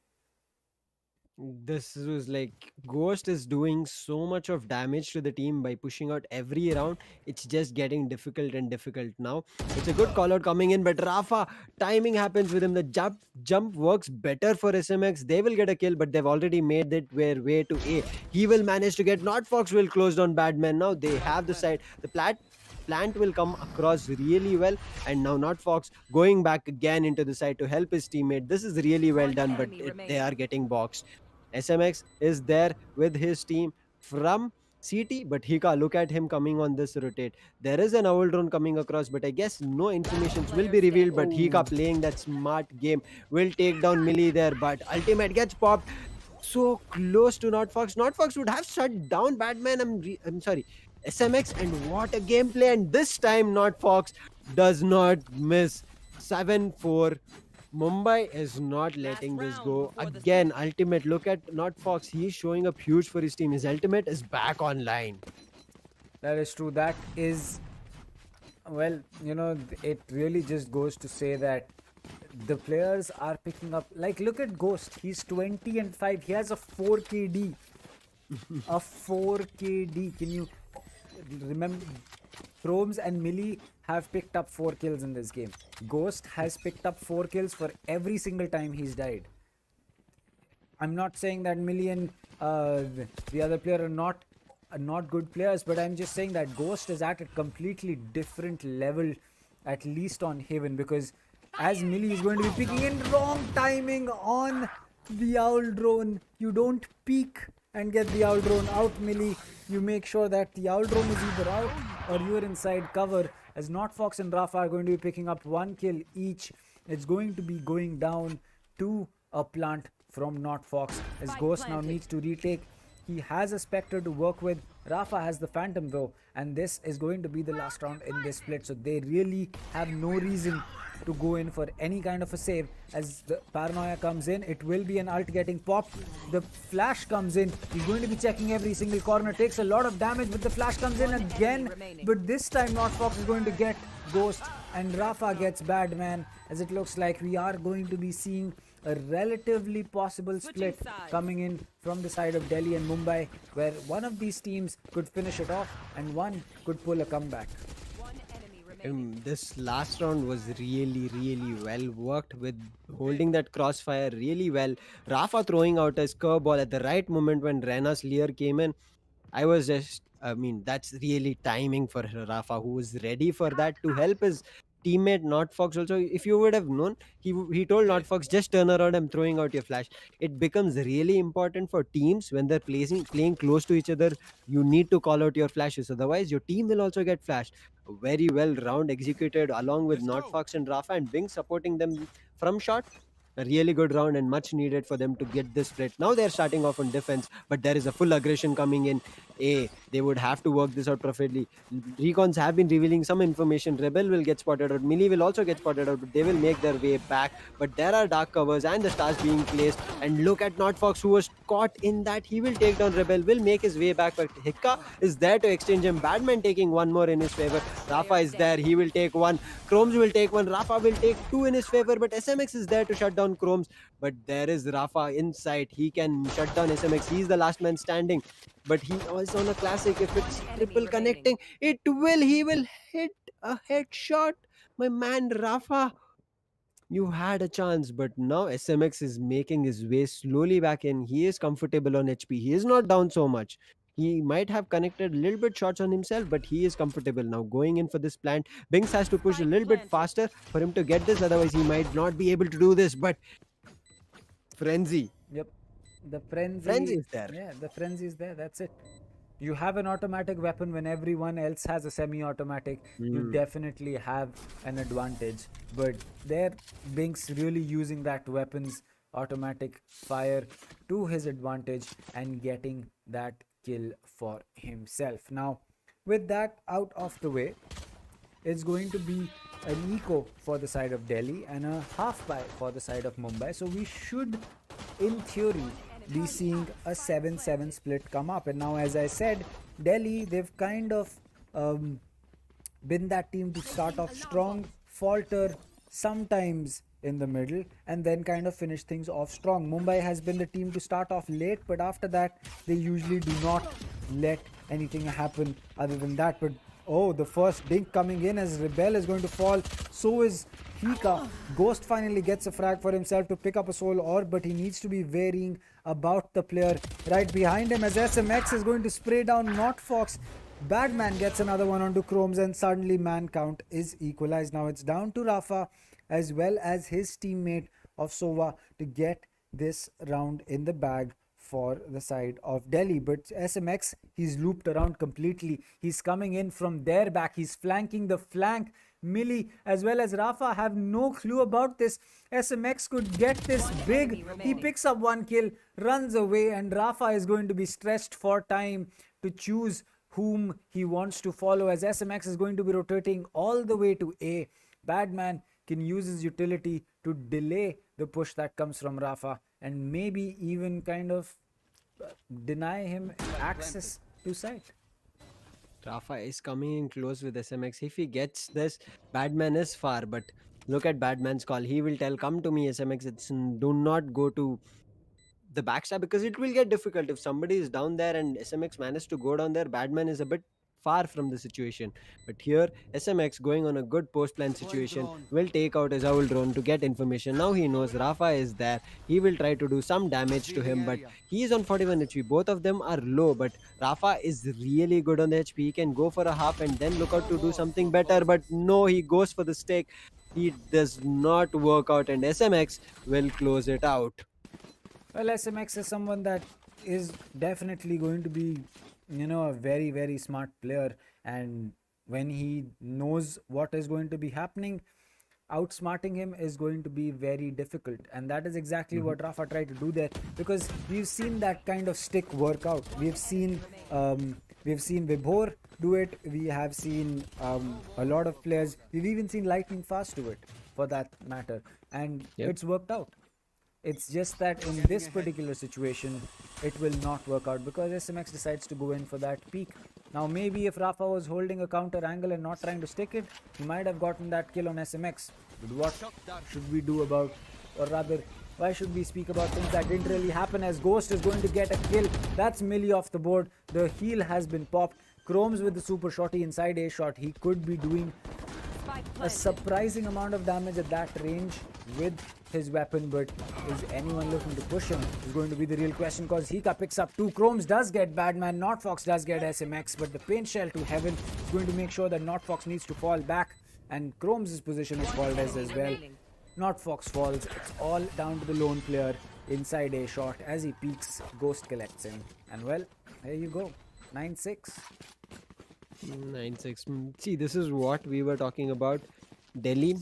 This was like Ghost is doing so much of damage to the team by pushing out every round. It's just getting difficult and difficult now. It's a good call out coming in, but Rafa, timing happens with him. The jump works better for SMX. They will get a kill, but they've already made it their way to A. He will manage to get. Not Fox will close on Badman. Now they have the side. The plant will come across really well, and now Not Fox going back again into the side to help his teammate. This is really well done, but they are getting boxed. SMX is there with his team from CT, but Hika, look at him coming on this rotate. There is an owl drone coming across, but I guess no informations will be revealed. But Hika playing that smart game will take down Millie there, but ultimate gets popped. So close to Not Fox. Not Fox would have shut down Batman. I'm sorry, SMX, and what a gameplay! And this time, Not Fox does not miss. 7-4. Mumbai is not letting this go. Again, ultimate. Look at Not Fox. He's showing up huge for his team. His ultimate is back online. That is true. That is, well, it really just goes to say that the players are picking up. Like, look at Ghost. He's 20-5. He has a 4KD. A 4KD. Can you remember? Chromes and Millie have picked up 4 kills in this game. Ghost has picked up 4 kills for every single time he's died. I'm not saying that Millie and the other player are not good players, but I'm just saying that Ghost is at a completely different level, at least on Haven, because as Millie is going to be picking in, wrong timing on the owl drone. You don't peek and get the owl drone out, Millie. You make sure that the owl drone is either out or you're inside cover, as Not Fox and Rafa are going to be picking up 1 kill each. It's going to be going down to a plant from Not Fox, as Ghost now needs to retake. He has a Spectre to work with. Rafa has the Phantom though, and this is going to be the last round in this split, so they really have no reason to go in for any kind of a save. As the paranoia comes in, it will be an ult getting popped. The flash comes in. He's going to be checking every single corner. Takes a lot of damage, but the flash comes in again. But this time Not Fox is going to get Ghost, and Rafa gets Badman, as it looks like we are going to be seeing a relatively possible split coming in from the side of Delhi and Mumbai, where one of these teams could finish it off and one could pull a comeback. This last round was really well worked, with holding that crossfire really well. Rafa throwing out his curveball at the right moment when Rena's Lear came in. That's really timing for Rafa, who was ready for that to help his teammate Not Fox. Also, if you would have known, he told Not Fox, just turn around, I'm throwing out your flash. It becomes really important for teams when they're playing close to each other. You need to call out your flashes, otherwise your team will also get flashed. Very well round executed along with Not Fox and Rafa, and Bing supporting them from shot. A really good round and much needed for them to get this split. Now they're starting off on defense, but there is a full aggression coming in. They would have to work this out perfectly. Recons have been revealing some information. Rebel will get spotted out. Millie will also get spotted out, but they will make their way back. But there are dark covers and the stars being placed. And look at Not Fox, who was caught in that. He will take down Rebel, will make his way back, but Hikka is there to exchange him. Badman taking one more in his favor. Rafa is there. He will take one. Chromes will take one. Rafa will take 2 in his favor, but SMX is there to shut down Chromes. But there is Rafa inside. He can shut down SMX. He's the last man standing, but he was on a classic. If it's triple connecting, he will hit a headshot. My man Rafa, you had a chance, but now SMX is making his way slowly back in. He is comfortable on HP. He is not down so much. He might have connected a little bit shots on himself, but he is comfortable now going in for this plant. Binks has to push a little bit faster for him to get this, otherwise he might not be able to do this. But Frenzy. Yep. The frenzy is there. Yeah, the frenzy is there. That's it. You have an automatic weapon when everyone else has a semi-automatic. You definitely have an advantage. But there, Binks really using that weapon's automatic fire to his advantage and getting that kill for himself. Now, with that out of the way, it's going to be an eco for the side of Delhi and a half buy for the side of Mumbai. So we should, in theory, be seeing a 7-7 split come up. And now, as I said, Delhi, they've kind of um, been that team to start off strong, falter sometimes in the middle, and then kind of finish things off strong. Mumbai has been the team to start off late, but after that, they usually do not let anything happen other than that. But oh, the first dink coming in as Rebel is going to fall. So is Hika. Ghost finally gets a frag for himself to pick up a soul orb, but he needs to be varying about the player right behind him as SMX is going to spray down Not Fox. Badman gets another one onto Chromes, and suddenly man count is equalized. Now it's down to Rafa as well as his teammate of Sova to get this round in the bag for the side of Delhi. But SMX, he's looped around completely. He's coming in from their back. He's flanking the flank. Millie as well as Rafa have no clue about this. SMX could get this big. He picks up one kill, runs away, and Rafa is going to be stretched for time to choose whom he wants to follow, as SMX is going to be rotating all the way to A. Badman can use his utility to delay the push that comes from Rafa and maybe even kind of deny him access to site. Rafa is coming in close with SMX. If he gets this, Badman is far. But look at Badman's call. He will tell, "Come to me, SMX. Do not go to the backstab because it will get difficult if somebody is down there and SMX managed to go down there. Badman is a bit far from the situation, but here SMX going on a good post plan situation will take out his owl drone to get information. Now he knows Rafa is there. He will try to do some damage to him, but he is on 41 HP. Both of them are low, but Rafa is really good on the HP. He can go for a half and then look out to do something better, but no, he goes for the stick. He does not work out, and SMX will close it out. Well, SMX is someone that is definitely going to be, a very, very smart player. And when he knows what is going to be happening, outsmarting him is going to be very difficult. And that is exactly what Rafa tried to do there, because we've seen that kind of stick work out. We've seen Vibhor do it. We have seen a lot of players. We've even seen Lightning Fast do it, for that matter. And it's worked out. It's just that in this particular situation, it will not work out because SMX decides to go in for that peak. Now, maybe if Rafa was holding a counter angle and not trying to stick it, he might have gotten that kill on SMX. But what should we do about, or rather, why should we speak about things that didn't really happen, as Ghost is going to get a kill? That's Millie off the board. The heal has been popped. Chromes with the super shotty inside A shot. He could be doing a surprising amount of damage at that range with his weapon, but is anyone looking to push him is going to be the real question, because Hika picks up 2. Chromes does get Badman, Not Fox does get SMX, but the paint shell to heaven is going to make sure that Not Fox needs to fall back, and Chromes' position is called as well. Not Fox falls. It's all down to the lone player inside A shot. As he peeks, Ghost collects him, and well, there you go, 9-6. 9-6. See, this is what we were talking about. Delhi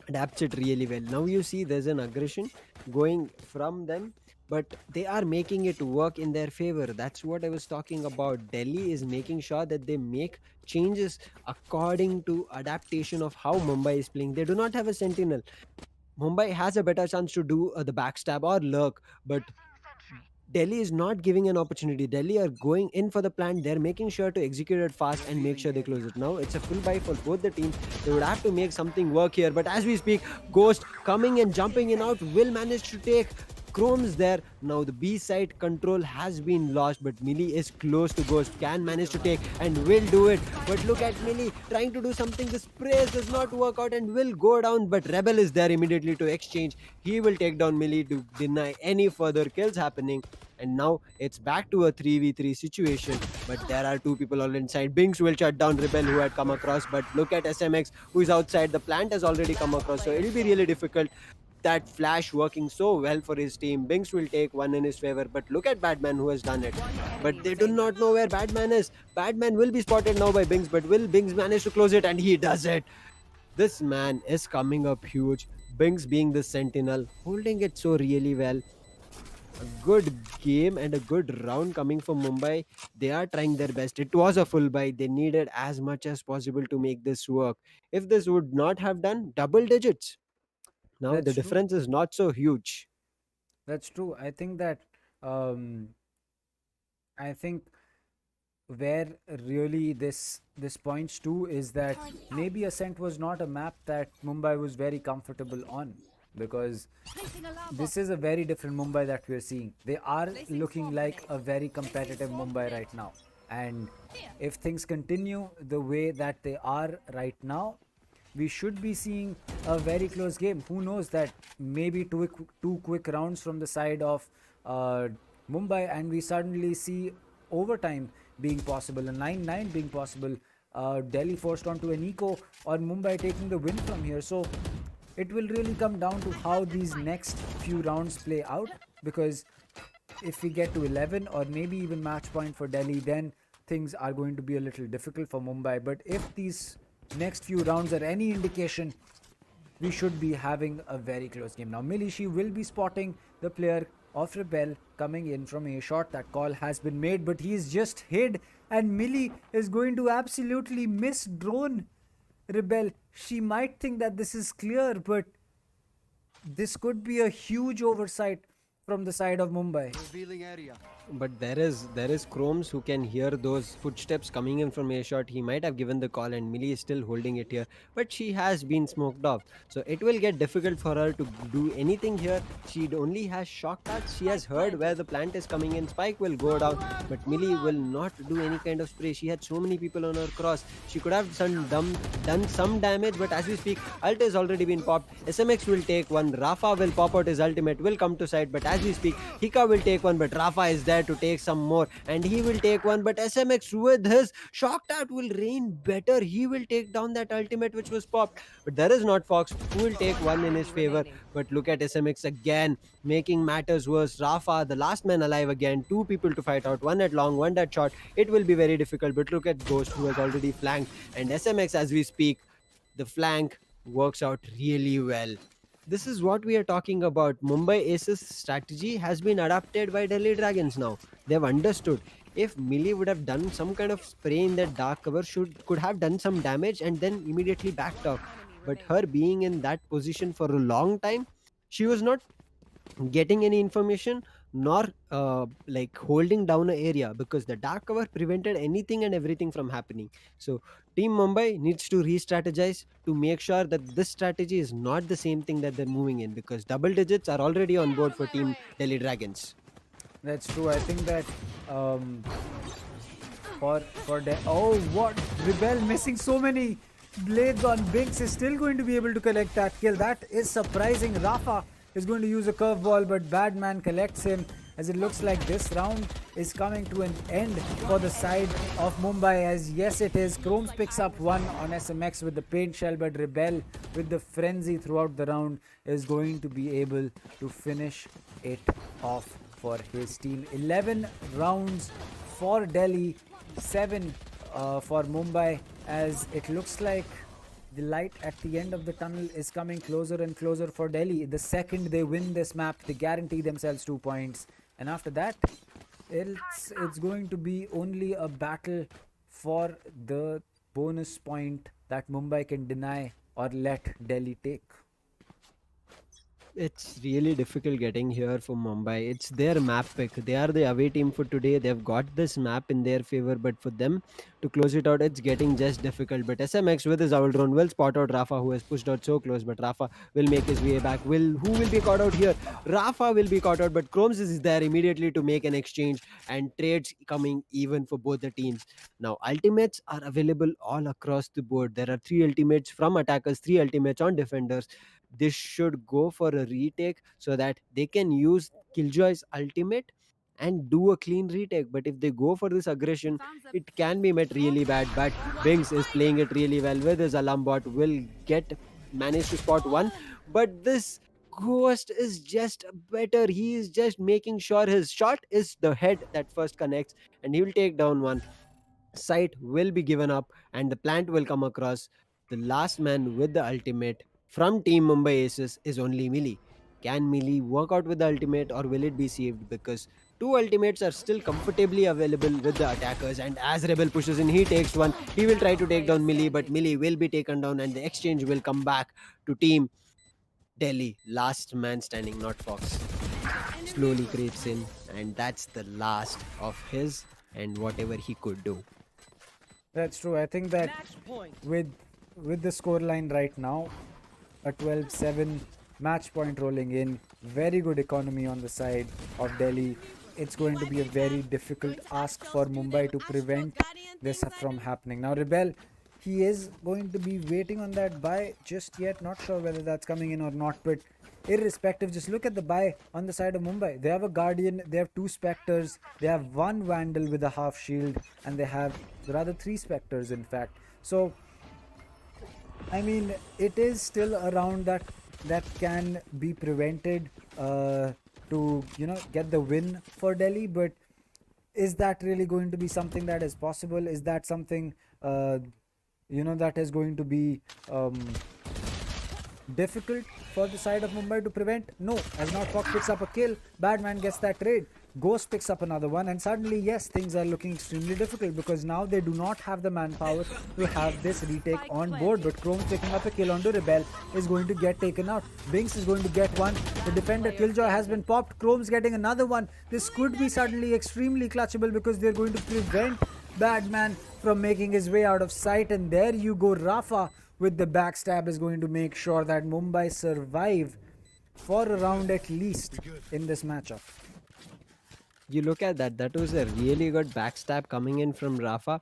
adapts it really well. Now you see there's an aggression going from them, but they are making it work in their favor. That's what I was talking about. Delhi is making sure that they make changes according to adaptation of how Mumbai is playing. They do not have a sentinel. Mumbai has a better chance to do the backstab or lurk, but Delhi is not giving an opportunity. Delhi are going in for the plan. They're making sure to execute it fast and make sure they close it. Now it's a full buy for both the teams. They would have to make something work here. But as we speak, Ghost coming and jumping in out will manage to take Chrome's there. Now the B side control has been lost, but Millie is close to Ghost. Can manage to take and will do it. But look at Millie trying to do something. The sprays does not work out and will go down. But Rebel is there immediately to exchange. He will take down Millie to deny any further kills happening. And now it's back to a 3v3 situation. But there are 2 people all inside. Binks will shut down Rebel, who had come across. But look at SMX, who is outside. The plant has already come across, so it'll be really difficult. That flash working so well for his team. Binks will take one in his favor, but look at Badman, who has done it. But they do not know where Badman is. Badman will be spotted now by Binks, but will Binks manage to close it? And he does it. This man is coming up huge. Binks being the sentinel, holding it so really well. A good game and a good round coming from Mumbai. They are trying their best. It was a full buy. They needed as much as possible to make this work. If this would not have done double digits, now That's the true. difference is not so huge. That's true. I think that um, I think where really this points to is that maybe Ascent was not a map that Mumbai was very comfortable on, because this is a very different Mumbai that we're seeing. They are looking like a very competitive Mumbai right now. And if things continue the way that they are right now, we should be seeing a very close game. Who knows that maybe two quick rounds from the side of Mumbai, and we suddenly see overtime being possible, a 9-9 being possible, Delhi forced onto an eco, or Mumbai taking the win from here. So it will really come down to how these next few rounds play out, because if we get to 11 or maybe even match point for Delhi, then things are going to be a little difficult for Mumbai. But if these next few rounds are any indication, we should be having a very close game. Now, Milishi will be spotting the player of Rebel coming in from a shot. That call has been made, but he's just hid, and Millie is going to absolutely miss drone Rebel. She might think that this is clear, but this could be a huge oversight from the side of Mumbai. But there is Chromes who can hear those footsteps coming in from a shot. He might have given the call, and Millie is still holding it here, but she has been smoked off. So it will get difficult for her to do anything here. She only has shock darts. She has heard where the plant is coming in. Spike will go down, but Millie will not do any kind of spray. She had so many people on her cross. She could have done some damage, but as we speak, ult has already been popped. SMX will take one. Rafa will pop out his ultimate, will come to side, but as we speak, Hika will take one, but Rafa is there to take some more, and he will take one. But SMX with his shock dart will rain better. He will take down that ultimate which was popped. But there is not Fox who will take one in his favor. But look at SMX again, making matters worse. Rafa, the last man alive again. Two people to fight out. One at long, one at short. It will be very difficult. But look at Ghost, who has already flanked. And SMX, as we speak, the flank works out really well. This is what we are talking about. Mumbai Aces strategy has been adapted by Delhi Dragons now. They've understood. If Millie would have done some kind of spray in that dark cover, could have done some damage and then immediately backed off. But her being in that position for a long time, she was not getting any information, nor like holding down an area, because the dark cover prevented anything and everything from happening. So Team Mumbai needs to re-strategize to make sure that this strategy is not the same thing that they're moving in, because double digits are already on board for Team Delhi Dragons. That's true. I think that um, for the what Rebel missing so many blades on Binks is still going to be able to collect that kill. That is surprising. Rafa is going to use a curveball, but Badman collects him, as it looks like this round is coming to an end for the side of Mumbai. As yes, it is. Chromes picks up one on SMX with the paint shell, but Rebel with the frenzy throughout the round is going to be able to finish it off for his team. 11 rounds for Delhi, 7 for Mumbai, as it looks like the light at the end of the tunnel is coming closer and closer for Delhi. The second they win this map, they guarantee themselves 2 points. And after that, it's going to be only a battle for the bonus point that Mumbai can deny or let Delhi take. It's really difficult getting here for Mumbai. It's their map pick. They are the away team for today. They've got this map in their favor, but for them to close it out, it's getting just difficult. But SMX with his owl drone will spot out Rafa, who has pushed out so close. But Rafa will make his way back. Who will be caught out here? Rafa will be caught out, but Chromes is there immediately to make an exchange, and trades coming even for both the teams. Now, ultimates are available all across the board. There are 3 ultimates from attackers, 3 ultimates on defenders. This should go for a retake so that they can use Killjoy's ultimate and do a clean retake. But if they go for this aggression, it can be met really bad. But Bings is playing it really well with his alarm bot. Will manage to spot one, but this Ghost is just better. He is just making sure his shot is the head that first connects, and he will take down one. Sight will be given up, and the plant will come across. The last man with the ultimate from Team Mumbai Aces is only Millie. Can Millie work out with the ultimate, or will it be saved? Because 2 ultimates are still comfortably available with the attackers, and as Rebel pushes in, he takes one. He will try to take down Millie, but Millie will be taken down, and the exchange will come back to Team Delhi. Last man standing, not Fox. Slowly creeps in. and that's the last of his and whatever he could do. That's true. I think that Match point. with with the scoreline right now, a 12-7 match point rolling in, very good economy on the side of Delhi. It's going to be a very difficult ask for Mumbai to prevent this from happening. Now, Rebel, he is going to be waiting on that buy just yet. Not sure whether that's coming in or not, but irrespective, just look at the buy on the side of Mumbai. They have a Guardian, they have two Spectres, they have one Vandal with a half shield, and they have rather three Spectres, in fact. So I mean, it is still around that can be prevented to get the win for Delhi. But is that really going to be something that is possible? Is that something that is going to be difficult for the side of Mumbai to prevent? No, as not Fox picks up a kill, Badman gets that trade. Ghost picks up another one, and suddenly, yes, things are looking extremely difficult because now they do not have the manpower to have this retake on board. But Chrome picking up a kill onto Rebel is going to get taken out. Binks is going to get one. The defender Killjoy has been popped. Chrome's getting another one. This could be suddenly extremely clutchable because they're going to prevent Badman from making his way out of sight. And there you go, Rafa with the backstab is going to make sure that Mumbai survive for a round at least in this matchup. You look at that, that was a really good backstab coming in from Rafa.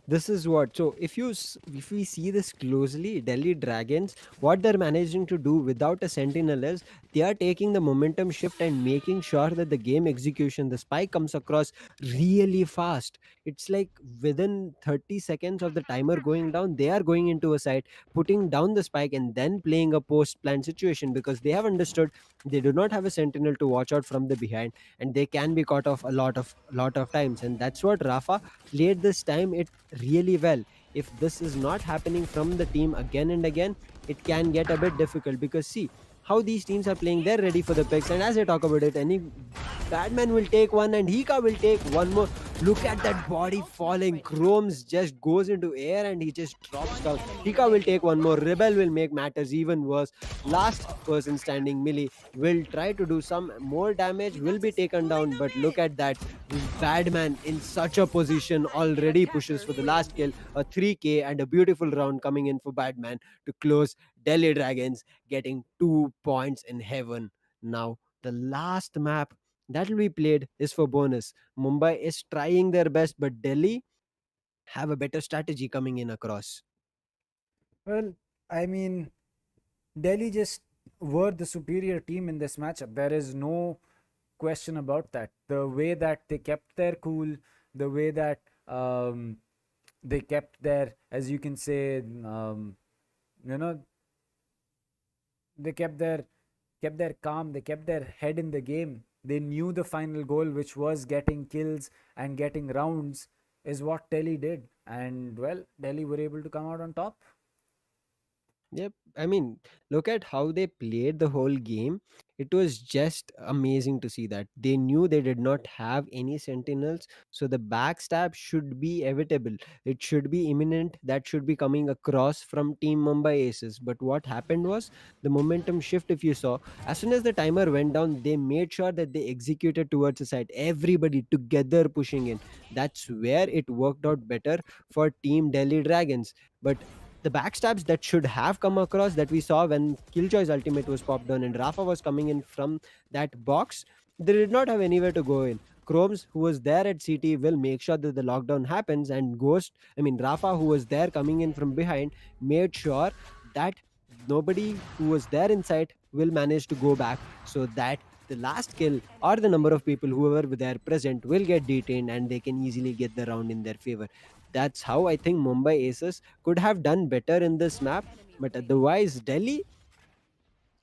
This is what, so if we see this closely, Delhi Dragons, what they're managing to do without a sentinel is they are taking the momentum shift and making sure that the game execution, the spike comes across really fast. It's like within 30 seconds of the timer going down, they are going into a site, putting down the spike, and then playing a post plan situation because they have understood they do not have a sentinel to watch out from the behind, and they can be caught off a lot of times. And that's what Rafa played this time it really well. If this is not happening from the team again and again, it can get a bit difficult because see how these teams are playing, they're ready for the picks. And as I talk about it, any Batman will take one and Hika will take one more. Look at that body falling. Chromes just goes into air and he just drops down. Hika will take one more. Rebel will make matters even worse. Last person standing, Millie, will try to do some more damage, will be taken down. But look at that. Badman in such a position already pushes for the last kill. A 3k and a beautiful round coming in for Badman to close Delhi Dragons, getting 2 points in heaven. Now, the last map that will be played is for bonus. Mumbai is trying their best, but Delhi have a better strategy coming in across. Well, I mean, Delhi just were the superior team in this matchup. There is no question about that. The way that they kept their cool, the way that they kept their, as you can say, you know, they kept their calm, they kept their head in the game. They knew the final goal, which was getting kills and getting rounds, is what Delhi did. And well, Delhi were able to come out on top. Yep. I mean, look at how they played the whole game. It was just amazing to see that. They knew they did not have any sentinels, so the backstab should be evitable. It should be imminent. That should be coming across from Team Mumbai Aces. But what happened was the momentum shift, if you saw, as soon as the timer went down, they made sure that they executed towards the side. Everybody together pushing in. That's where it worked out better for Team Delhi Dragons. But the backstabs that should have come across that we saw when Killjoy's ultimate was popped on and Rafa was coming in from that box, they did not have anywhere to go in. Chromes, who was there at CT, will make sure that the lockdown happens, and Rafa, who was there coming in from behind, made sure that nobody who was there inside will manage to go back so that the last kill or the number of people whoever were there present will get detained and they can easily get the round in their favor. That's how I think Mumbai Aces could have done better in this map. But otherwise, Delhi,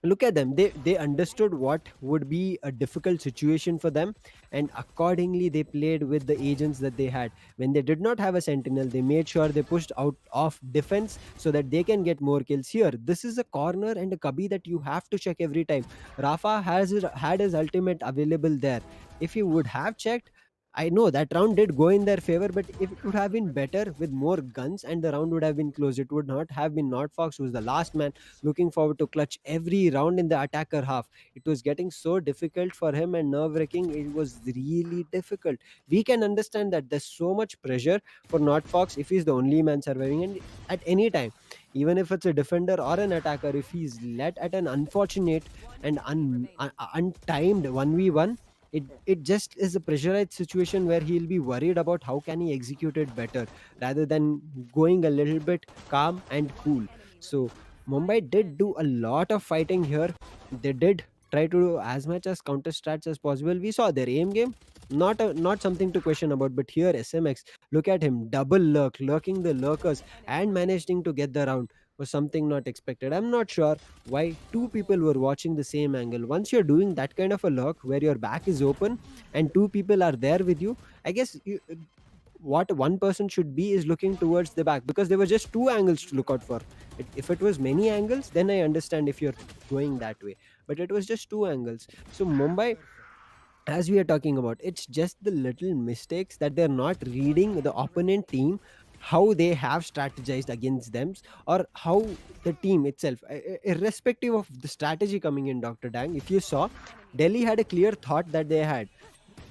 look at them. They understood what would be a difficult situation for them, and accordingly they played with the agents that they had. When they did not have a sentinel, they made sure they pushed out of defense so that they can get more kills. Here, this is a corner and a cubby that you have to check every time. Rafa had his ultimate available there. If he would have checked, I know that round did go in their favor, but if it would have been better with more guns and the round would have been close, it would not have been Not Fox who was the last man looking forward to clutch every round in the attacker half. It was getting so difficult for him and nerve wracking. It was really difficult. We can understand that there's so much pressure for Not Fox if he's the only man surviving, and at any time, even if it's a defender or an attacker, if he's let at an unfortunate and One enemy remaining. untimed 1v1, it just is a pressurized situation where he'll be worried about how can he execute it better rather than going a little bit calm and One cool. enemy So remaining. Mumbai Spike did do planted. a lot of fighting here. They did try to do as much as counter strats as possible. We saw their aim game, not something to question about, but here SMX, look at him, double lurking the lurkers One enemy and remaining. managing to get the round was something not expected. I'm not sure why two people were watching the same angle. Once you're doing that kind of a lock where your back is open and two people are there with you, I guess what one person should be is looking towards the back, because there were just two angles to look out for. If it was many angles, then I understand if you're going that way, but it was just two angles. So Mumbai, as we are talking about, it's just the little mistakes that they're not reading the opponent team, how they have strategized against them, or how the team itself, irrespective of the strategy coming in, Dr. Dang, if you saw, One enemy Delhi had a remaining. clear thought that they had.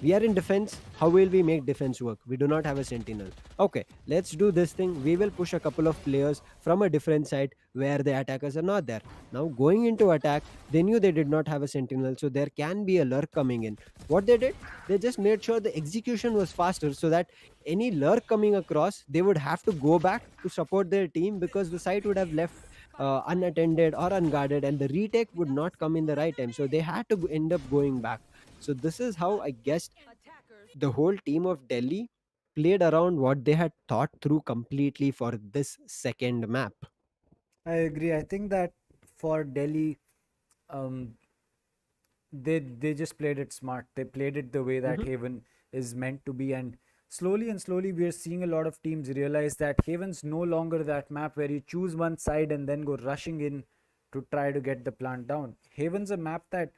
We are in defense. How will we make defense work? We do not have a sentinel. Okay, let's do this thing. We will push a couple of players from a different side where the attackers are not there. Now, going into attack, they knew they did not have a sentinel, so there can be a lurk coming in. What they did, they just made sure the execution was faster so that any lurk coming across, they would have to go back to support their team because the site would have left unattended or unguarded, and the retake would not come in the right time. So they had to end up going back. So this is how I guess Attackers the whole team of Delhi played around what they had thought through completely for this second map. I agree. I think that for Delhi, um, they just played it smart. They played it the way that Mhm. Haven is meant to be, and slowly we are seeing a lot of teams realize that Haven's no longer that map where you choose one side and then go rushing in to try to get the plant down. Haven's a map that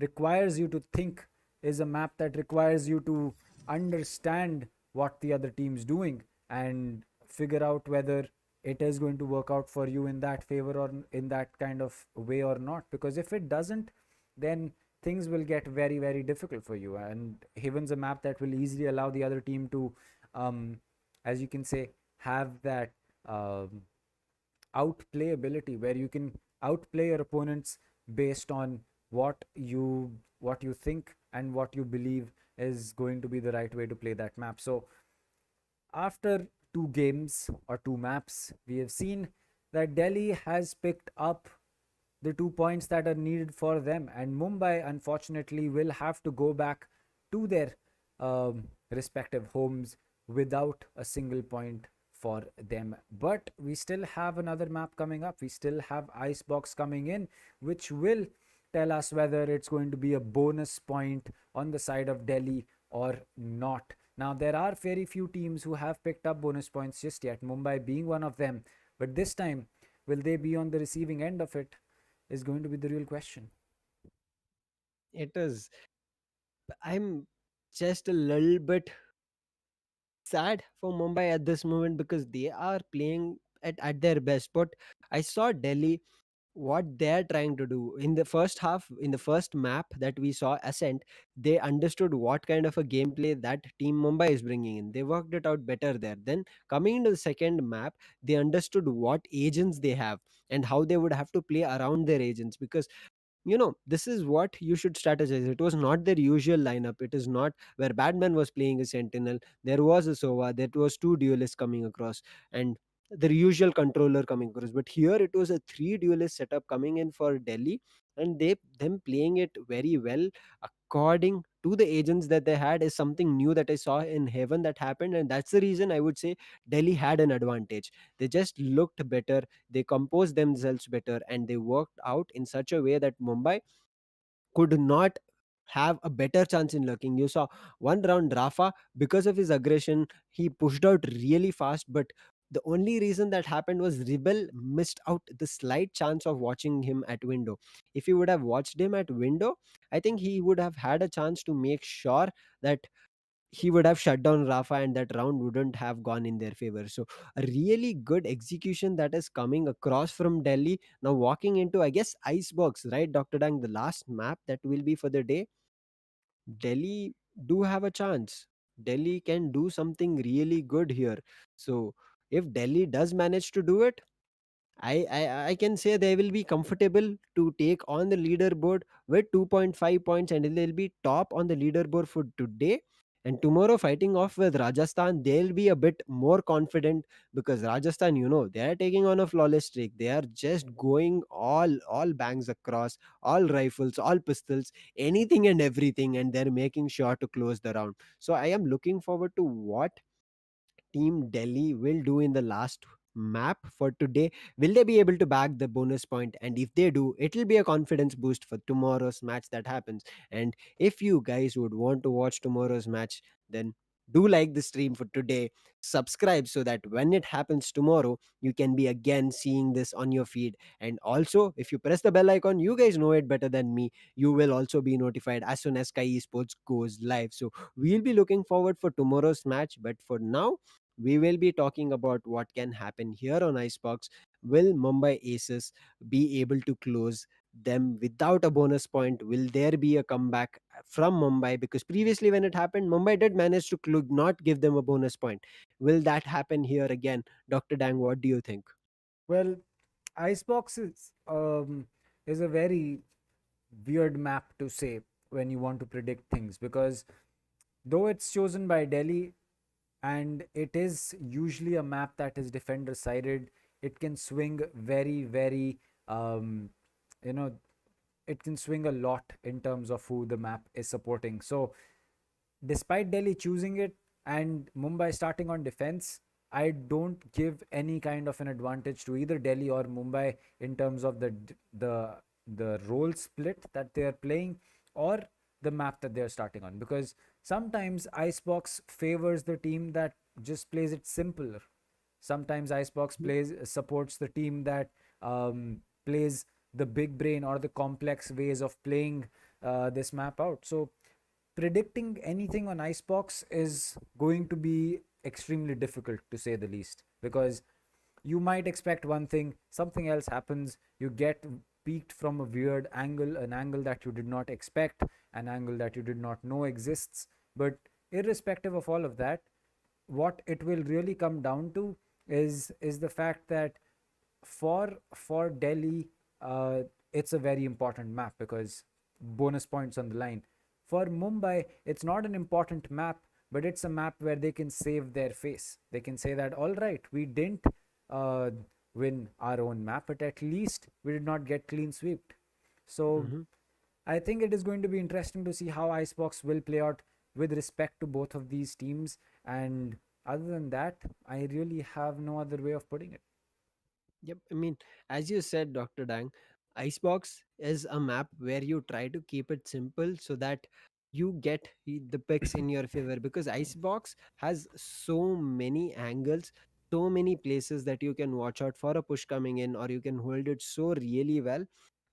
requires you to think, is a map that requires you to understand what the other team's doing and figure out whether it is going to work out for you in that favor or in that kind of way or not, because if it doesn't, then things will get very very difficult for you. And Haven's a map that will easily allow the other team to, um, as you can say, have that um, outplay ability where you can outplay your opponents based on what you think and what you believe is going to be the right way to play that map. So after two games or two maps, we have seen that Delhi has picked up the 2 points that are needed for them, and Mumbai unfortunately will have to go back to their respective homes without a single point for them. But we still have another map coming up. We still have Icebox coming in, which will tell us whether it's going to be a bonus point on the side of Delhi or not. Now, there are very few teams who have picked up bonus points just yet, Mumbai being one of them. But this time, will they be on the receiving end of it? Is going to be the real question. It is. I'm just a little bit sad for Mumbai at this moment because they are playing at their best. But I saw Delhi, what they're trying to do in the first half, in the first map that we saw Ascent, they understood what kind of a gameplay that team Mumbai is bringing in. They worked it out better there. Then coming into the second map, they understood what agents they have and how they would have to play around their agents, because this is what you should strategize. It was not their usual lineup. It is not where Batman was playing a sentinel, there was a Sova, there was two duelists coming across, and the usual controller coming across. But here it was a three duelist setup coming in for Delhi, and they them playing it very well according to the agents that they had is something new that I saw in Heaven that happened. And that's the reason I would say Delhi had an advantage. They just looked better, they composed themselves better, and they worked out in such a way that Mumbai could not have a better chance in lurking. You saw one round Rafa, because of his aggression, he pushed out really fast, but the only reason that happened was Rebel missed out the slight chance of watching him at window. If he would have watched him at window, I think he would have had a chance to make sure that he would have shut down Rafa, and that round wouldn't have gone in their favor. So a really good execution that is coming across from Delhi. Now walking into, I guess, Icebox, right, Dr. Dang, the last map that will be for the day. Delhi do have a chance. Delhi can do something really good here. So if Delhi does manage to do it, I can say they will be comfortable to take on the leaderboard with 2.5 points, and they'll be top on the leaderboard for today. And tomorrow, fighting off with Rajasthan, they'll be a bit more confident, because Rajasthan, they are taking on a flawless streak. They are just going all bangs across, all rifles, all pistols, anything and everything, and they're making sure to close the round. So I am looking forward to what Team Delhi will do in the last map for today. Will they be able to bag the bonus point? And if they do, it will be a confidence boost for tomorrow's match that happens. And if you guys would want to watch tomorrow's match, then do like the stream for today. Subscribe so that when it happens tomorrow, you can be again seeing this on your feed. And also, if you press the bell icon, you guys know it better than me. You will also be notified as soon as Sky Esports goes live. So we'll be looking forward for tomorrow's match. But for now, we will be talking about what can happen here on Icebox. Will Mumbai Aces be able to close them without a bonus point? Will there be a comeback from Mumbai? Because previously, when it happened, Mumbai did manage to not give them a bonus point. Will that happen here again? Dr. Dang, what do you think? Well, Icebox is a very weird map to say when you want to predict things, because though it's chosen by Delhi and it is usually a map that is defender sided, it can swing very, very, you know, it can swing a lot in terms of who the map is supporting. So, despite Delhi choosing it and Mumbai starting on defense, I don't give any kind of an advantage to either Delhi or Mumbai in terms of the the role split that they are playing, or the map that they are starting on, because sometimes Icebox favors the team that just plays it simpler. Sometimes Icebox plays supports the team that plays the big brain or the complex ways of playing this map out. So predicting anything on Icebox is going to be extremely difficult, to say the least, because you might expect one thing, something else happens, you get peaked from a weird angle, an angle that you did not expect, an angle that you did not know exists. But irrespective of all of that, what it will really come down to is the fact that for Delhi, it's a very important map because bonus points on the line. For Mumbai, it's not an important map, but it's a map where they can save their face. They can say that, all right, we didn't uh, win our own map, but at least we did not get clean swept. So Mhm. I think it is going to be interesting to see how Icebox will play out with respect to both of these teams. And other than that, I really have no other way of putting it. Yep. I mean, as you said, Dr. Dang, Icebox is a map where you try to keep it simple so that you get the picks in your favor, because Icebox has so many angles, so many places that you can watch out for a push coming in, or you can hold it so really well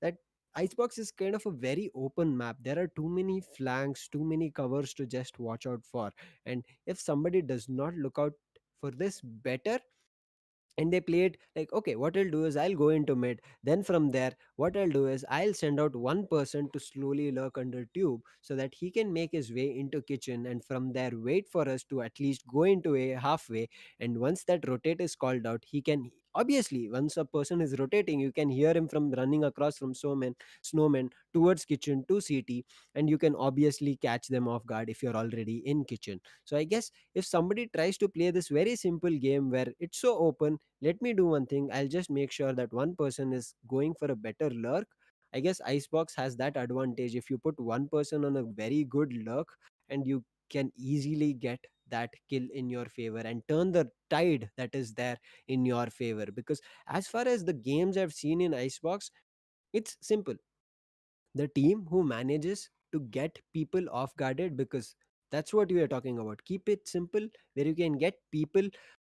that Icebox is kind of a very open map. There are too many flanks, too many covers to just watch out for. And if somebody does not look out for this better, and they play it like, okay, what I'll do is I'll go into mid, then from there what I'll do is I'll send out one person to slowly lurk under tube so that he can make his way into kitchen, and from there wait for us to at least go into a halfway. And once that rotate is called out, he can, obviously, once a person is rotating, you can hear him from running across from snowman towards kitchen to CT, and you can obviously catch them off guard if you're already in kitchen. So I guess if somebody tries to play this very simple game where it's so open, let me do one thing. I'll just make sure that one person is going for a better lurk. I guess Icebox has that advantage. If you put one person on a very good lurk, and you can easily get that kill in your favor and turn the tide that is there in your favor. Because as far as the games I've seen in Icebox, it's simple. The team who manages to get people off guarded, because that's what we are talking about. Keep it simple, where you can get people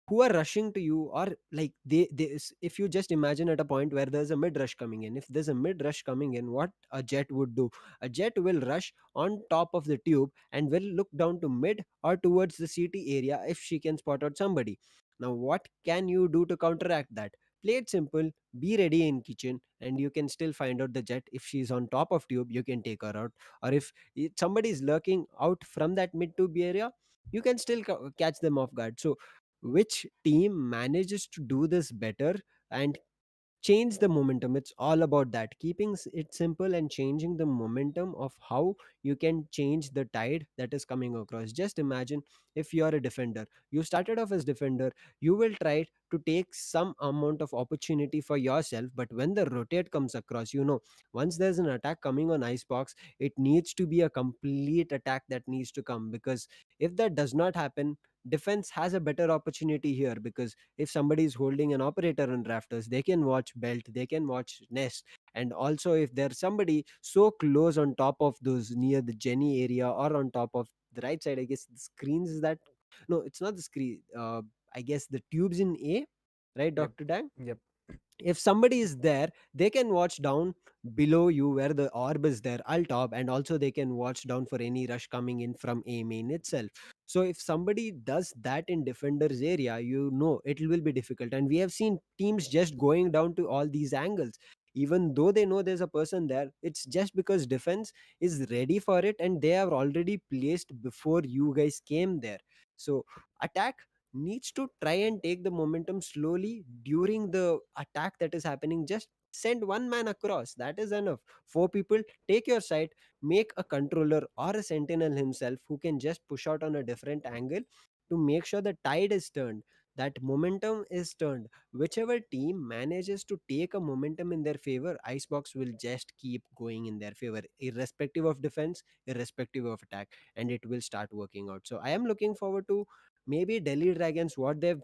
who are rushing to you, or like if you just imagine at a point where there's a mid rush coming in, if there's a mid rush coming in, what a jet would do, a jet will rush on top of the tube and will look down to mid or towards the CT area if she can spot out somebody. Now what can you do to counteract that? Play it simple, be ready in kitchen, and you can still find out the jet. If she's on top of tube, you can take her out, or if somebody is lurking out from that mid tube area, you can still catch them off guard. So which team manages to do this better and change the momentum? It's all about that, keeping it simple and changing the momentum of how you can change the tide that is coming across. Just imagine, if you are a defender, you started off as defender, you will try to take some amount of opportunity for yourself, but when the rotate comes across, once there's an attack coming on icebox, it needs to be a complete attack that needs to come, because if that does not happen, defense has a better opportunity here, because if somebody is holding an operator on rafters, they can watch belt, they can watch nest. And also if there's somebody so close on top of those near the Jenny area, or on top of the right side, I guess the screens is that, no, it's not the screen, I guess the tubes in A, right, Yep. Dr. Dang? Yep. If somebody is there, they can watch down below you where the orb is there, I'll top, and also they can watch down for any rush coming in from A main itself. So if somebody does that in defender's area, it will be difficult, and we have seen teams just going down to all these angles, even though they know there's a person there. It's just because defense is ready for it, and they are already placed before you guys came there. So attack needs to try and take the momentum slowly during the attack that is happening. Just send one man across, that is enough. Four people, take your side, make a controller or a sentinel himself who can just push out on a different angle to make sure the tide is turned, that momentum is turned. Whichever team manages to take a momentum in their favor, icebox will just keep going in their favor, irrespective of defense, irrespective of attack, and it will start working out. So I am looking forward to maybe Delhi Dragons, what they've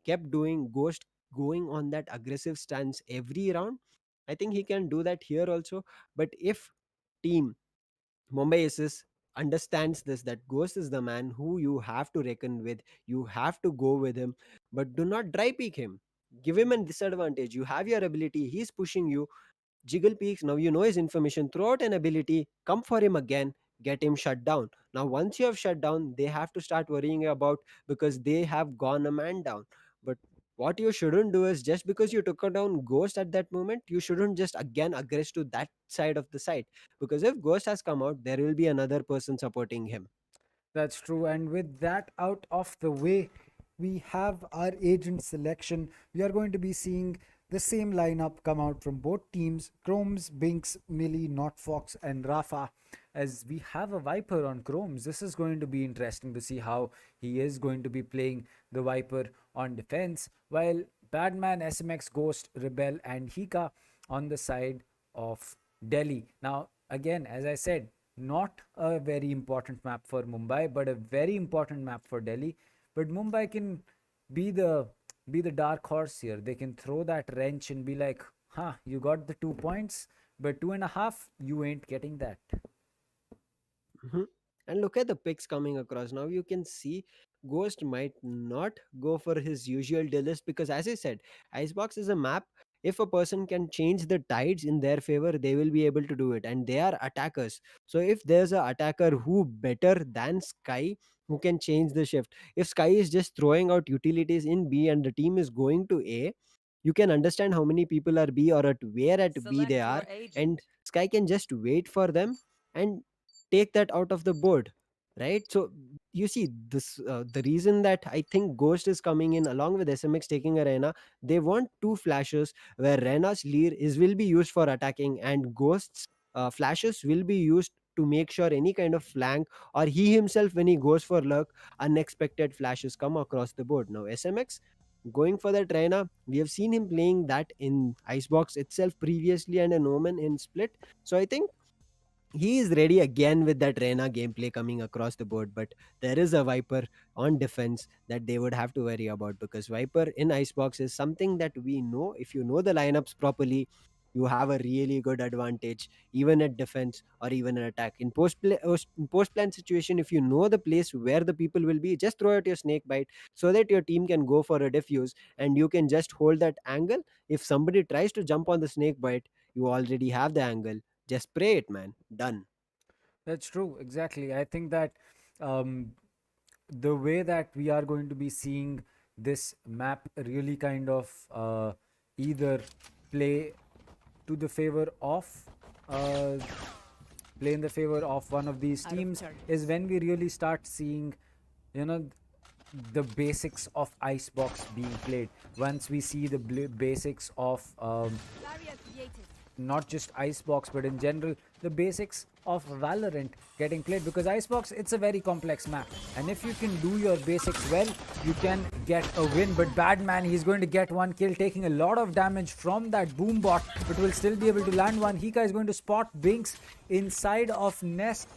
kept doing, Ghost going on that aggressive stance every round. I think he can do that here also. But if team Mumbai Aces understands this, that Ghost is the man who you have to reckon with, you have to go with him, but do not dry peek him. Give him a disadvantage. You have your ability, he's pushing you, jiggle peaks. Now you know his information. Throw out an ability, come for him again, get him shut down. Now, once you have shut down, they have to start worrying about, because they have gone a man down. But what you shouldn't do is, just because you took down Ghost at that moment, you shouldn't just again aggress to that side of the site. Because if Ghost has come out, there will be another person supporting him. That's true. And with that out of the way, we have our agent selection. We are going to be seeing the same lineup come out from both teams: Chromes, Binks, Millie, Notfox, and Rafa. As we have a Viper on Chromes, this is going to be interesting to see how he is going to be playing the Viper on defense, while Badman, SMX, Ghost, Rebel, and Hika on the side of Delhi. Now, again, as I said, not a very important map for Mumbai, but a very important map for Delhi. But Mumbai can be the dark horse here. They can throw that wrench and be like, huh, you got the 2 points, but 2.5, you ain't getting that. Mhm. And look at the picks coming across. Now you can see Ghost might not go for his usual list, because, as I said, Icebox is a map. If a person can change the tides in their favor, they will be able to do it. And they are attackers. So if there's a attacker who better than Sky, who can change the shift. If Sky is just throwing out utilities in B and the team is going to A, you can understand how many people are B, or at where at B they Select are. your And agent. Sky can just wait for them and take that out of the board, right? So you see this, the reason that I think Ghost is coming in along with SMX taking Arena, they want two flashes where Rena's leer is will be used for attacking, and Ghost's flashes will be used to make sure any kind of flank, or he himself, when he goes for luck, unexpected flashes come across the board. Now SMX going for that Reina, we have seen him playing that in Icebox itself previously, and an Omen in Split. So I think he is ready again with that Reyna gameplay coming across the board. But there is a Viper on defense that they would have to worry about, because Viper in Icebox is something that we know. If you know the lineups properly, you have a really good advantage, even at defense or even at attack. In post plan situation, if you know the place where the people will be, just throw out your snake bite so that your team can go for a defuse, and you can just hold that angle. If somebody tries to jump on the snake bite, you already have the angle. Just spray it, man. Done. That's true. Exactly. I think that um, the way that we are going to be seeing this map really kind of either play to the favor of uh, play in the favor of one of these Out of teams turn. is when we really start seeing, you know, the basics of Icebox being played. Once we see the basics of Barrier created. not just Icebox, but in general, the basics of Valorant getting played, because Icebox, it's a very complex map. And if you can do your basics well, you can get a win. But Badman, he's going to get one kill, taking a lot of damage from that boom bot, but will still be able to land one. Hika is going to spot Binks inside of Nest,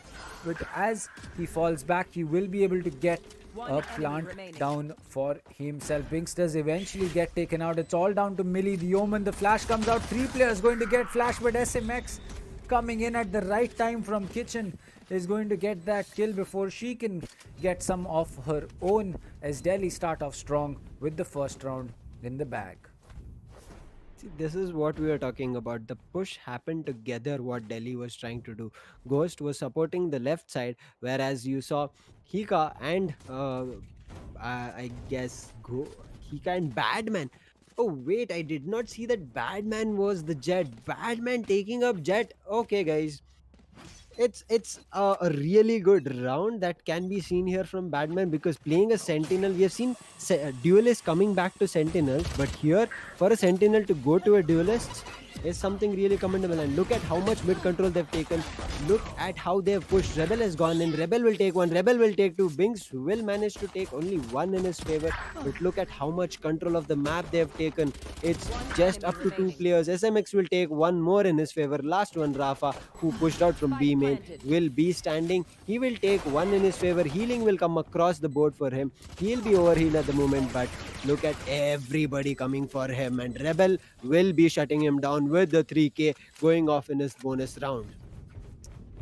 but as he falls back, he will be able to get One a enemy plant remaining. down for himself. Binks does eventually get taken out. It's all down to Millie, the Omen. The flash comes out. 3 players going to get flash, but SMX coming in at the right time from Kitchen is going to get that kill before she can get some of her own, as Delhi start off strong with the first round in the bag. See, this is what we were talking about. The push happened together, what Delhi was trying to do. Ghost was supporting the left side, whereas you saw Hika and I guess Hika and Badman. Oh wait, I did not see that Badman was the Jet. Badman taking up Jet. Okay, guys, it's a really good round that can be seen here from Badman, because playing a sentinel, we have seen duelists coming back to sentinels, but here for a sentinel to go to a duelist is something really commendable. And look at how much mid control they've taken. Look at how they've pushed. Rebel has gone in. Rebel will take one. Rebel will take two. Binks will manage to take only one in his favor. But look at how much control of the map they've taken. It's One just enemy up to two remaining. players. SMX will take one more in his favor. Last one, Rafa, who pushed out from B Spike main, planted. will be standing. He will take one in his favor. Healing will come across the board for him. He'll be overhealed at the moment, but look at everybody coming for him. And Rebel will be shutting him down with the 3K going off in his bonus round.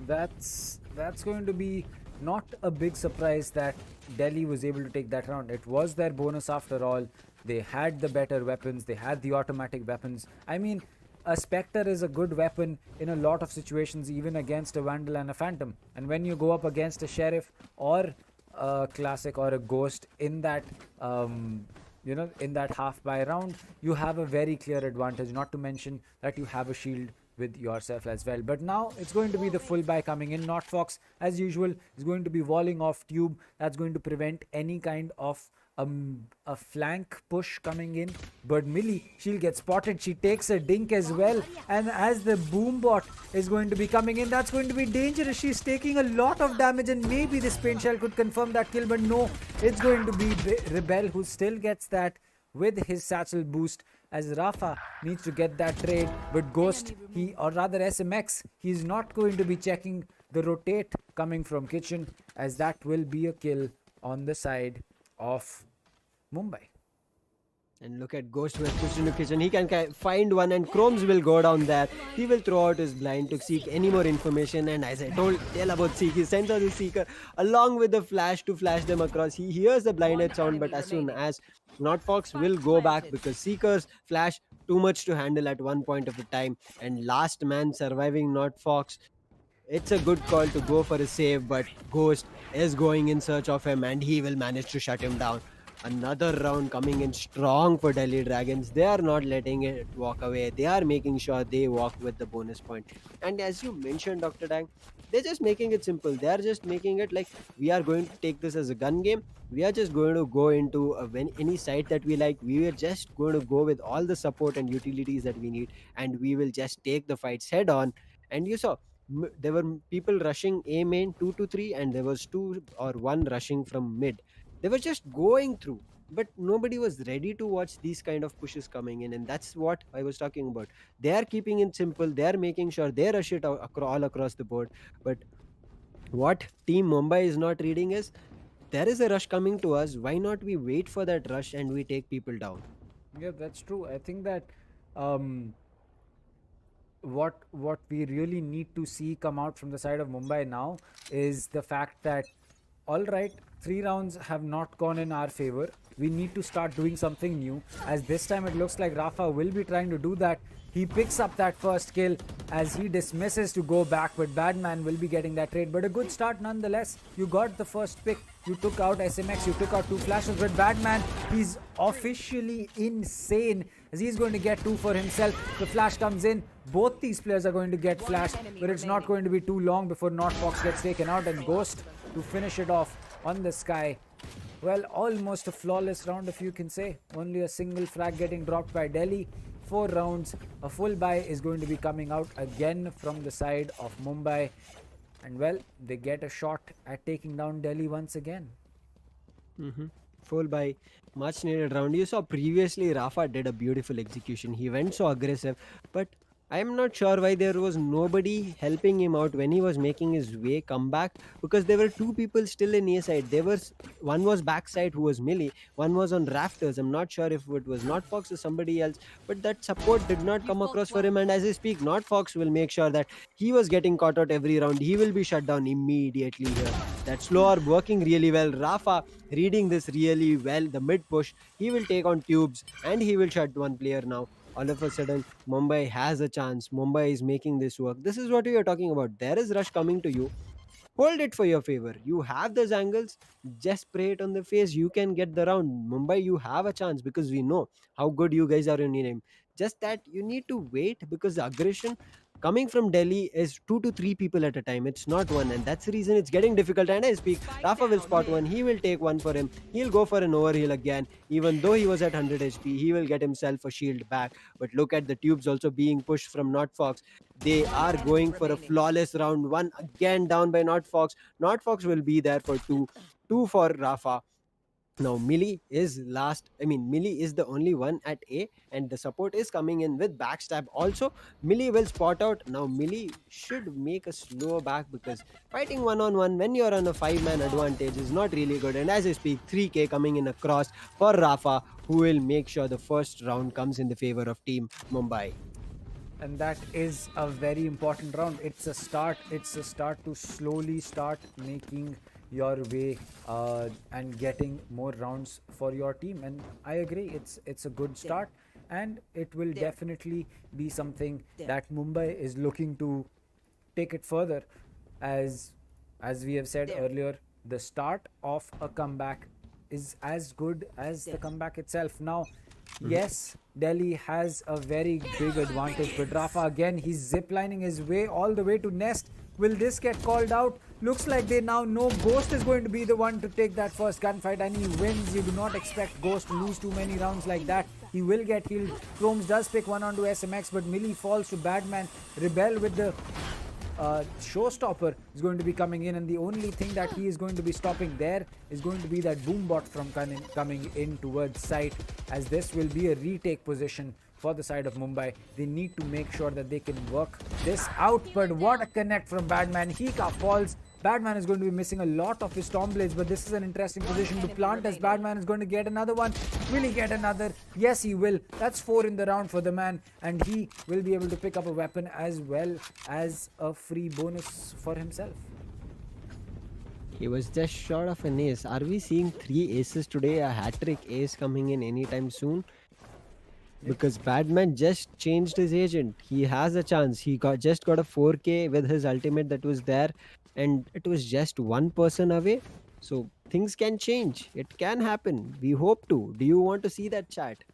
That's going to be not a big surprise that Delhi was able to take that round. It was their bonus after all. They had the better weapons. They had the automatic weapons. I mean, a Spectre is a good weapon in a lot of situations, even against a Vandal and a Phantom. And when you go up against a Sheriff or a Classic or a Ghost in that in that half by round, you have a very clear advantage, not to mention that you have a shield with yourself as well. But now it's going to be the full buy coming in. Not Fox, as usual, is going to be walling off tube. That's going to prevent any kind of a flank push coming in. But Millie, she'll get spotted. She takes a dink as well. And as the boom bot is going to be coming in, that's going to be dangerous. She's taking a lot of damage, and maybe this pain shell could confirm that kill. But no, it's going to be Rebel who still gets that with his satchel boost, as Rafa needs to get that trade. But Ghost, or rather SMX, he's not going to be checking the rotate coming from Kitchen, as that will be a kill on the side of Mumbai. And look at Ghost who has pushed into Kitchen. He can find one, and Chromes will go down there. He will throw out his blind to seek any more information. And as I tell about Seek, he sends out the Seeker along with the flash to flash them across. He hears the blinded sound, but as soon as Not Fox will go back, because Seekers flash too much to handle at one point of a time. And last man surviving Not Fox, it's a good call to go for a save, but Ghost is going in search of him, and he will manage to shut him down. Another round coming in strong for Delhi Dragons. They are not letting it walk away. They are making sure they walk with the bonus point. And as you mentioned, Dr. Dang, they're just making it simple. They are just making it like, we are going to take this as a gun game. We are just going to go into any site that we like. We are just going to go with all the support and utilities that we need, and we will just take the fights head on. And you saw there were people rushing A main 2 to 3, and there was 2 or 1 rushing from mid. They were just going through, but nobody was ready to watch these kind of pushes coming in. And that's what I was talking about. They are keeping it simple. They are making sure they rush it all across the board. But what team Mumbai is not reading is, there is a rush coming to us. Why not we wait for that rush and we take people down? Yeah, that's true. I think that um, what we really need to see come out from the side of Mumbai now is the fact that, all right, 3 rounds have not gone in our favor. We need to start doing something new, as this time it looks like Rafa will be trying to do that. He picks up that first kill as he dismisses to go back, but Badman will be getting that trade. But a good start nonetheless. You got the first pick. You took out SMX, you took out 2 flashes, but Badman, he's officially insane as he's going to get 2 for himself. The flash comes in. Both these players are going to get flashed, but it's not going to be too long before Notfox gets taken out, and Ghost to finish it off on the Sky. Well, almost a flawless round, if you can say. Only a single frag getting dropped by Delhi. 4 rounds. A full buy is going to be coming out again from the side of Mumbai. And well, they get a shot at taking down Delhi once again. Full by much needed round. You saw previously Rafa did a beautiful execution. He went so aggressive, but I'm not sure why there was nobody helping him out when he was making his way come back, because there were 2 people still in A side. One was backside who was Millie, one was on rafters. I'm not sure if it was not Fox or somebody else, but that support did not come across for him. And as I speak, not Fox will make sure that he was getting caught out every round. He will be shut down immediately here. That slow orb working really well. Rafa reading this really well. The mid push, he will take on tubes and he will shut one player now. All of a sudden, Mumbai has a chance. Mumbai is making this work. This is what we are talking about. There is rush coming to you. Hold it for your favor. You have those angles. Just spray it on the face. You can get the round. Mumbai, you have a chance because we know how good you guys are in game. Just that you need to wait, because the aggression coming from Delhi is 2 to 3 people at a time. It's not one, and that's the reason it's getting difficult. And I speak, Rafa will spot one. He will take one for him. He'll go for an overheal again. Even though he was at 100 HP, he will get himself a shield back. But look at the tubes also being pushed from Not Fox. They are going for a flawless round. One again down by Not Fox. Not Fox will be there for 2. 2 for Rafa. Now Millie is last. Millie is the only one at A, and the support is coming in with backstab. Also, Millie will spot out. Now Millie should make a slow back, because fighting one-on-one when you're on a 5-man advantage is not really good. And as I speak, 3k coming in across for Rafa, who will make sure the first round comes in the favor of Team Mumbai. And that is a very important round. It's a start. It's a start to slowly start making your way and getting more rounds for your team. And I agree, it's a good start, and it will definitely be something that Mumbai is looking to take it further. As we have said earlier, the start of a comeback is as good as the comeback itself. Now, yes, Delhi has a very big advantage, but Rafa again, he's ziplining his way all the way to Nest. Will this get called out? Looks like they now know Ghost is going to be the one to take that first gunfight, and he wins. You do not expect Ghost to lose too many rounds like that. He will get healed. Chromes does pick one onto SMX, but Millie falls to Badman. Rebel with the showstopper is going to be coming in, and the only thing that he is going to be stopping there is going to be that boombot from coming in towards site, as this will be a retake position for the side of Mumbai. They need to make sure that they can work this out, but what a connect from Badman. Hika falls. Badman is going to be missing a lot of his Storm Blades, but this is an interesting position to plant, as Badman is going to get another one. Will he get another? Yes, he will. That's 4 in the round for the man, and he will be able to pick up a weapon as well as a free bonus for himself. He was just short of an ace. Are we seeing 3 aces today? A hat-trick ace coming in anytime soon? Because Badman just changed his agent. He has a chance. He just got a 4k with his ultimate that was there, and it was just one person away. So things can change. It can happen. We hope to. Do you want to see that, chat?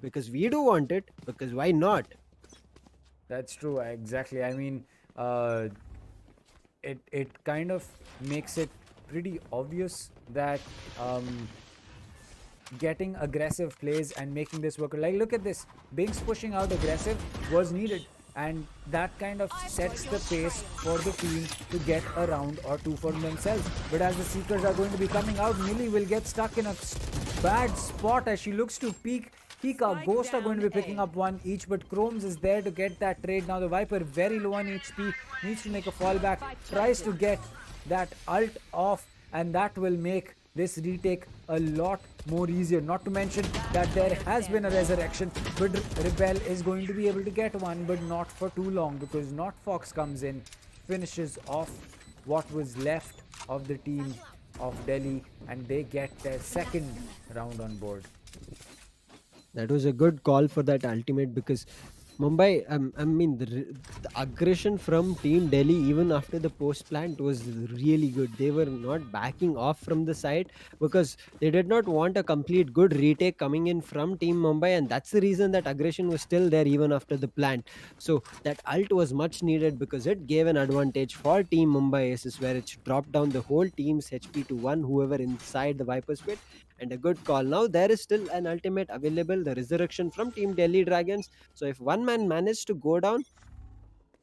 Because we do want it. Because why not? That's true. Exactly. I mean, it kind of makes it pretty obvious that getting aggressive plays and making this work. Like, look at this. Binks pushing out aggressive was needed, and that kind of sets the pace for the team to get a round or 2 for themselves. But as the Seekers are going to be coming out, Millie will get stuck in a bad spot as she looks to peek. Hika, Ghost are going to be picking up 1 each, but Chromes is there to get that trade. Now the Viper, very low on HP, needs to make a fallback, tries to get that ult off, and that will make this retake a lot more easier. Not to mention that there has been a resurrection, but Rebel is going to be able to get one, but not for too long, because Not Fox comes in, finishes off what was left of the team of Delhi, and they get their second round on board. That was a good call for that ultimate because Mumbai, I mean, the aggression from Team Delhi, even after the post plant, was really good. They were not backing off from the side because they did not want a complete good retake coming in from Team Mumbai, and that's the reason that aggression was still there even after the plant. So that ult was much needed because it gave an advantage for Team Mumbai Aces, where it dropped down the whole team's HP to one, whoever inside the Viper's pit, and a good call. Now there is still an ultimate available, the resurrection from Team Delhi Dragons. So if one man managed to go down,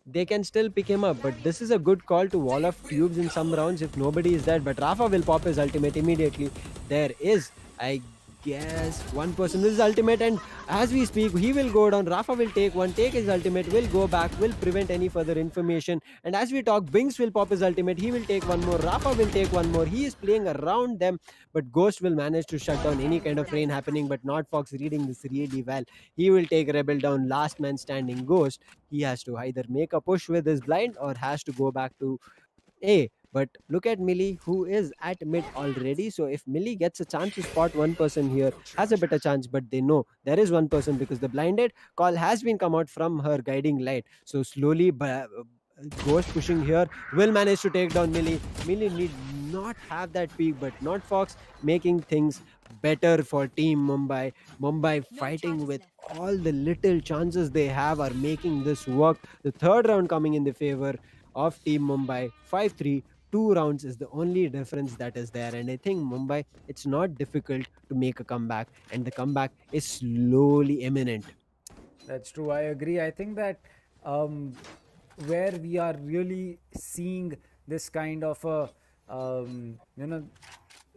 they can still pick him up. But this is a good call to wall off tubes in some rounds if nobody is there. But Rafa will pop his ultimate immediately. There is, I guess, one person with his ultimate, and as we speak, he will go down. Rafa will take one, take his ultimate, will go back, will prevent any further information. And as we talk, Binks will pop his ultimate. He will take one more. Rafa will take one more. He is playing around them, but Ghost will manage to shut down any kind of rain happening. But not Fox reading this really well. He will take Rebel down. Last man standing, Ghost. He has to either make a push with his blind or has to go back to A. But look at Millie, who is at mid already. So if Millie gets a chance to spot one person here, has a better chance. But they know there is one person because the blinded call has been come out from her guiding light. So slowly, Ghost pushing here will manage to take down Millie. Millie need not have that peak, but not Fox, making things better for Team Mumbai. Mumbai No fighting charges with left. all the little chances they have are making this work. The third round coming in the favor of Team Mumbai. 5-3, 2 rounds is the only difference that is there. And I think Mumbai, it's not difficult to make a comeback, and the comeback is slowly imminent. That's true. I agree. I think that um, where we are really seeing this kind of a you know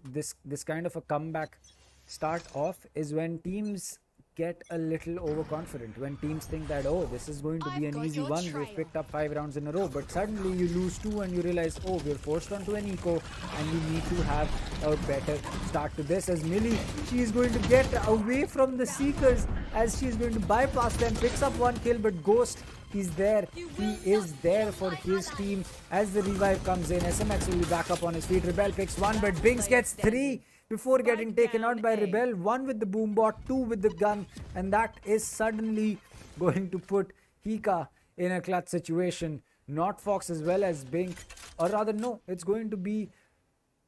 this kind of a comeback start off is when teams get a little overconfident, when teams think that, oh, this is going to be I've an got easy your one, we've trail. picked up 5 rounds in a row, but suddenly you lose two and you realize, oh, we're forced onto an eco and we need to have a better start to this. As Millie, she is going to get away from the seekers, as she is going to bypass them, picks up one kill, but Ghost, he's there, he is there for his team. As the revive comes in, SMX will be back up on his feet. Rebel picks one, but Binks gets three before getting taken out by Rebel. One with the boom bot, two with the gun, and that is suddenly going to put Hika in a clutch situation. Not Fox as well as Bink, or rather, no, it's going to be.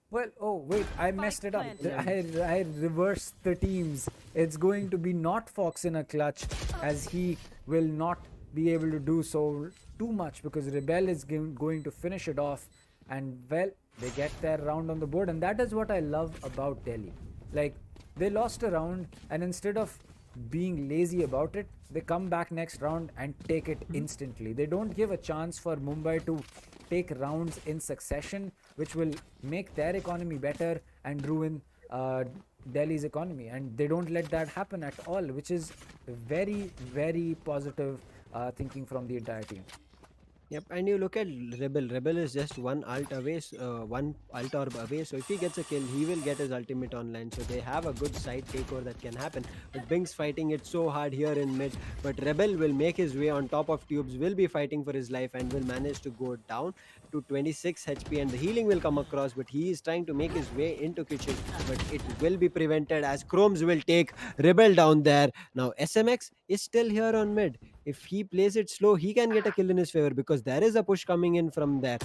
Well, oh wait, I messed it up. I reversed the teams. It's going to be Not Fox in a clutch, as he will not be able to do so too much because Rebel is going to finish it off, and well, they get their round on the board. And that is what I love about Delhi. Like, they lost a round, and instead of being lazy about it, they come back next round and take it instantly. They don't give a chance for Mumbai to take rounds in succession, which will make their economy better and ruin Delhi's economy. And they don't let that happen at all, which is very, very positive thinking from the entire team. Yep, and you look at Rebel. Rebel is just one alt away, one alt orb away. So if he gets a kill, he will get his ultimate online. So they have a good side takeover that can happen. But Bing's fighting it so hard here in mid. But Rebel will make his way on top of tubes, will be fighting for his life, and will manage to go down to 26 HP. And the healing will come across, but he is trying to make his way into kitchen. But it will be prevented as Chromes will take Rebel down there. Now SMX is still here on mid. If he plays it slow, he can get a kill in his favor because there is a push coming in from there.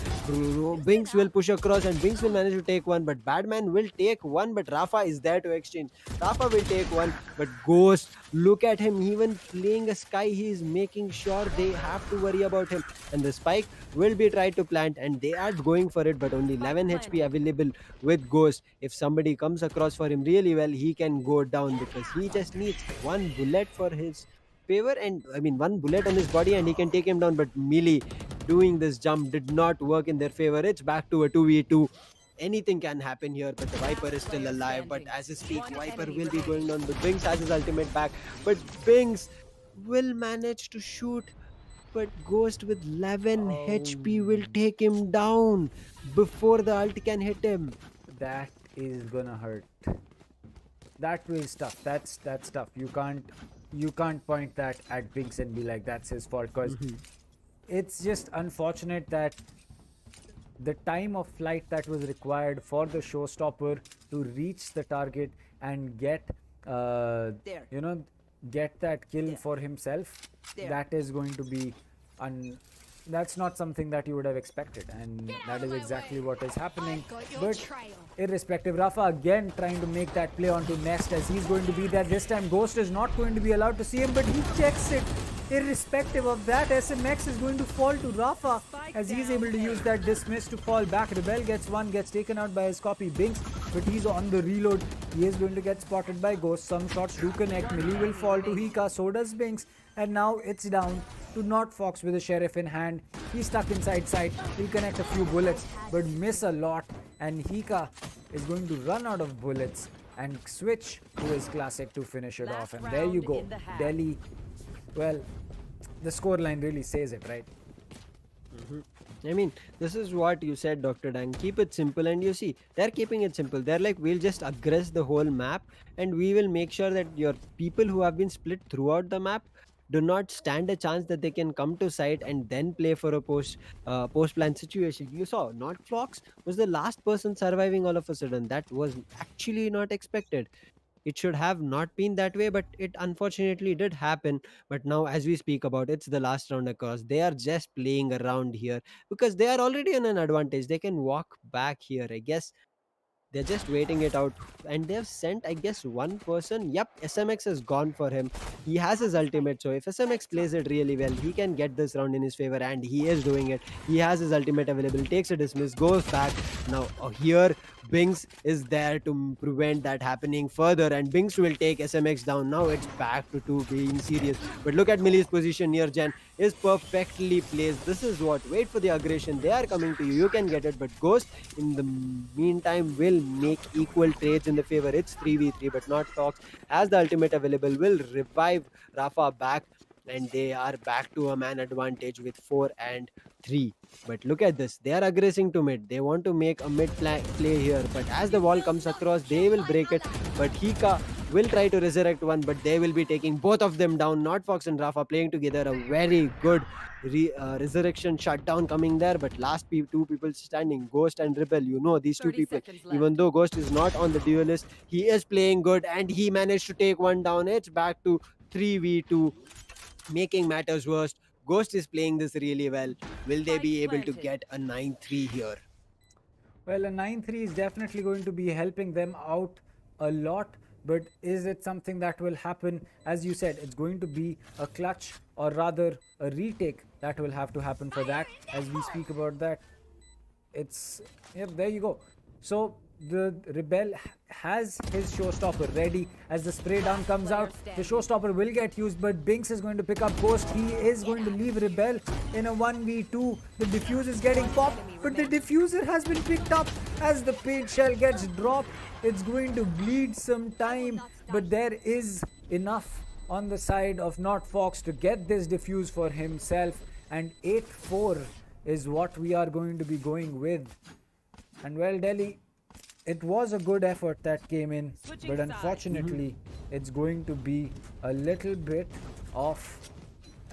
Binks will push across and Binks will manage to take one, but Badman will take one, but Rafa is there to exchange. Rafa will take one, but Ghost, look at him, even playing a Sky, he is making sure they have to worry about him. And the spike will be tried to plant, and they are going for it, but only 11 HP available with Ghost. If somebody comes across for him really well, he can go down because he just needs one bullet for his favor, and I mean one bullet on his body and he can take him down. But Melee doing this jump did not work in their favor. It's back to a 2v2. Anything can happen here, but the Viper is still alive. But as I speak, Viper will be going down, but Binks has his ultimate back. But Binks will manage to shoot, but Ghost with 11 HP will take him down before the ult can hit him. That is gonna hurt. that was tough. That's tough. You can't point that at Binks and be like that's his fault, because Hmm. it's just unfortunate that the time of flight that was required for the showstopper to reach the target and uh, There. you know get that kill There. for himself, There. that is going to be un- that's not something that you would have expected, and that is exactly what is happening. Got your But trail. irrespective, Rafa again trying to make that play onto Nest, as he's going to be there this time. Ghost is not going to be allowed to see him, but he checks it. Irrespective of that, SMX is going to fall to Rafa as he's able to use that dismiss to fall back. Rebel gets one, gets taken out by his copy Binks, but he's on the reload. He is going to get spotted by Ghost. Some shots do connect. Millie will fall to Hika, so does Binks, and now it's down to Not Fox with a sheriff in hand. He's stuck inside sight. He'll connect a few bullets, but miss a lot, and Hika is going to run out of bullets and switch to his classic to finish it off. And there you go. Delhi, well, the scoreline really says it, right? I mean, this is what you said, Dr. Dang. Keep it simple, and you see, they're keeping it simple. They're like, we'll just aggress the whole map, and we will make sure that your people who have been split throughout the map do not stand a chance that they can come to site and then play for a post plan situation. You saw, not Flox was the last person surviving all of a sudden. That was actually not expected. It should have not been that way, but it unfortunately did happen. But now, as we speak about, it's the last round across. They are just playing around here because they are already in an advantage. They can walk back here, I guess. They're just waiting it out, and they've sent, I guess, one person. Yep, SMX has gone for him. He has his ultimate, so if SMX plays it really well, he can get this round in his favor, and he is doing it. He has his ultimate available, takes a dismiss, goes back. Now, here, Binks is there to prevent that happening further, and Binks will take SMX down. Now it's back to two being serious. But look at Millie's position near Jen is perfectly placed. This is what, wait for the aggression. They are coming to you. You can get it, but Ghost in the meantime will make equal trades in the favor. It's 3v3, but not Fox. As the ultimate available, will revive Rafa back, and they are back to a man advantage with 4 and 3. But look at this, they are aggressing to mid. They want to make a mid play here, but as the wall comes across, they will break it. But Hika will try to resurrect one, but they will be taking both of them down. Not Fox and Rafa playing together, a very good resurrection shutdown coming there. But last two people standing, Ghost and Rebel, you know these two 30 people. seconds left. Even though Ghost is not on the duel list, he is playing good, and he managed to take one down. It's back to 3v2, making matters worse. Ghost is playing this really well. Will they be able to get a 9-3 here? Well, a 9-3 is definitely going to be helping them out a lot, but is it something that will happen? As you said, it's going to be a clutch, or rather a retake that will have to happen for that. As we speak about that, it's, yep, there you go. So the Rebel has his showstopper ready. As the spray down comes out, the showstopper will get used, but Binks is going to pick up Ghost. He is going to leave Rebel in a 1v2. The diffuse is getting popped, but the diffuser has been picked up. As the paint shell gets dropped, it's going to bleed some time, but there is enough on the side of Not Fox to get this diffuse for himself, and 8-4 is what we are going to be going with. And well, Delhi, it was a good effort that came in, but unfortunately, it's going to be a little bit of,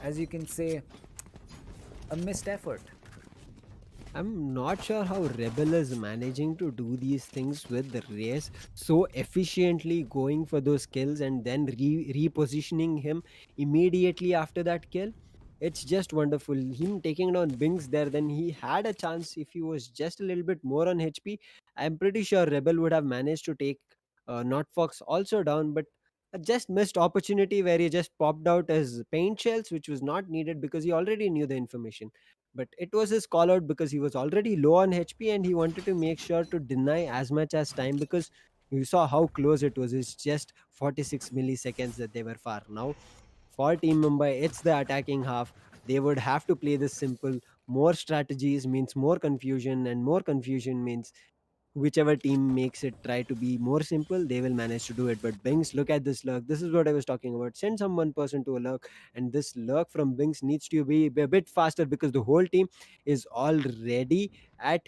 as you can say, a missed effort. I'm not sure how Rebel is managing to do these things with the race so efficiently, going for those kills and then repositioning him immediately after that kill. It's just wonderful. Him taking down Binks there, then he had a chance if he was just a little bit more on HP. I'm pretty sure Rebel would have managed to take Not Fox also down, but a just missed opportunity where he just popped out as paint shells, which was not needed because he already knew the information. But it was his call out because he was already low on HP, and he wanted to make sure to deny as much as time, because you saw how close it was. It's just 46 milliseconds that they were far. Now, for Team Mumbai, it's the attacking half. They would have to play this simple. More strategies means more confusion, and more confusion means whichever team makes it try to be more simple, they will manage to do it. But Binks, look at this lurk. This is what I was talking about. Send some one person to a lurk, and this lurk from Binks needs to be a bit faster because the whole team is already at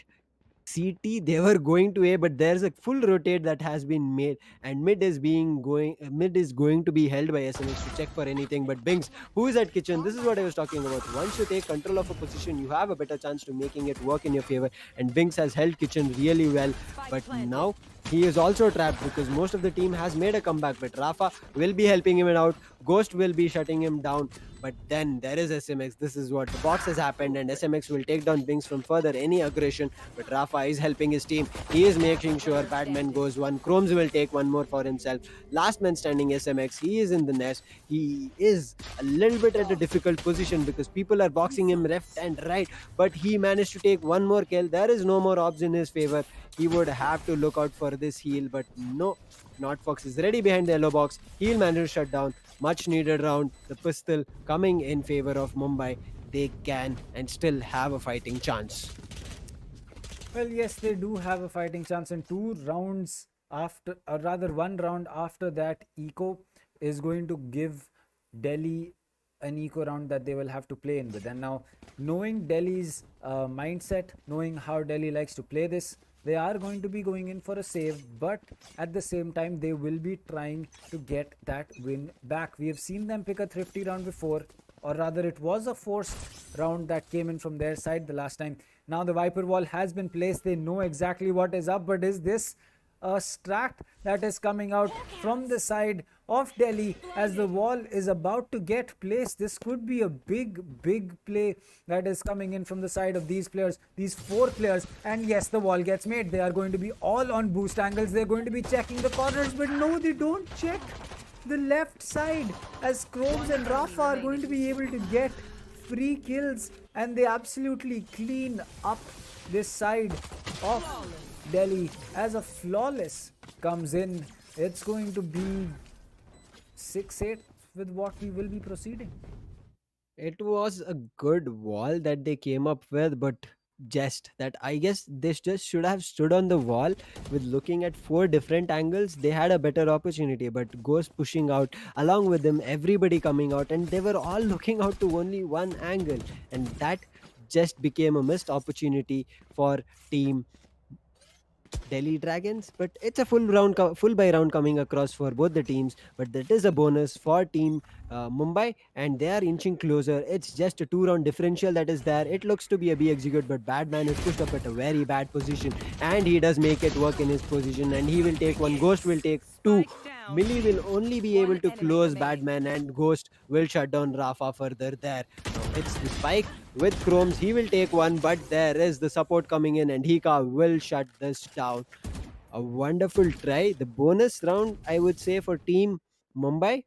CT, they were going to A, but there's a full rotate that has been made, and mid is going to be held by SMX to check for anything. But Bings, who is at kitchen? This is what I was talking about. Once you take control of a position, you have a better chance to making it work in your favor. And Bings has held kitchen really well, Spike but planted. now he is also trapped because most of the team has made a comeback. But Rafa will be helping him out. Ghost will be shutting him down. But then there is SMX. This is what the box has happened, and SMX will take down Bings from further any aggression. But Rafa is helping his team. He is making sure Batman goes one. Chromes will take one more for himself. Last man standing SMX. He is in the nest. He is a little bit at a difficult position because people are boxing him left and right. But he managed to take one more kill. There is no more orbs in his favor. He would have to look out for this heal. But no, Not Fox is ready behind the yellow box. He'll manage to shut down. Much needed round. The pistol coming in favor of Mumbai. They can and still have a fighting chance. Well, yes, they do have a fighting chance, and 2 rounds after, or rather 1 round after that, Eco is going to give Delhi an eco round that they will have to play in with. And now, knowing Delhi's mindset, knowing how Delhi likes to play this, they are going to be going in for a save, but at the same time, they will be trying to get that win back. We have seen them pick a thrifty round before, or rather, it was a forced round that came in from their side the last time. Now the Viper wall has been placed. They know exactly what is up, but is this a strat that is coming out from the side of Delhi as the wall is about to get placed? This could be a big play that is coming in from the side of these players, these 4 players. And yes, the wall gets made. They are going to be all on boost angles. They're going to be checking the corners, but no, they don't check the left side as Chromes and Rafa are going to be able to get free kills, and they absolutely clean up this side of Delhi as a flawless comes in. It's going to be 6-8 with what we will be proceeding. It was a good wall that they came up with, but just that I guess this just should have stood on the wall with looking at 4 different angles. They had a better opportunity, but Ghost pushing out along with them, everybody coming out, and they were all looking out to only one angle, and that just became a missed opportunity for team Delhi Dragons. But it's a full by round coming across for both the teams. But that is a bonus for team Mumbai, and they are inching closer. It's just a 2 round differential that is there. It looks to be a B execute, but Badman is pushed up at a very bad position, and he does make it work in his position. And he will take one. Ghost will take 2. Spike down. Millie will only be able One to enemy close remaining. Badman, and Ghost will shut down Rafa further there. Now it's the spike with Chromes. He will take one, but there is the support coming in, and Hika will shut this down. A wonderful try. The bonus round, I would say, for Team Mumbai,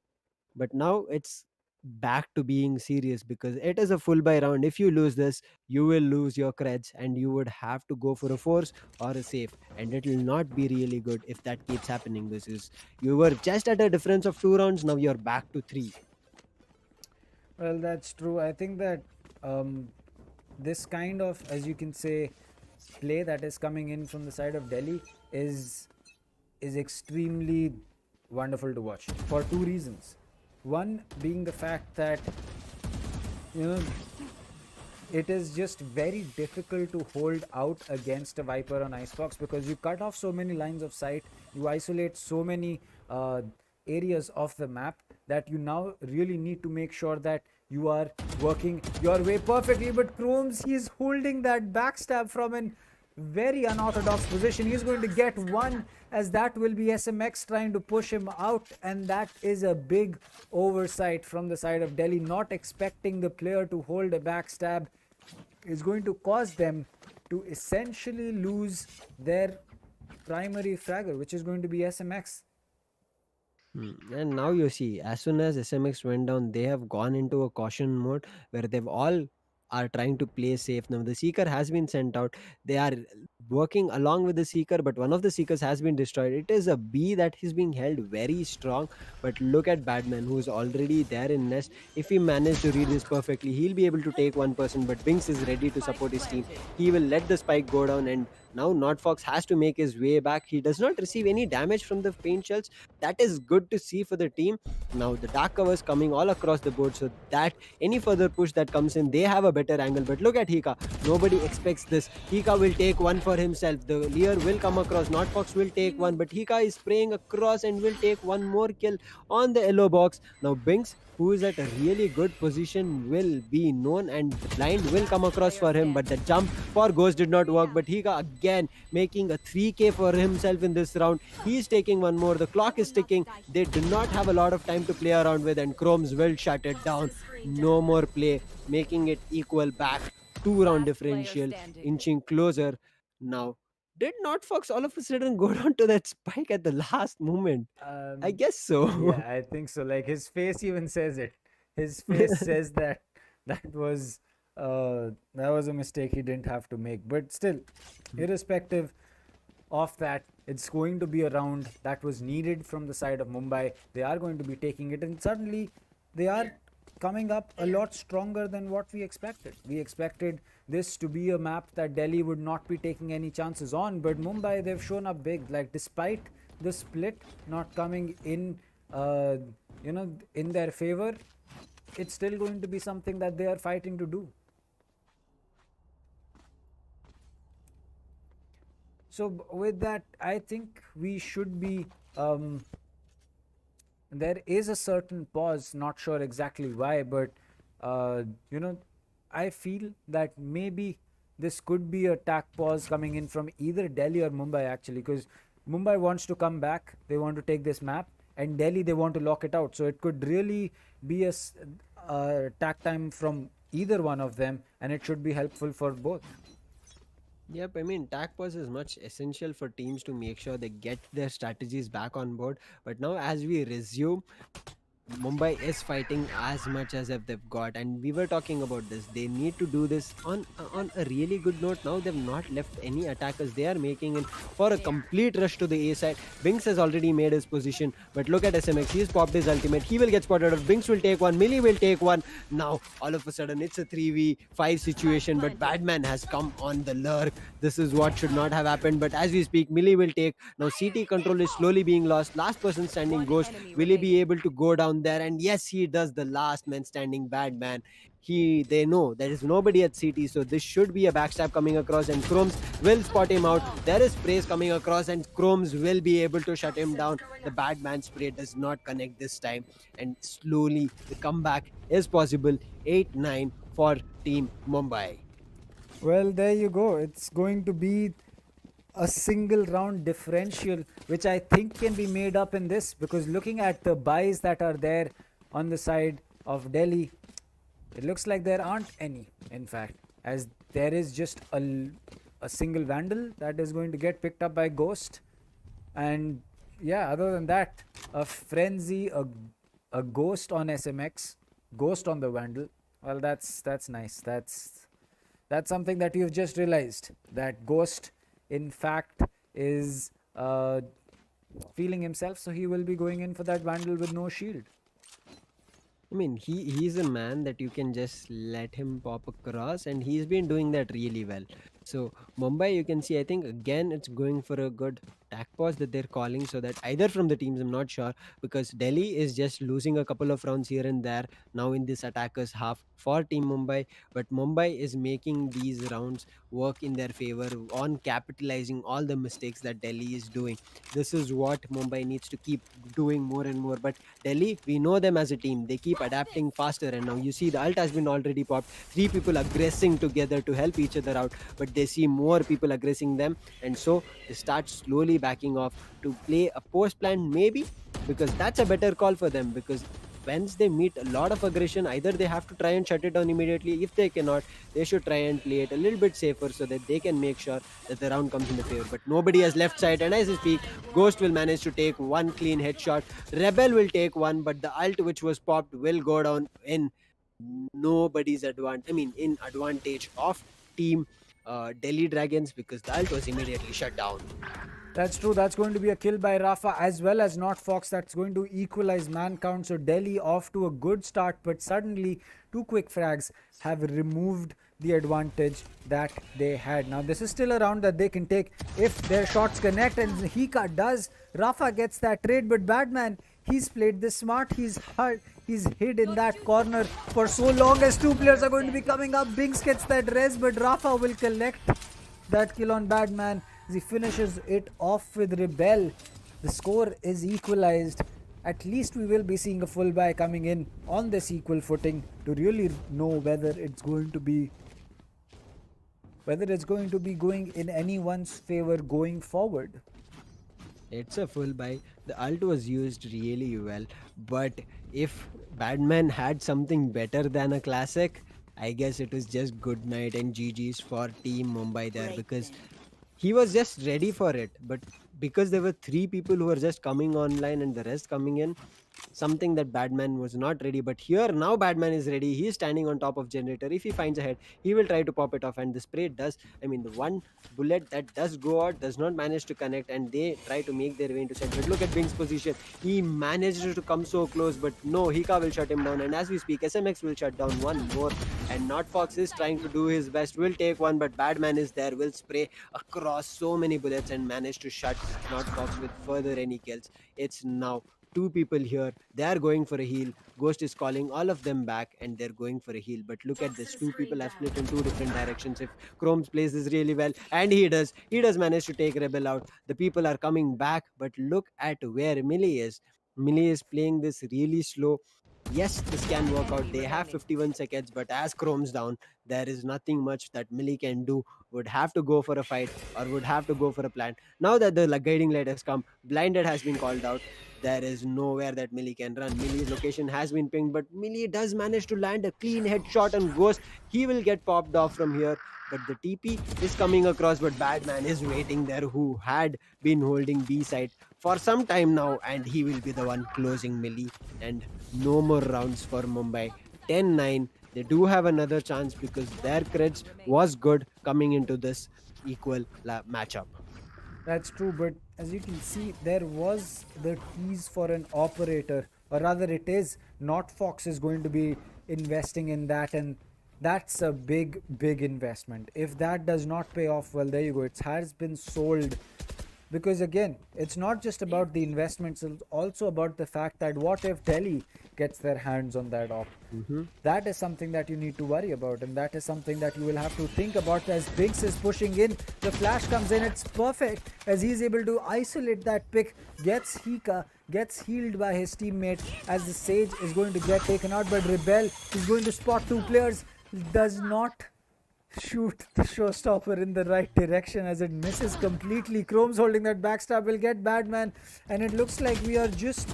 but now it's back to being serious because it is a full buy round. If you lose this, you will lose your creds, and you would have to go for a force or a safe, and it will not be really good if that keeps happening. This is You were just at a difference of 2 rounds, now you're back to 3. Well, that's true. I think that this kind of, as you can say, play that is coming in from the side of Delhi is extremely wonderful to watch for 2 reasons. One being the fact that, you know, it is just very difficult to hold out against a Viper on Icebox because you cut off so many lines of sight, you isolate so many areas of the map that you now really need to make sure that you are working your way perfectly. But Chromes, he is holding that backstab from an very unorthodox position. He's going to get one, as that will be SMX trying to push him out, and that is a big oversight from the side of Delhi. Not expecting the player to hold a backstab is going to cause them to essentially lose their primary fragger, which is going to be SMX. And now you see, as soon as SMX went down, they have gone into a caution mode where they've all are trying to play safe. Now the Seeker has been sent out. They are working along with the Seeker, but one of the Seekers has been destroyed. It is a B that is being held very strong. But look at Badman, who is already there in nest. If he managed to read this perfectly, he'll be able to take one person. But Binks is ready to support his team. He will let the spike go down, and Now Notfox has to make his way back. He does not receive any damage from the paint shells. That is good to see for the team. Now the dark covers coming all across the board, so that any further push that comes in, they have a better angle. But look at Hika. Nobody expects this. Hika will take one for himself. The Lear will come across. Notfox will take one, but Hika is spraying across and will take one more kill on the yellow box. Now Binks, who is at a really good position, will be known, and the blind will come across for him, but the jump for Ghost did not work. But Hika again making a 3k for himself in this round. He is taking one more. The clock is ticking. They do not have a lot of time to play around with, and Chromes will shut it down. No more play, making it equal back. 2 round differential, inching closer. Now, did not Fox all of a sudden go down to that spike at the last moment? I Um, guess so. yeah, I think so. Like his face even says it. His face says that that was that was a mistake he didn't have to make. But still, irrespective of that, it's going to be a round that was needed from the side of Mumbai. They are going to be taking it, and suddenly they are coming up a lot stronger than what we expected. We expected this to be a map that Delhi would not be taking any chances on, but Mumbai, they've shown up big. Like despite the split not coming in, in their favor, it's still going to be something that they are fighting to do. So with that, I think we should be. There is a certain pause. Not sure exactly why, but uh, you know, I feel that maybe this could be a tack pause coming in from either Delhi or Mumbai actually, because Mumbai wants to come back. They want to take this map, and Delhi they want to lock it out. So it could really be a tack time from either one of them, and it should be helpful for both. Yep, I mean, TAC pause is much essential for teams to make sure they get their strategies back on board. But now, as we resume, Mumbai is fighting as much as if they've got, and we were talking about this. They need to do this on a really good note. Now they've not left any attackers. They are making it for a complete rush to the A side. Binks has already made his position, but look at SMX. He's popped his ultimate. He will get spotted out. Binks will take one. Millie will take one. Now all of a sudden it's a 3v5 situation, but Badman has come on the lurk. This is what should not have happened. But as we speak, Millie will take. Now CT control is slowly being lost. Last person standing Ghost. Will he be able to go down there? And yes, he does. The last man standing bad man. They know there is nobody at CT, so this should be a backstab coming across, and Chromes will spot him out. There is sprays coming across, and Chromes will be able to shut him down. The bad man spray does not connect this time, and slowly the comeback is possible. 8-9 for Team Mumbai. Well, there you go. It's going to be a single round differential, which I think can be made up in this, because looking at the buys that are there on the side of Delhi, it looks like there aren't any, in fact, as there is just a single Vandal that is going to get picked up by Ghost. And yeah, other than that, a Frenzy, a Ghost on SMX, Ghost on the Vandal. Well, that's nice. That's something that you've just realized, that Ghost in fact is feeling himself, so he will be going in for that Vandal with no shield. I mean, he's a man that you can just let him pop across, and he's been doing that really well. So Mumbai, you can see, I think again it's going for a good tack pause that they're calling, so that either from the teams, I'm not sure, because Delhi is just losing a couple of rounds here and there now in this attackers half for Team Mumbai, but Mumbai is making these rounds work in their favor on capitalizing all the mistakes that Delhi is doing. This is what Mumbai needs to keep doing more and more. But Delhi, we know them as a team. They keep adapting faster, and now you see the ult has been already popped. 3 people aggressing together to help each other out, but they see more people aggressing them, and so they start slowly backing off to play a post plan, maybe, because that's a better call for them. Because once they meet a lot of aggression, either they have to try and shut it down immediately. If they cannot, they should try and play it a little bit safer, so that they can make sure that the round comes in the favor. But nobody has left side, and as I speak, Ghost will manage to take one clean headshot. Rebel will take one, but the ult which was popped will go down in nobody's advantage. I mean, in advantage of Team Delhi Dragons, because the ult was immediately shut down. That's true. That's going to be a kill by Rafa as well as not Fox. That's going to equalize man count. So Delhi off to a good start, but suddenly two quick frags have removed the advantage that they had. Now this is still a round that they can take if their shots connect, and Hika does. Rafa gets that trade, but Badman, he's played this smart. He's hid in that corner for so long as two players are going to be coming up. Binks gets that res, but Rafa will collect that kill on Badman. He finishes it off with Rebel. The score is equalized. At least we will be seeing a full buy coming in on this equal footing to really know whether it's going to be going in anyone's favor going forward. It's a full buy. The ult was used really well, but if Badman had something better than a classic, I guess it was just good night and GG's for Team Mumbai there, because he was just ready for it. But because there were three people who were just coming online and the rest coming in, something that Badman was not ready. But here now Badman is ready. He is standing on top of generator. If he finds a head, he will try to pop it off, and the spray does. I mean, the one bullet that does go out does not manage to connect, and they try to make their way into center. Look at Bing's position. He managed to come so close, but no, Hika will shut him down. And as we speak, SMX will shut down one more, and Not Fox is trying to do his best. Will take one, but Badman is there. Will spray across so many bullets and manage to shut Not Fox with further any kills. It's now two people here. They are going for a heal. Ghost is calling all of them back, and they're going for a heal. But look at this, two people have split in two different directions. If Chromes plays this really well, and he does manage to take Rebel out. The people are coming back, but look at where Millie is. Millie is playing this really slow. Yes, this can work out. They have 51 seconds, but as Chrome's down, there is nothing much that Millie can do. Would have to go for a fight, or would have to go for a plan. Now that the guiding light has come, blinded has been called out. There is nowhere that Millie can run. Millie's location has been pinged, but Millie does manage to land a clean headshot on Ghost. He will get popped off from here, but the TP is coming across, but Badman is waiting there, who had been holding B side for some time now, and he will be the one closing Millie. And no more rounds for Mumbai. 10-9. They do have another chance because their creds was good coming into this equal matchup. That's true, but as you can see, there was the tease for an operator, or rather it is. Not Fox is going to be investing in that, and that's a big investment. If that does not pay off, well, there you go. It has been sold. Because again, it's not just about the investments, it's also about the fact that what if Delhi gets their hands on that op? That is something that you need to worry about, and that is something that you will have to think about as Binks is pushing in. The flash comes in, it's perfect as he's able to isolate that pick, gets Hika, gets healed by his teammate as the Sage is going to get taken out, but Rebel is going to spot two players, does not shoot the showstopper in the right direction as it misses completely. Chrome's holding that backstab, will get Badman, and it looks like we are just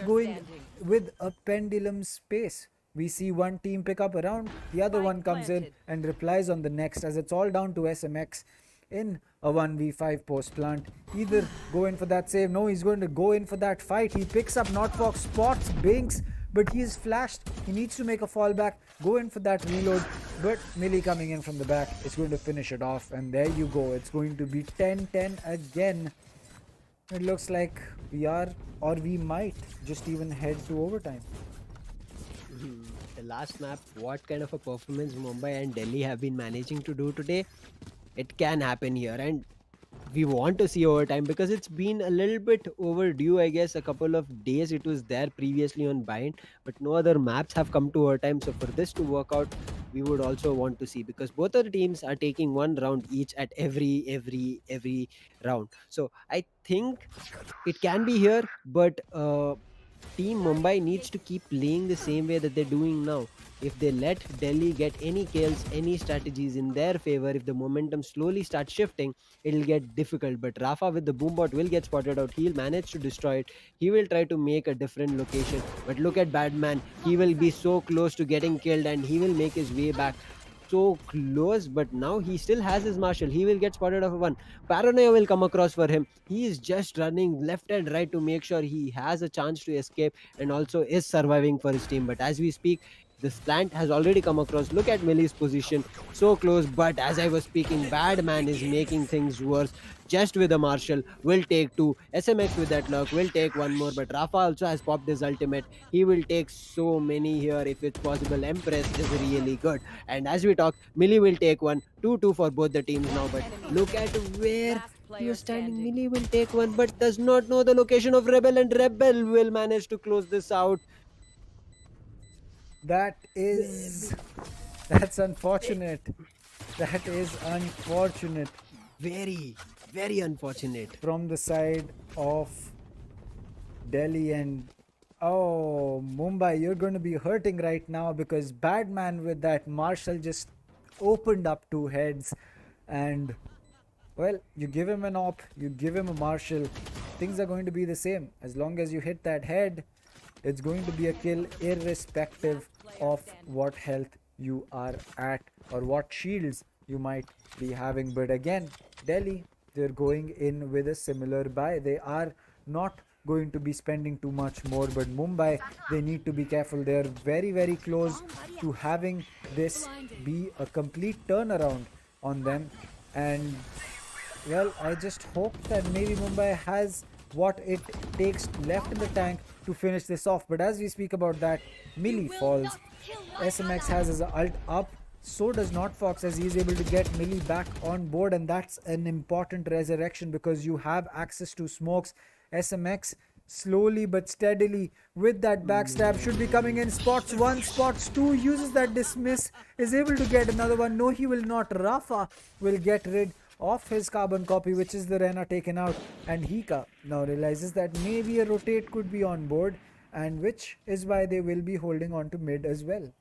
going with a pendulum space. We see one team pick up a round, the other one comes in and replies on the next, as it's all down to SMX in a 1v5 post plant. Either go in for that save, no, he's going to go in for that fight. He picks up Not Fox, spots Binks, but he is flashed. He needs to make a fallback, go in for that reload, but Millie coming in from the back is going to finish it off, and there you go. It's going to be 10-10 again. It looks like we are, or we might just even head to overtime. The last map, what kind of a performance Mumbai and Delhi have been managing to do today? It can happen here, and we want to see overtime because it's been a little bit overdue. I guess a couple of days it was there previously on Bind, but no other maps have come to overtime. So for this to work out, we would also want to see, because both of the teams are taking one round each at every round. So I think it can be here, but Team Mumbai needs to keep playing the same way that they're doing now. If they let Delhi get any kills, any strategies in their favor, if the momentum slowly starts shifting, it'll get difficult. But Rafa with the boombot will get spotted out. He'll manage to destroy it. He will try to make a different location. But look at Badman. He will be so close to getting killed, and he will make his way back. So close, but now he still has his marshal. He will get spotted off one. Paranoia will come across for him. He is just running left and right to make sure he has a chance to escape, and also is surviving for his team. But as we speak, This plant has already come across. Look at Millie's position, so close. But as I was speaking, Badman is making things worse. Just with a Marshall, will take two. SMX with that luck will take one more. But Rafa also has popped his ultimate. He will take so many here if it's possible. Empress is really good. And as we talk, Millie will take one. 2-2 for both the teams now. But Enemy. look at where Last he player was standing. standing. Millie will take one, but does not know the location of Rebel. And Rebel will manage to close this out. That is. That's unfortunate. That is unfortunate Very, very unfortunate. from the side of Delhi. And oh, Mumbai, you're going to be hurting right now because Badman with that Marshall just opened up two heads. And well, you give him an op, you give him a Marshall, things are going to be the same. As long as you hit that head, it's going to be a kill irrespective of what health you are at or what shields you might be having. But again, Delhi, they're going in with a similar buy. They are not going to be spending too much more. But Mumbai, they need to be careful. They're very, very close to having this be a complete turnaround on them. And well, I just hope that maybe Mumbai has what it takes left in the tank to finish this off. But as we speak about that, Millie falls. SMX has his ult up. So does Not Fox, as he is able to get Millie back on board, and that's an important resurrection because you have access to smokes. SMX slowly but steadily with that backstab should be coming in. Spots one, spots two, uses that dismiss, is able to get another one. No, he will not. Rafa will get rid of his carbon copy, which is the Rena taken out. And Hika now realizes that maybe a rotate could be on board, and which is why they will be holding on to mid as well.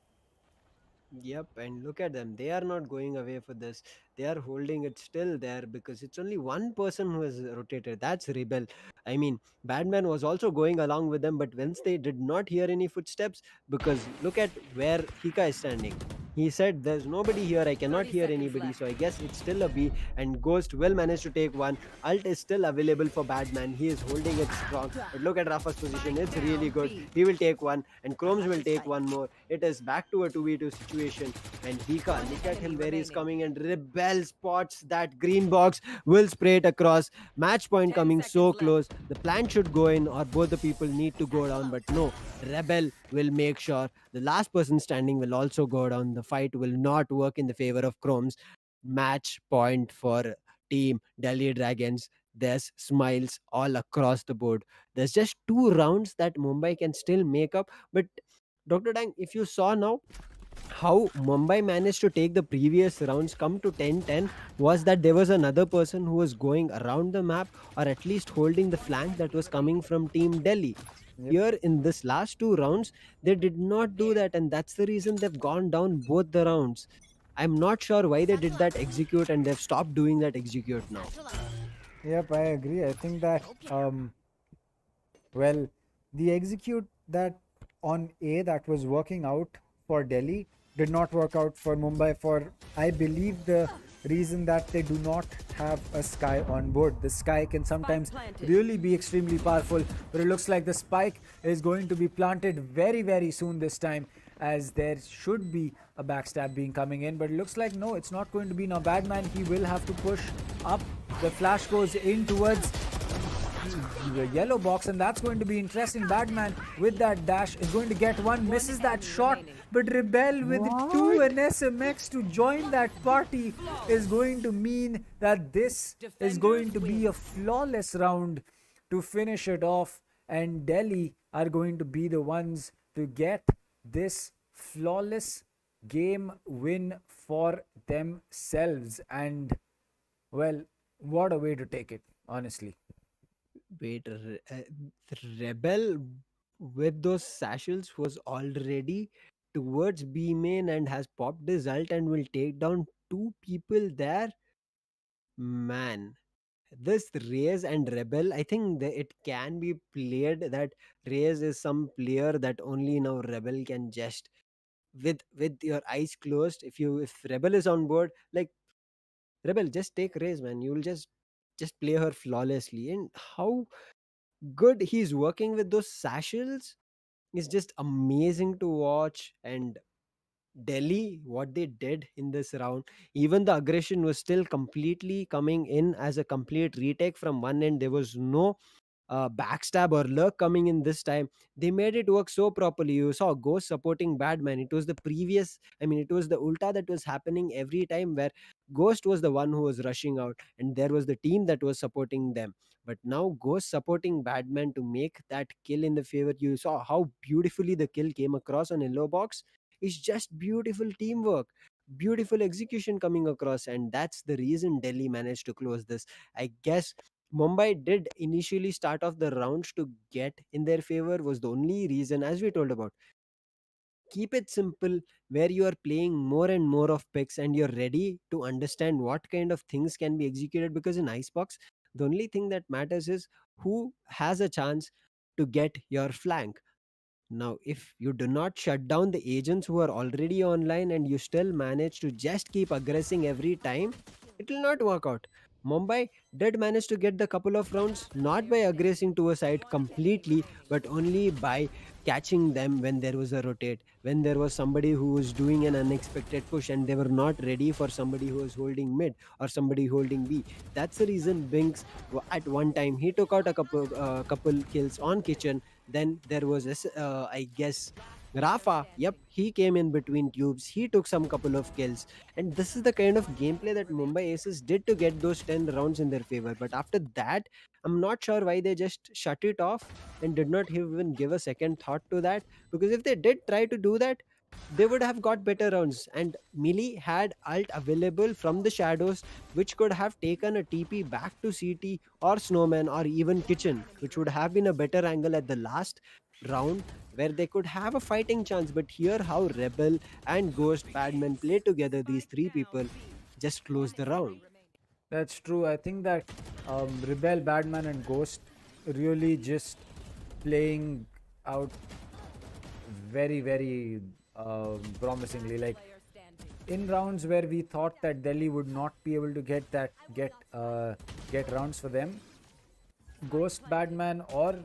Yep, and look at them. They are not going away for this. They are holding it still there because it's only one person who has rotated. That's Rebel. I mean, Badman was also going along with them, but once they did not hear any footsteps, because look at where Hika is standing. He said, "There's nobody here. I cannot 30 hear seconds anybody." left. So I guess it's still a B. And Ghost will manage to take one. Ult is still available for Badman. He is holding it strong. But look at Rafa's position. It's really good. He will take one, and Chromes will take one more. It is back to a 2v2 situation. And Hika, look at him Enemy where he's remaining. coming, and Rebel spots that green box, will spray it across. Match point 10 coming so seconds left. close. The plan should go in, or both the people need to go down. But no, Rebel will make sure the last person standing will also go down. The fight will not work in the favor of Chromes. Match point for Team Delhi Dragons. There's smiles all across the board. There's just two rounds that Mumbai can still make up. But Dr. Dang, if you saw now, how Mumbai managed to take the previous rounds come to 10-10 was that there was another person who was going around the map, or at least holding the flank that was coming from Team Delhi. Yep. Here in this last two rounds, they did not do that, and that's the reason they've gone down both the rounds. I'm not sure why they did that execute, and they've stopped doing that execute now. Yep, I agree. I think that well, the execute that on A that was working out for Delhi did not work out for Mumbai for, I believe, the reason that they do not have a Sky on board. The Sky can sometimes planted. really be extremely powerful, but it looks like the spike is going to be planted very, very soon this time, as there should be a backstab being coming in. But it looks like no, it's not going to be. Now, Badman, he will have to push up. The flash goes in towards the yellow box, and that's going to be interesting. Badman with that dash is going to get one, misses that enemy shot, remaining. but Rebel with two and SMX to join that party is going to mean that this is going to be a flawless round to finish it off, and Delhi are going to be the ones to get this flawless game win for themselves. And well, what a way to take it, honestly. Wait, the Rebel with those sashels was already towards B main and has popped his ult and will take down two people there. Man, this Reyes and Rebel, I think that it can be played that Reyes is some player that only now Rebel can just, with your eyes closed. If Rebel is on board, like, Rebel, just take Reyes, man. You'll just play her flawlessly. And how good he's working with those sashels is just amazing to watch. And Delhi, what they did in this round, even the aggression was still completely coming in as a complete retake from one end. There was no backstab or lurk coming in this time. They made it work so properly. You saw Ghost supporting Badman. It was the previous, I mean, it was the ulta that was happening every time, where Ghost was the one who was rushing out and there was the team that was supporting them. But now Ghost supporting Badman to make that kill in the favor. You saw how beautifully the kill came across on yellow box. It's just beautiful teamwork, beautiful execution coming across, and that's the reason Delhi managed to close this. I guess Mumbai did initially start off the rounds to get in their favor, was the only reason, as we told about. Keep it simple, where you are playing more and more of picks and you're ready to understand what kind of things can be executed, because in Icebox, the only thing that matters is who has a chance to get your flank. Now, if you do not shut down the agents who are already online and you still manage to just keep aggressing every time, it will not work out. Mumbai did manage to get the couple of rounds not by aggressing to a side completely, but only by catching them when there was a rotate, when there was somebody who was doing an unexpected push and they were not ready for somebody who was holding mid or somebody holding B. That's the reason Binks, at one time, he took out a couple kills on Kitchen. Then there was this, I guess, Rafa. Yep, he came in between tubes. He took some couple of kills, and this is the kind of gameplay that Mumbai Aces did to get those 10 rounds in their favor. But after that, I'm not sure why they just shut it off and did not even give a second thought to that. Because if they did try to do that, they would have got better rounds. And Melee had ult available from the shadows, which could have taken a TP back to CT or Snowman or even Kitchen, which would have been a better angle at the last round where they could have a fighting chance. But here, how Rebel and Ghost Badman play together, these three people just close the round. That's true. I think that Rebel, Badman, and Ghost really just playing out very, very promisingly. Like in rounds where we thought that Delhi would not be able to get rounds for them, Ghost, Badman, or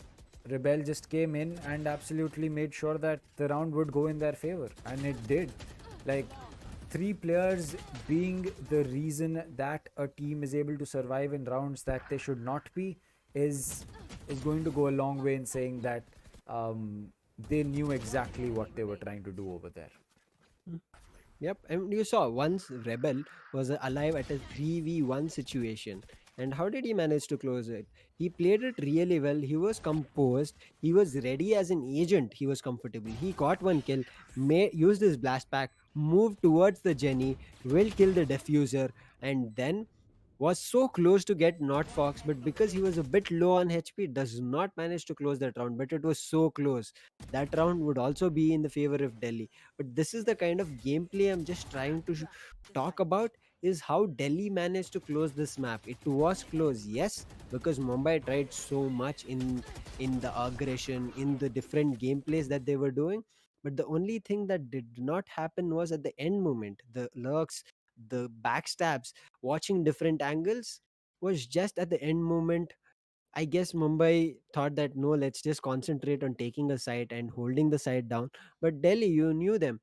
Rebel just came in and absolutely made sure that the round would go in their favor, and it did. Like three players being the reason that a team is able to survive in rounds that they should not be is going to go a long way in saying that they knew exactly what they were trying to do over there. Yep, and you saw once Rebel was alive at a 3v1 situation. And how did he manage to close it? He played it really well. He was composed. He was ready as an agent. He was comfortable. He got one kill, used his blast pack, moved towards the Jenny, will kill the diffuser, and then was so close to get Not Fox, but because he was a bit low on HP, does not manage to close that round. But it was so close. That round would also be in the favor of Delhi. But this is the kind of gameplay I'm just trying to talk about, is how Delhi managed to close this map. It was close, yes, because Mumbai tried so much in the aggression, in the different gameplays that they were doing. But the only thing that did not happen was at the end moment. The lurks, the backstabs, watching different angles was just at the end moment. I guess Mumbai thought that no, let's just concentrate on taking a side and holding the side down. But Delhi, you knew them.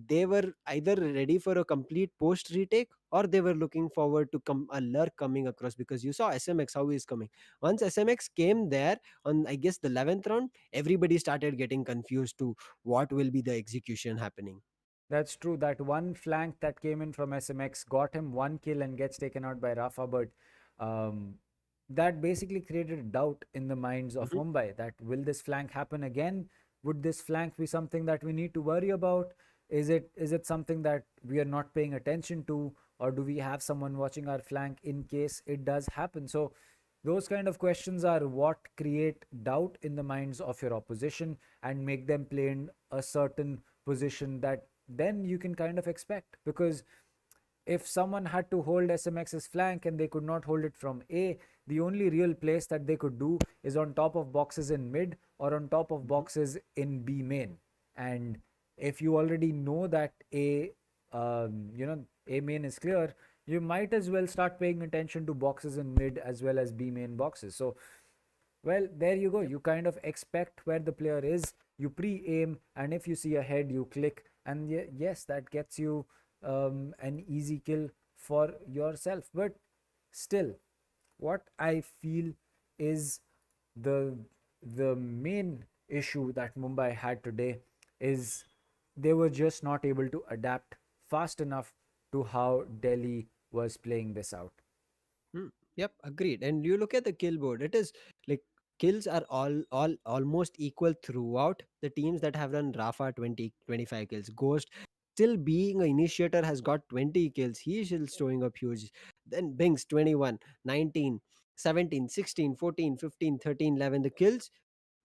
They were either ready for a complete post retake or they were looking forward to a lurk coming across, because you saw SMX how he's coming. Once SMX came there on, I guess, the 11th round, everybody started getting confused to what will be the execution happening. That's true. That one flank that came in from SMX got him one kill and gets taken out by Rafa, but um, that basically created a doubt in the minds of Mhm. Mumbai that will this flank happen again? Would this flank be something that we need to worry about? Is it something that we are not paying attention to, or do we have someone watching our flank in case it does happen? So those kind of questions are what create doubt in the minds of your opposition and make them play in a certain position that then you can kind of expect. Because if someone had to hold SMX's flank and they could not hold it from A, the only real place that they could do is on top of boxes in mid or on top of boxes in B main. And if you already know that A main is clear, you might as well start paying attention to boxes in mid as well as B main boxes. So well, there you go. You kind of expect where the player is, you pre aim, and if you see a head, you click and yes, that gets you an easy kill for yourself. But still, what I feel is the the main issue that Mumbai had today is they were just not able to adapt fast enough to how Delhi was playing this out. Hmm. Yep, agreed. And you look at the kill board, it is like kills are all almost equal throughout the teams that have run. Rafa 20 25 kills. Ghost, still being an initiator, has got 20 kills. He is still showing up huge. Then Bings 21, 19, 17, 16, 14, 15, 13, 11. The kills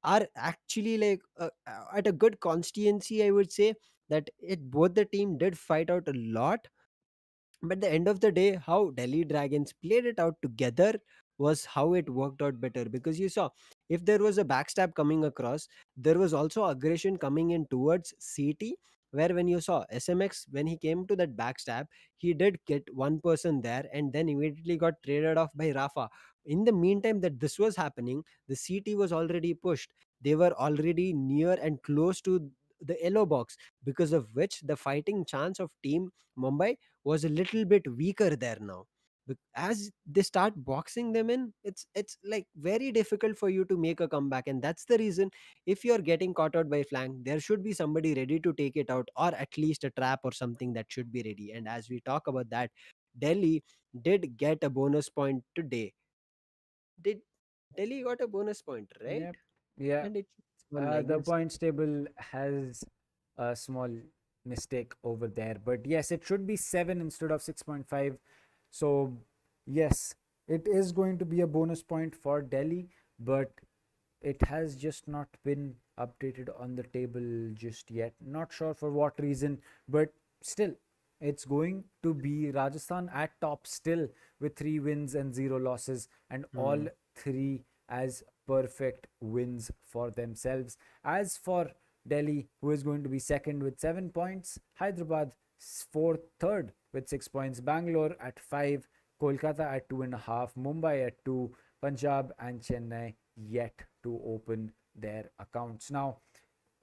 are actually like at a good constancy, I would say, that it both the team did fight out a lot. But the end of the day, how Delhi Dragons played it out together was how it worked out better, because you saw, if there was a backstab coming across, there was also aggression coming in towards CT, where when you saw SMX, when he came to that backstab, he did get one person there and then immediately got traded off by Rafa. In the meantime that this was happening, the CT was already pushed. They were already near and close to the yellow box, because of which the fighting chance of team Mumbai was a little bit weaker there now. As they start boxing them in, it's like very difficult for you to make a comeback, and that's the reason, if you're getting caught out by flank, there should be somebody ready to take it out, or at least a trap or something that should be ready. And as we talk about that, Delhi did get a bonus point today. Did Delhi got a bonus point, right? Yep. Yeah. And it's one like The this. points table has a small mistake over there, but yes, it should be 7 instead of 6.5. So, yes, it is going to be a bonus point for Delhi, but it has just not been updated on the table just yet. Not sure for what reason, but still, it's going to be Rajasthan at top still with 3 wins and 0 losses, and all Hmm. three as perfect wins for themselves. As for Delhi, who is going to be second with 7 points, Hyderabad fourth, third with 6 points, Bangalore at five, Kolkata at 2.5, Mumbai at two, Punjab and Chennai yet to open their accounts. Now,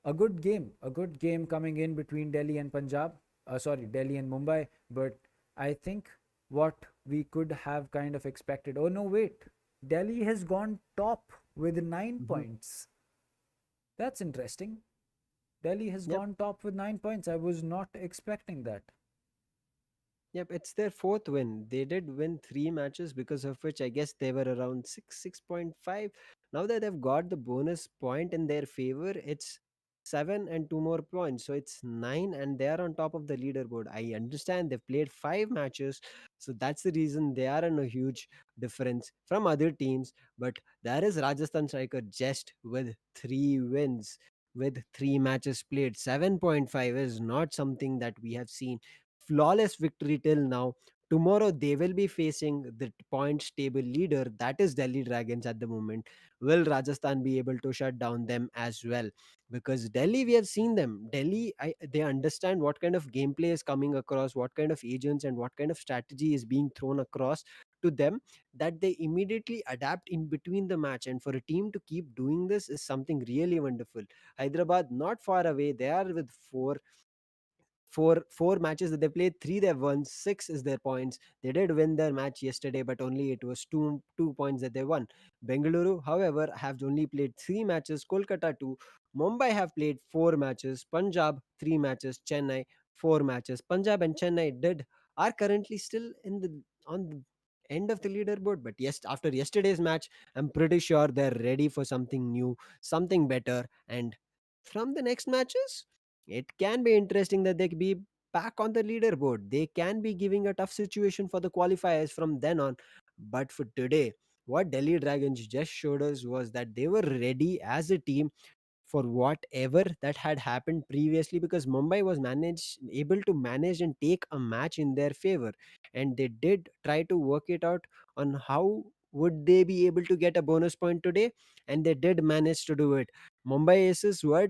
a good game coming in between Delhi and Punjab, sorry, Delhi and Mumbai, but I think what we could have kind of expected. Oh, no, wait. Delhi has gone top with 9 Mhm. points. That's interesting. Delhi has Yep. gone top with 9 points. I was not expecting that. Yep, it's their fourth win. They did win three matches, because of which I guess they were around 6.5. Now that they've got the bonus point in their favor, it's seven and two more points. So it's nine, and they are on top of the leaderboard. I understand they've played five matches. So that's the reason they are in a huge difference from other teams. But there is Rajasthan Striker just with three wins, with three matches played. 7.5 is not something that we have seen. Flawless victory till now. Tomorrow they will be facing the points table leader, that is Delhi Dragons at the moment. Will Rajasthan be able to shut down them as well? Because Delhi, we have seen them. Delhi, they understand what kind of gameplay is coming across, what kind of agents and what kind of strategy is being thrown across to them, that they immediately adapt in between the match. And for a team to keep doing this is something really wonderful. Hyderabad, not far away, they are with four matches that they played, three they've won, six is their points. They did win their match yesterday, but only it was two points that they won. Bengaluru, however, have only played three matches. Kolkata two, Mumbai have played four matches. Punjab three matches. Chennai four matches. Punjab and Chennai did are currently still in the on the end of the leaderboard. But yes, after yesterday's match, I'm pretty sure they're ready for something new, something better, and from the next matches it can be interesting that they could be back on the leaderboard. They can be giving a tough situation for the qualifiers from then on. But for today, what Delhi Dragons just showed us was that they were ready as a team for whatever that had happened previously, because Mumbai was able to manage and take a match in their favor, and they did try to work it out on how would they be able to get a bonus point today, and they did manage to do it. Mumbai Aces were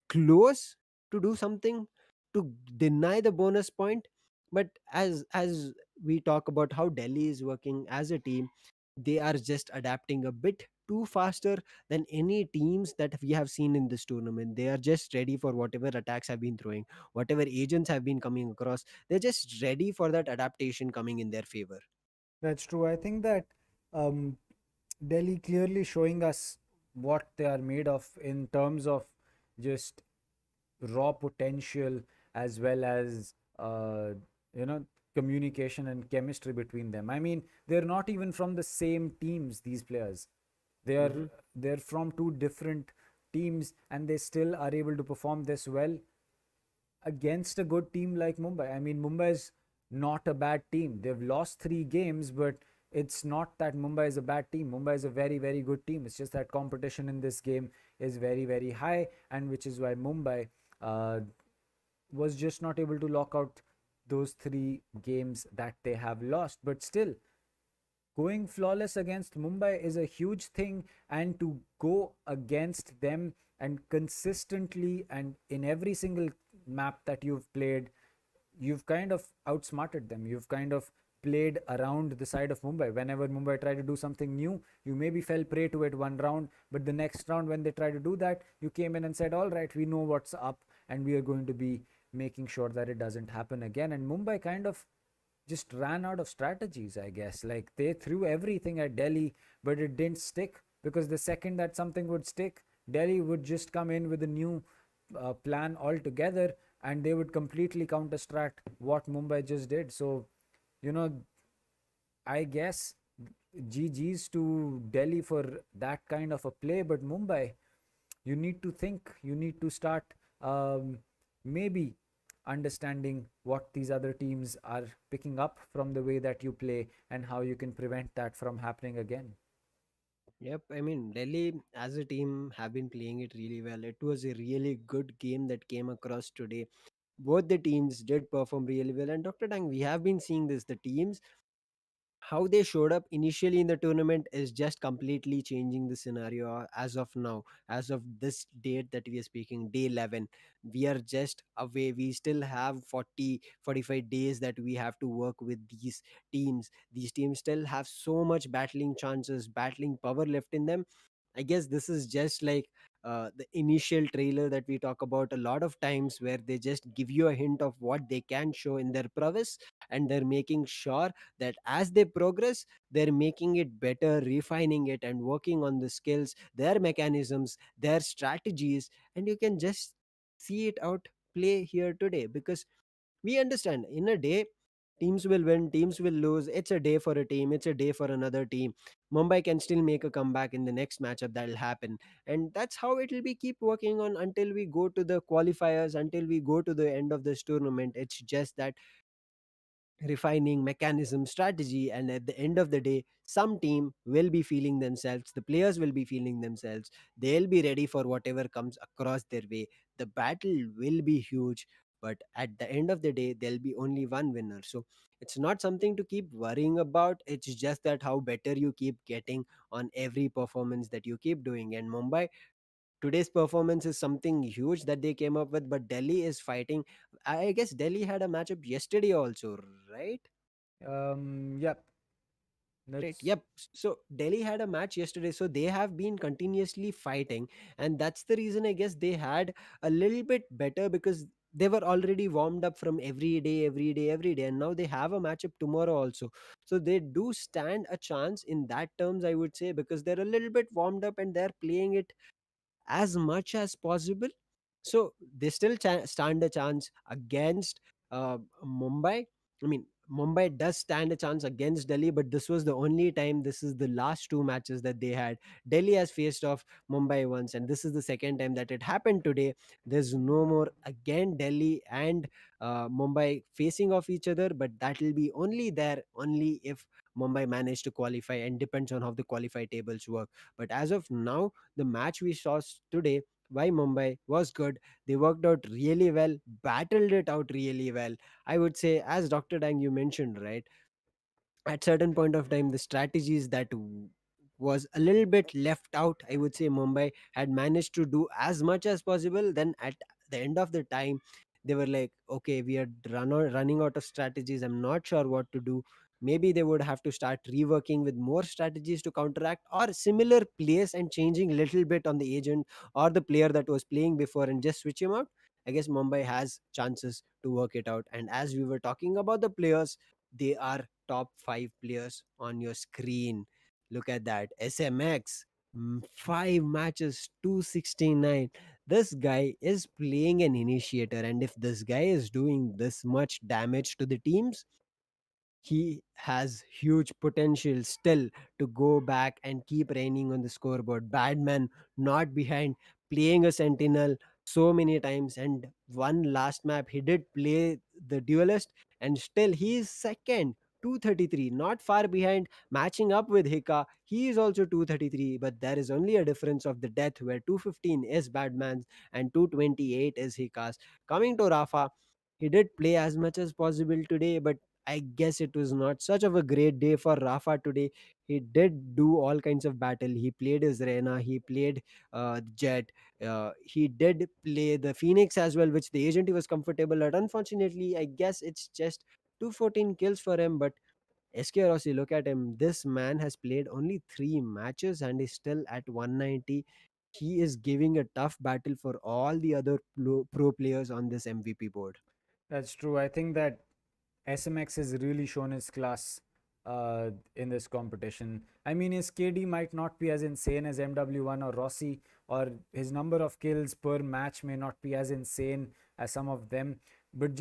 close to do something to deny the bonus point, but as we talk about how Delhi is working as a team, they are just adapting a bit too faster than any teams that we have seen in this tournament. They are just ready for whatever attacks have been throwing, whatever agents have been coming across. They're just ready for that adaptation coming in their favor. That's true. I think that um, Delhi clearly showing us what they are made of in terms of just raw potential, as well as you know communication and chemistry between them. I mean, they're not even from the same teams, these players. they are Hmm. they're from two different teams, and they still are able to perform this well against a good team like Mumbai. I mean, Mumbai is not a bad team. They've lost 3 games, but it's not that Mumbai is a bad team. Mumbai is a very, very good team. It's just that competition in this game is very, very high, and which is why Mumbai uh, was just not able to lock out those 3 games that they have lost. But still, going flawless against Mumbai is a huge thing, and to go against them and consistently and in every single map that you've played, you've kind of outsmarted them. You've kind of played around the side of Mumbai. Whenever Mumbai tried to do something new, you maybe fell prey to it one round, but the next round, when they tried to do that, you came in and said, all right, we know what's up, and we are going to be making sure that it doesn't happen again. And Mumbai kind of just ran out of strategies, I guess. Like, they threw everything at Delhi, but it didn't stick, because the second that something would stick, Delhi would just come in with a new plan altogether, and they would completely counter strat what Mumbai just did. So, you know, I guess GG's to Delhi for that kind of a play, but Mumbai, you need to think, you need to start maybe understanding what these other teams are picking up from the way that you play, and how you can prevent that from happening again. Yep, I mean, Delhi as a team have been playing it really well. It was a really good game that came across today. Both the teams did perform really well. And Dr. Dang, we have been seeing this. The teams, how they showed up initially in the tournament is just completely changing the scenario as of now. As of this date that we are speaking, day 11, we are just away. We still have 40-45 days that we have to work with these teams. These teams still have so much battling chances, battling power left in them. I guess this is just like the initial trailer that we talk about a lot of times, where they just give you a hint of what they can show in their prowess, and they're making sure that as they progress, they're making it better, refining it, and working on the skills, their mechanisms, their strategies. And you can just see it out play here today, because we understand in a day, teams will win, teams will lose. It's a day for a team, it's a day for another team. Mumbai can still make a comeback in the next matchup that'll happen. And that's how it will be keep working on until we go to the qualifiers, until we go to the end of this tournament. It's just that refining mechanism, strategy, and at the end of the day, some team will be feeling themselves, the players will be feeling themselves, they'll be ready for whatever comes across their way. The battle will be huge, but at the end of the day, there'll be only one winner. So it's not something to keep worrying about. It's just that how better you keep getting on every performance that you keep doing. And Mumbai, today's performance is something huge that they came up with, but Delhi is fighting. I guess Delhi had a matchup yesterday also, right? Yep, Right. that's Yep. So Delhi had a match yesterday, so they have been continuously fighting, and that's the reason I guess they had a little bit better, because they were already warmed up from every day, every day, every day, and now they have a matchup tomorrow also. So they do stand a chance in that terms, I would say, because they're a little bit warmed up and they're playing it as much as possible. So they still stand a chance against Mumbai. I mean, Mumbai does stand a chance against Delhi, but this was the only time. This is the last 2 matches that they had. Delhi has faced off Mumbai once, and this is the second time that it happened today. There's no more again Delhi and Mumbai facing off each other, but that will be only there only if Mumbai managed to qualify, and depends on how the qualify tables work. But as of now, the match we saw today by Mumbai was good. They worked out really well, battled it out really well. I would say, as Dr. Dang you mentioned, right? At certain point of time, the strategies that was a little bit left out. I would say Mumbai had managed to do as much as possible. Then at the end of the time, they were like, okay, we are running out of strategies. I'm not sure what to do. maybe they would have to start reworking with more strategies to counteract or similar plays and changing little bit on the agent or the player that was playing before and just switch him out. I guess Mumbai has chances to work it out. And as we were talking about the players, they are top 5 players on your screen. Look at that. SMX, 5 matches, 269. This guy is playing an initiator, and if this guy is doing this much damage to the teams, he has huge potential still to go back and keep reigning on the scoreboard. Badman not behind, playing a sentinel so many times, and one last map he did play the duelist, and still he is second. 233, not far behind, matching up with Hika. He is also 233, but there is only a difference of the death where 215 is Badman's and 228 is Hika's. Coming to Rafa, he did play as much as possible today, but I guess it was not such of a great day for Rafa today. He did do all kinds of battle. He played his Reyna, he played Jet, he did play the Phoenix as well, which the agent he was comfortable at. Unfortunately, I guess it's just 214 kills for him. But SK Rossi, look at him. This man has played only 3 matches and is still at 190. He is giving a tough battle for all the other pro players on this MVP board. That's true. I think that SMX has really shown his class in this competition. I mean, his KD might not be as insane as MW1 or Rossi, or his number of kills per match may not be as insane as some of them. But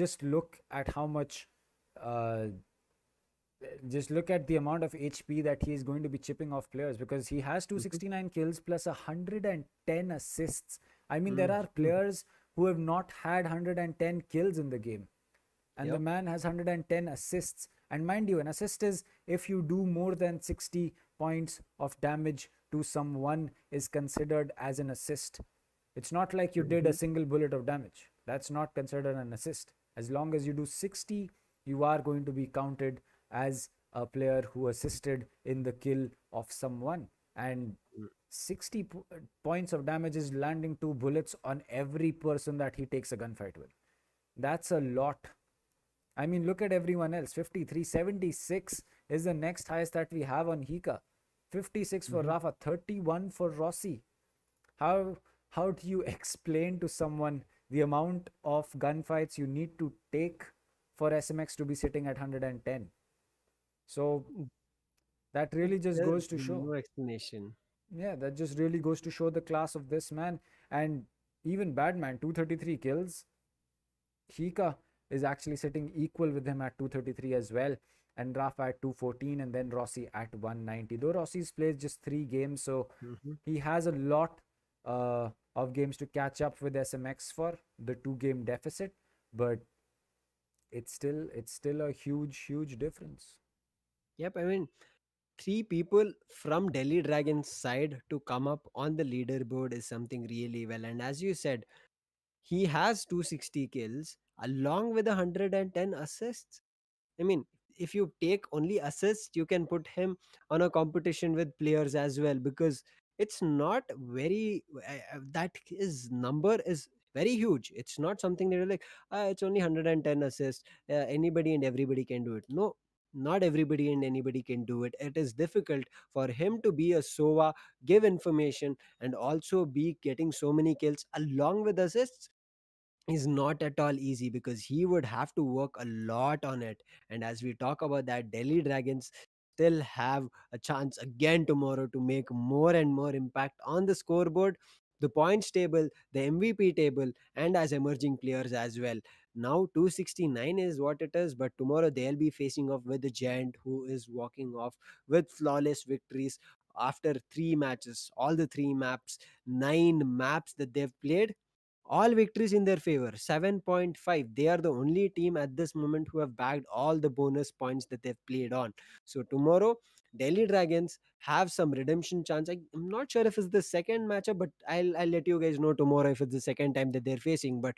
uh, just look at the amount of HP that he is going to be chipping off players, because he has Mhm. 269 kills plus 110 assists. I mean, there Mm. are players who have not had 110 kills in the game, and the Yep. man has 110 assists. And mind you, an assist is if you do more than 60 points of damage to someone is considered as an assist. It's not like you did a Mhm. single bullet of damage. That's not considered an assist. As long as you do 60, you are going to be counted as a player who assisted in the kill of someone. And 60 points of damage is landing 2 bullets on every person that he takes a gunfight with. That's a lot. I mean, look at everyone else. 53, 76 is the next highest that we have on Hika. 56 for Mhm. Rafa, 31 for Rossi. How how do you explain to someone the amount of gunfights you need to take for SMX to be sitting at 110? So that really just There's goes to show. no explanation. Yeah, that just really goes to show the class of this man. And even Badman, 233 kills. Hika is actually sitting equal with him at 233 as well, and Rafa at 214, and then Rossi at 190. Though Rossi's played just 3 games, so Mhm. he has a lot of games to catch up with SMX for the 2 game deficit, but it's still a huge difference. Yep, I mean, 3 people from Delhi Dragons side to come up on the leaderboard is something really well. And as you said, he has 260 kills along with 110 assists. I mean, if you take only assists, you can put him on a competition with players as well, because it's not very that his number is very huge. It's not something that you're like, it's only 110 assists. Anybody and everybody can do it. No, not everybody and anybody can do it. It is difficult for him to be a Sova, give information, and also be getting so many kills along with assists is not at all easy, because he would have to work a lot on it. And as we talk about that, Delhi Dragons still have a chance again tomorrow to make more and more impact on the scoreboard, the points table, the MVP table, and as emerging players as well. Now 269 is what it is, but tomorrow they'll be facing off with the Giant, who is walking off with flawless victories after 3 matches, all the 3 maps, 9 maps that they've played, all victories in their favor. 7.5, they are the only team at this moment who have bagged all the bonus points that they've played on. So tomorrow, Delhi Dragons have some redemption chance. I'm not sure if it's the second matchup, but I'll let you guys know tomorrow if it's the second time that they're facing. But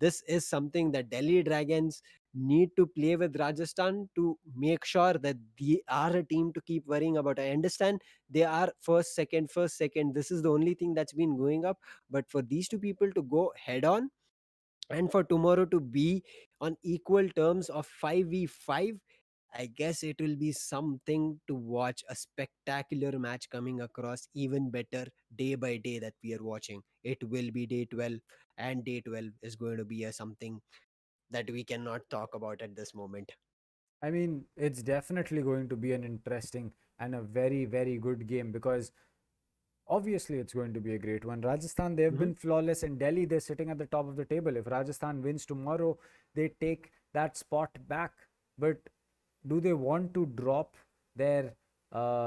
this is something that Delhi Dragons need to play with Rajasthan to make sure that they are a team to keep worrying about. I understand they are first, second. This is the only thing that's been going up, but for these two people to go head on, and for tomorrow to be on equal terms of 5v5, I guess it will be something to watch, a spectacular match coming across, even better day by day that we are watching. It will be day 12, and day 12 is going to be a something that we cannot talk about at this moment. I mean, it's definitely going to be an interesting and a very, very good game because obviously it's going to be a great one. Rajasthan, they've Mhm. been flawless. In Delhi, they're sitting at the top of the table. If Rajasthan wins tomorrow, they take that spot back. But do they want to drop their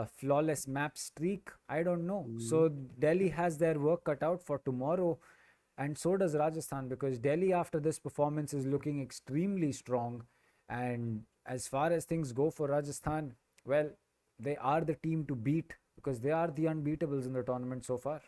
flawless map streak? I don't know. Mm. So Delhi has their work cut out for tomorrow, and so does Rajasthan because Delhi, after this performance, is looking extremely strong. And as far as things go for Rajasthan, well, they are the team to beat because they are the unbeatables in the tournament so far.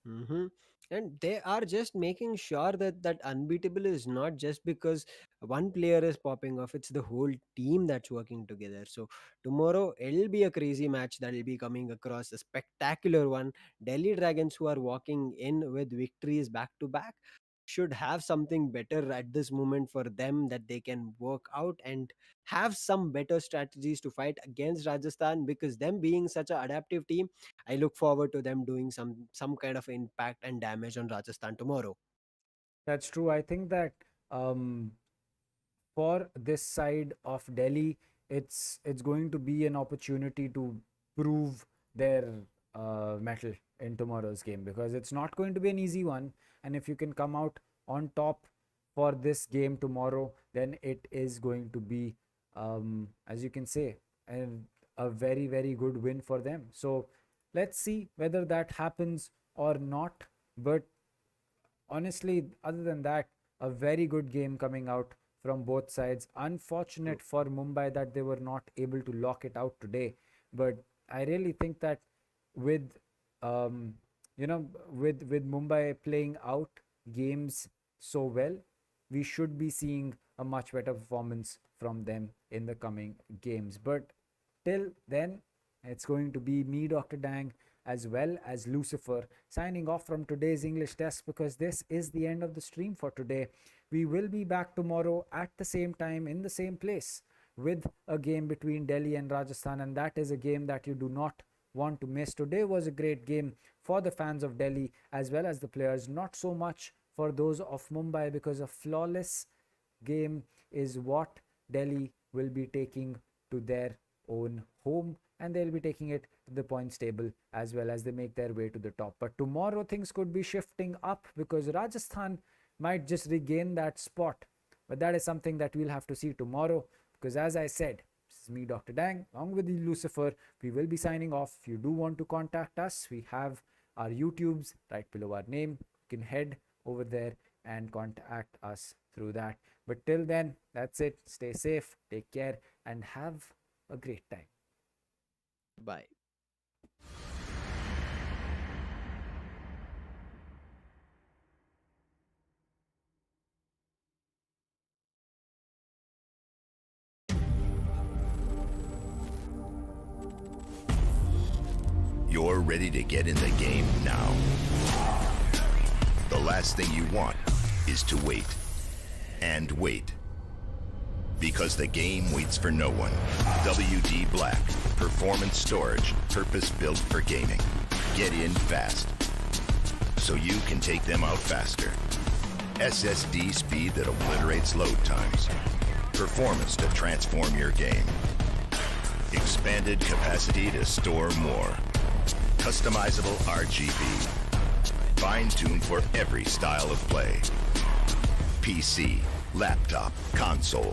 Mm-hmm. And they are just making sure that that unbeatable is not just because one player is popping off, it's the whole team that's working together. So tomorrow it'll be a crazy match that will be coming across, a spectacular one. Delhi Dragons, who are walking in with victories back to back, should have something better at this moment for them that they can work out and have some better strategies to fight against Rajasthan, because them being such an adaptive team, I look forward to them doing some kind of impact and damage on Rajasthan tomorrow. That's true. I think that um, for this side of Delhi, it's going to be an opportunity to prove their mettle in tomorrow's game because it's not going to be an easy one. And if you can come out on top for this game tomorrow, then it is going to be, as you can say, a very, very good win for them. So let's see whether that happens or not. But honestly, other than that, a very good game coming out from both sides. Unfortunate for Mumbai that they were not able to lock it out today, but I really think that with um, with Mumbai playing out games so well, we should be seeing a much better performance from them in the coming games. But till then, it's going to be me, Dr. Dang, as well as Lucifer, signing off from today's English test because this is the end of the stream for today. We will be back tomorrow at the same time in the same place with a game between Delhi and Rajasthan, and that is a game that you do not want to miss. Today was a great game for the fans of Delhi as well as the players, not so much for those of Mumbai because a flawless game is what Delhi will be taking to their own home, and they'll be taking it to the points table as well as they make their way to the top. But tomorrow things could be shifting up because Rajasthan might just regain that spot. But that is something that we'll have to see tomorrow because, as I said, this is me, Dr. Dang, along with the Lucifer. We will be signing off. If you do want to contact us, we have our YouTubes right below our name. You can head over there and contact us through that. But till then, that's it. Stay safe, take care, and have a great time. Bye. You're ready to get in the game now. The last thing you want is to wait and wait. Because the game waits for no one. WD Black, performance storage, purpose-built for gaming. Get in fast, so you can take them out faster. SSD speed that obliterates load times. Performance to transform your game. Expanded capacity to store more. Customizable RGB. Fine-tuned for every style of play. PC, laptop, console.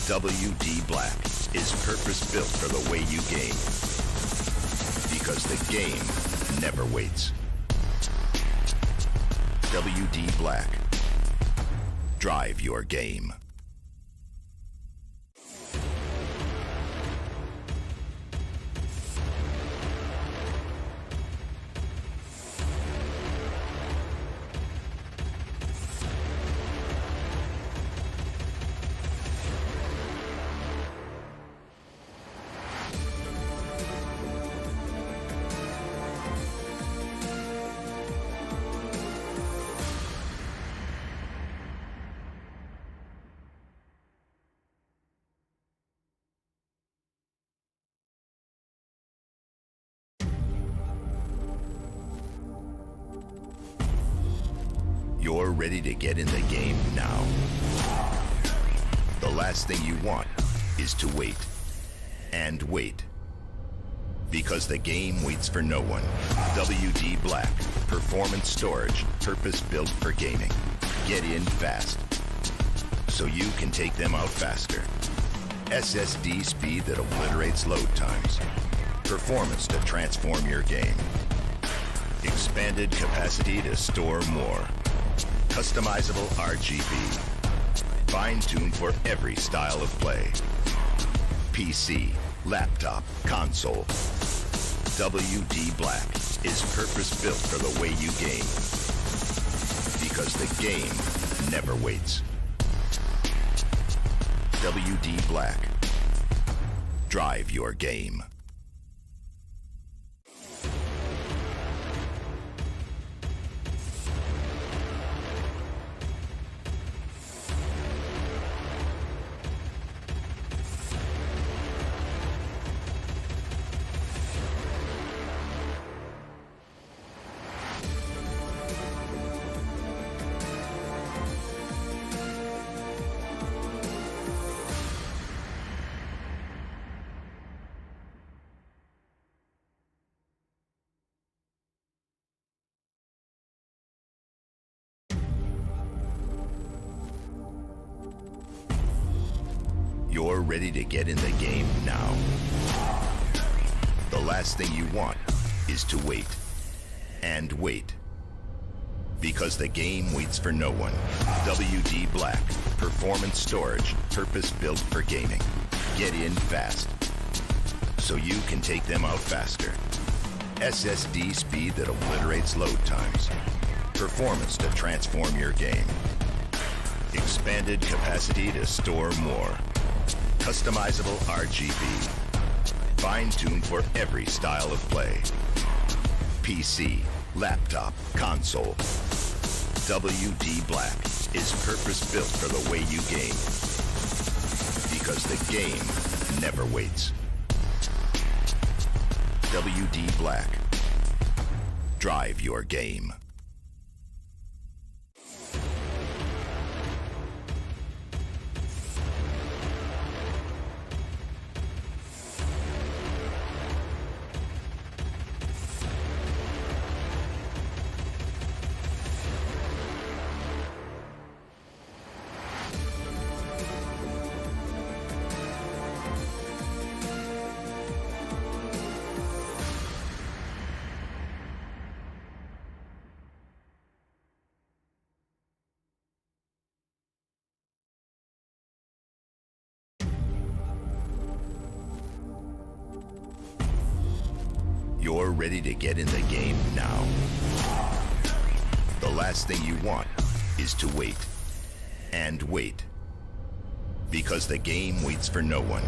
WD Black is purpose-built for the way you game. Because the game never waits. WD Black. Drive your game. You're ready to get in the game now. The last thing you want is to wait and wait. Because the game waits for no one. WD Black, performance storage, purpose-built for gaming. Get in fast, so you can take them out faster. SSD speed that obliterates load times. Performance to transform your game. Expanded capacity to store more. Customizable RGB. Fine-tuned for every style of play. PC, laptop, console. WD Black is purpose-built for the way you game. Because the game never waits. WD Black. Drive your game. You're ready to get in the game now. The last thing you want is to wait and wait. Because the game waits for no one. WD Black, performance storage, purpose-built for gaming. Get in fast, so you can take them out faster. SSD speed that obliterates load times. Performance to transform your game. Expanded capacity to store more. Customizable RGB. Fine-tuned for every style of play. PC, laptop, console. WD Black is purpose-built for the way you game. Because the game never waits. WD Black. Drive your game. You're ready to get in the game now. The last thing you want is to wait and wait. Because the game waits for no one.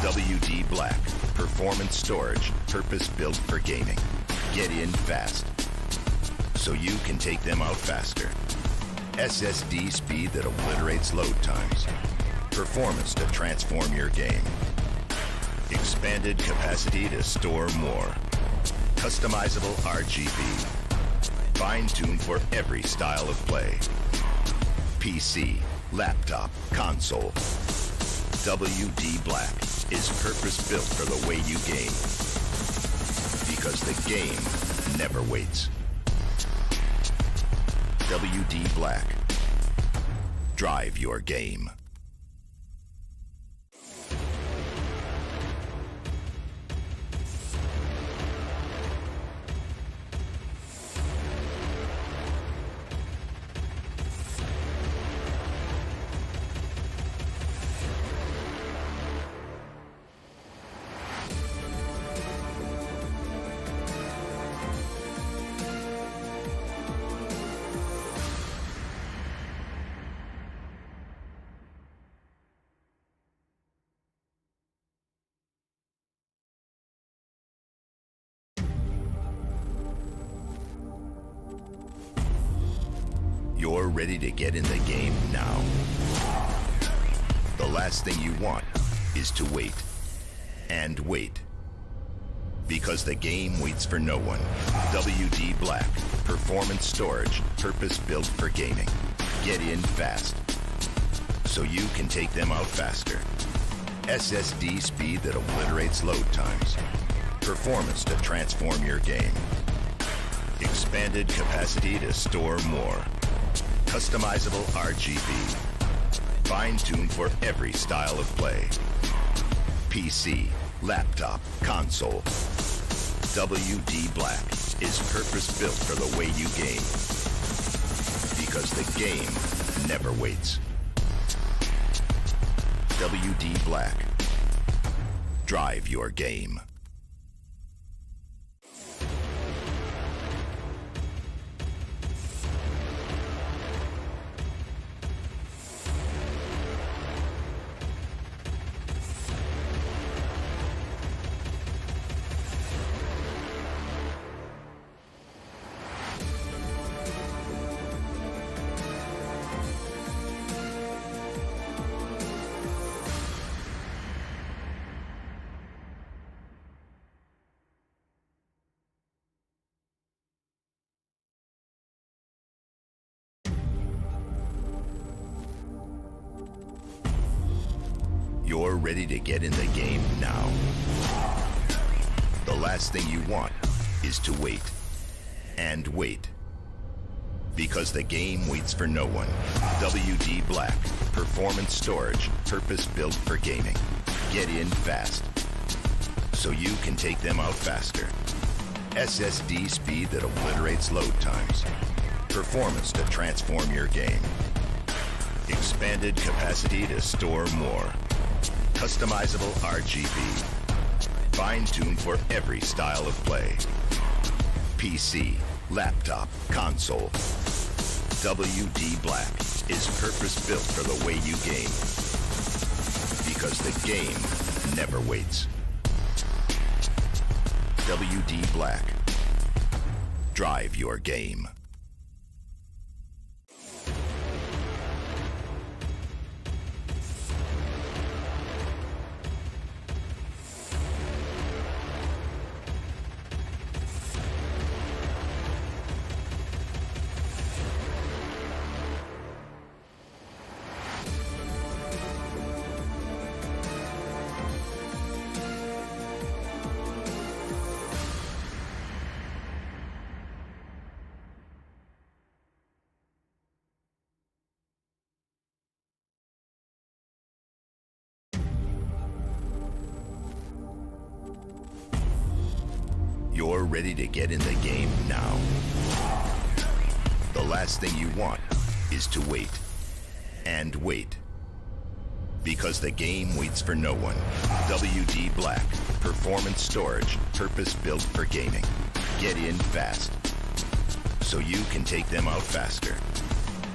WD Black, performance storage, purpose-built for gaming. Get in fast, so you can take them out faster. SSD speed that obliterates load times. Performance to transform your game. Expanded capacity to store more. Customizable RGB. Fine-tuned for every style of play. PC, laptop, console. WD Black is purpose-built for the way you game. Because the game never waits. WD Black. Drive your game. You're ready to get in the game now. The last thing you want is to wait and wait. Because the game waits for no one. WD Black. Performance storage. Purpose-built for gaming. Get in fast, so you can take them out faster. SSD speed that obliterates load times. Performance to transform your game. Expanded capacity to store more. Customizable RGB. Fine-tuned for every style of play. PC, laptop, console. WD Black is purpose-built for the way you game. Because the game never waits. WD Black. Drive your game. You're ready to get in the game now. The last thing you want is to wait and wait. Because the game waits for no one. WD Black. Performance storage. Purpose-built for gaming. Get in fast, so you can take them out faster. SSD speed that obliterates load times. Performance to transform your game. Expanded capacity to store more. Customizable RGB. Fine-tuned for every style of play. PC, laptop, console. WD Black is purpose-built for the way you game. Because the game never waits. WD Black. Drive your game. You're ready to get in the game now. The last thing you want is to wait and wait. Because the game waits for no one. WD Black. Performance storage. Purpose-built for gaming. Get in fast, so you can take them out faster.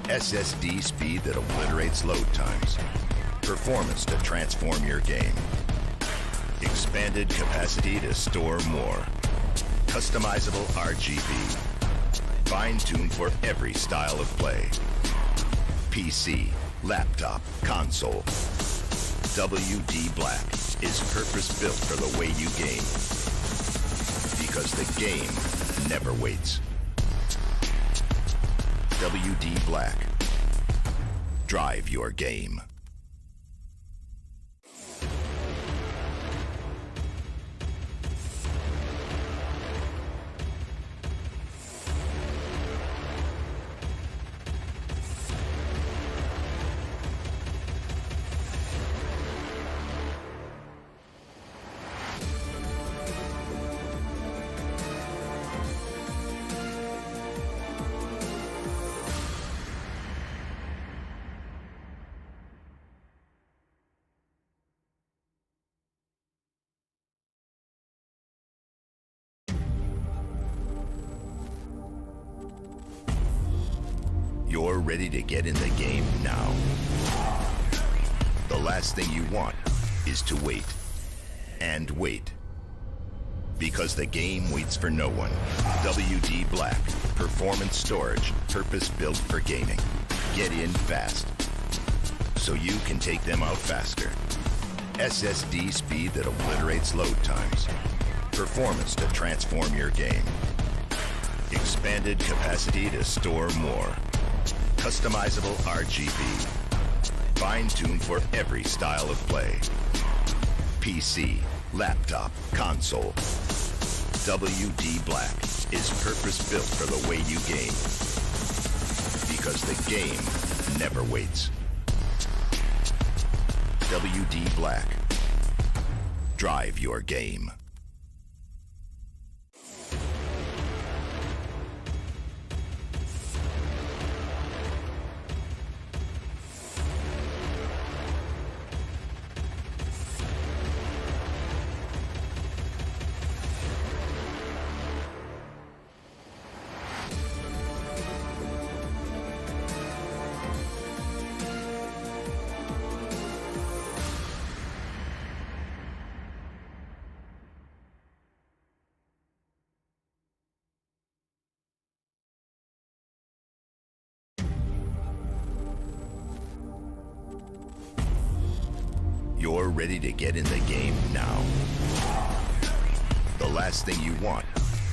SSD speed that obliterates load times. Performance to transform your game. Expanded capacity to store more. Customizable RGB. Fine-tuned for every style of play. PC, laptop, console. WD Black is purpose-built for the way you game. Because the game never waits. WD Black. Drive your game. You're ready to get in the game now. The last thing you want is to wait and wait. Because the game waits for no one. WD Black. Performance storage. Purpose-built for gaming. Get in fast, so you can take them out faster. SSD speed that obliterates load times. Performance to transform your game. Expanded capacity to store more. Customizable RGB. Fine-tuned for every style of play. PC, laptop, console. WD Black is purpose-built for the way you game. Because the game never waits. WD Black. Drive your game. You're ready to get in the game now. The last thing you want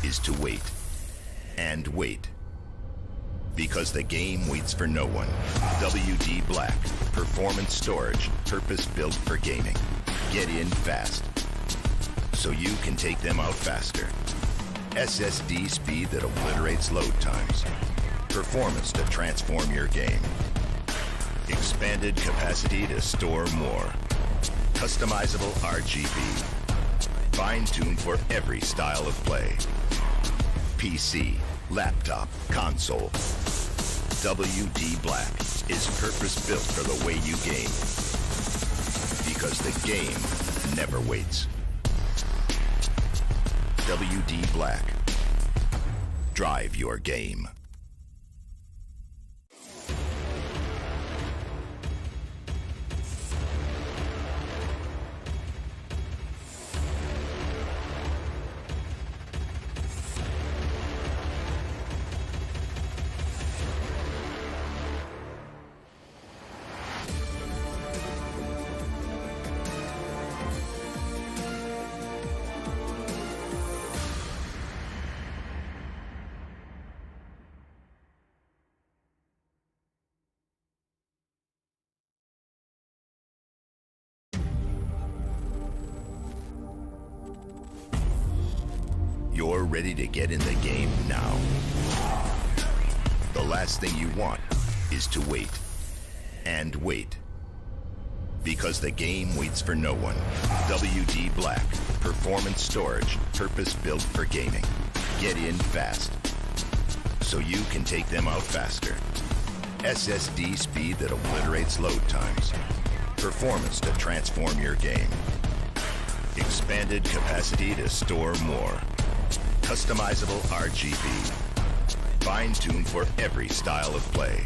is to wait and wait. Because the game waits for no one. WD Black, performance storage, purpose-built for gaming. Get in fast, so you can take them out faster. SSD speed that obliterates load times. Performance to transform your game. Expanded capacity to store more. Customizable RGB. Fine-tuned for every style of play. PC, laptop, console. WD Black is purpose-built for the way you game. Because the game never waits. WD Black. Drive your game. You're ready to get in the game now. The last thing you want is to wait and wait. Because the game waits for no one. WD Black, performance storage, purpose-built for gaming. Get in fast, so you can take them out faster. SSD speed that obliterates load times. Performance to transform your game. Expanded capacity to store more. Customizable RGB. Fine-tuned for every style of play.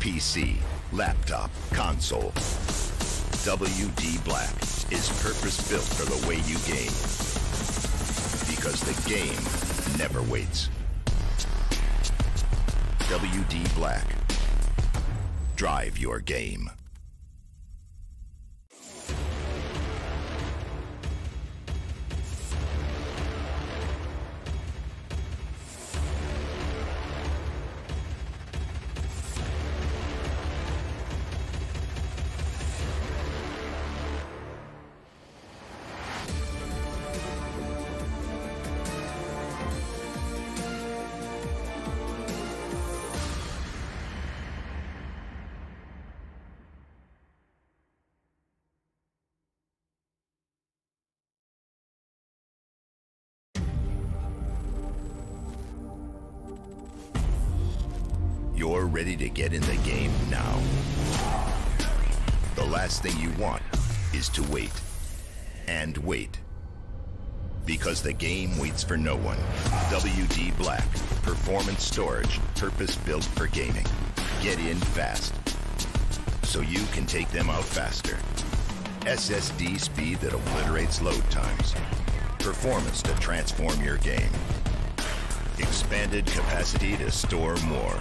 PC, laptop, console. WD Black is purpose-built for the way you game. Because the game never waits. WD Black. Drive your game. You're ready to get in the game now. The last thing you want is to wait and wait. Because the game waits for no one. WD Black, performance storage, purpose-built for gaming. Get in fast, so you can take them out faster. SSD speed that obliterates load times. Performance to transform your game. Expanded capacity to store more.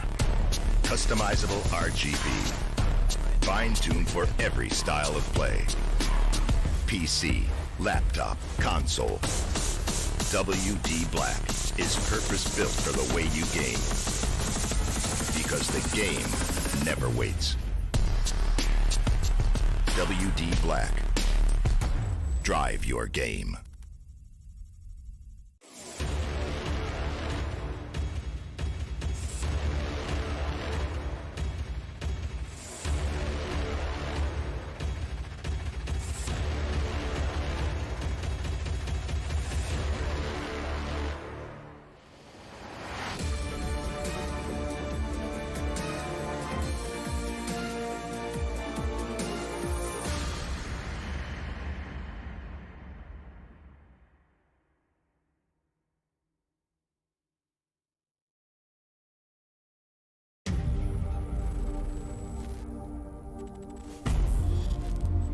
Customizable RGB. Fine-tuned for every style of play. PC, laptop, console. WD Black is purpose-built for the way you game. Because the game never waits. WD Black. Drive your game.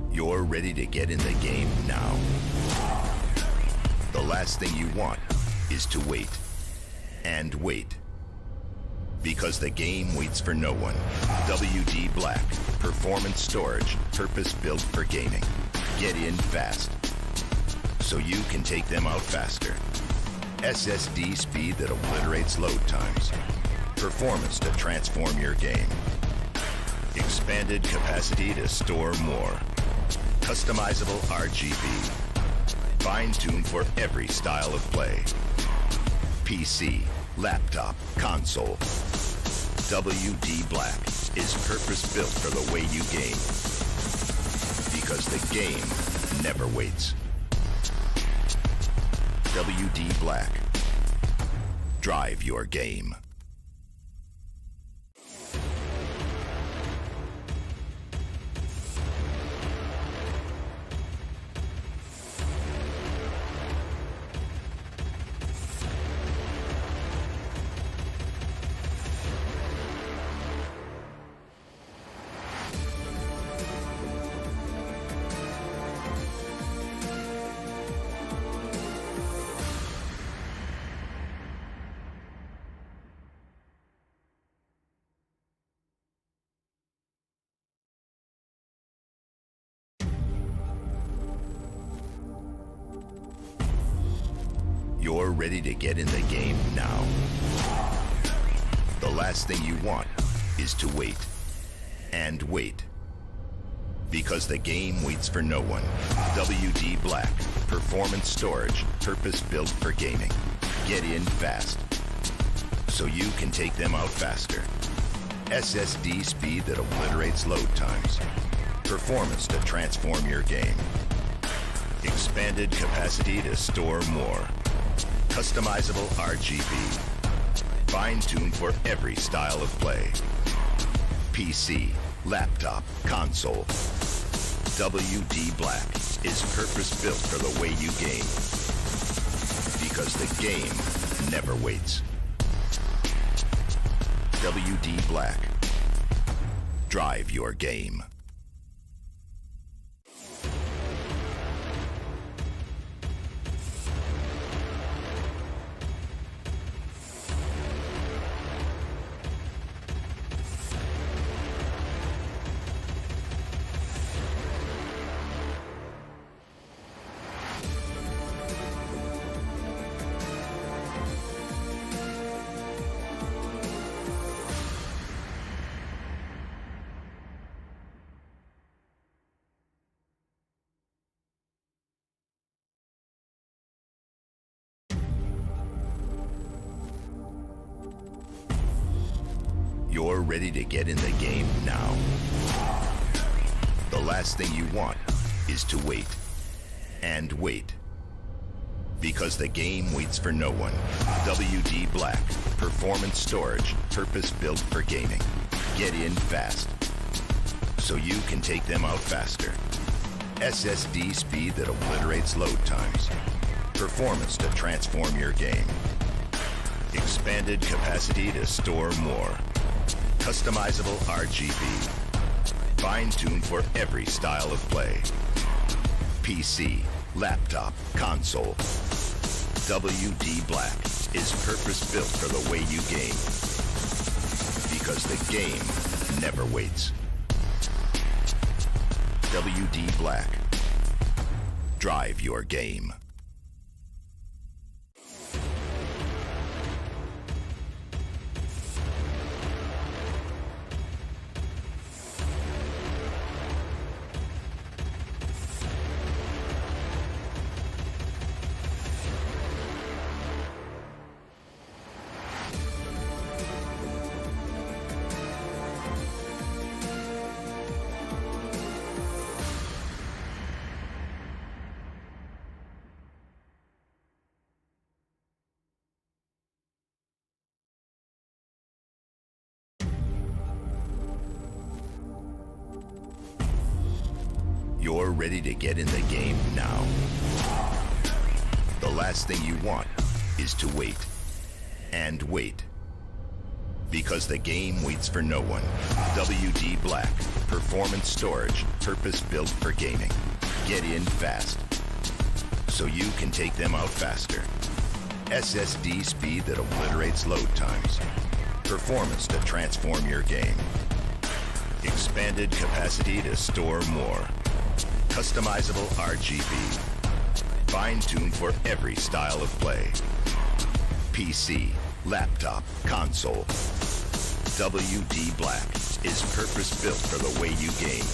You're ready to get in the game now. The last thing you want is to wait and wait. Because the game waits for no one. WD Black, performance storage, purpose-built for gaming. Get in fast, so you can take them out faster. SSD speed that obliterates load times. Performance to transform your game. Expanded capacity to store more. Customizable RGB. Fine-tuned for every style of play. PC, laptop, console. WD Black is purpose-built for the way you game. Because the game never waits. WD Black. Drive your game. You're ready to get in the game now. The last thing you want is to wait and wait. Because the game waits for no one. WD Black, performance storage, purpose-built for gaming. Get in fast, so you can take them out faster. SSD speed that obliterates load times. Performance to transform your game. Expanded capacity to store more. Customizable RGB. Fine-tuned for every style of play. PC, laptop, console. WD Black is purpose-built for the way you game. Because the game never waits. WD Black. Drive your game. You're ready to get in the game now. The last thing you want is to wait and wait. Because the game waits for no one. WD Black, performance storage, purpose-built for gaming. Get in fast, so you can take them out faster. SSD speed that obliterates load times. Performance to transform your game. Expanded capacity to store more. Customizable RGB. Fine-tuned for every style of play. PC, laptop, console. WD Black is purpose-built for the way you game. Because the game never waits. WD Black. Drive your game. You're ready to get in the game now. The last thing you want is to wait and wait. Because the game waits for no one. WD Black, performance storage, purpose-built for gaming. Get in fast, so you can take them out faster. SSD speed that obliterates load times. Performance to transform your game. Expanded capacity to store more. Customizable RGB. Fine-tuned for every style of play. PC, laptop, console. WD Black is purpose-built for the way you game.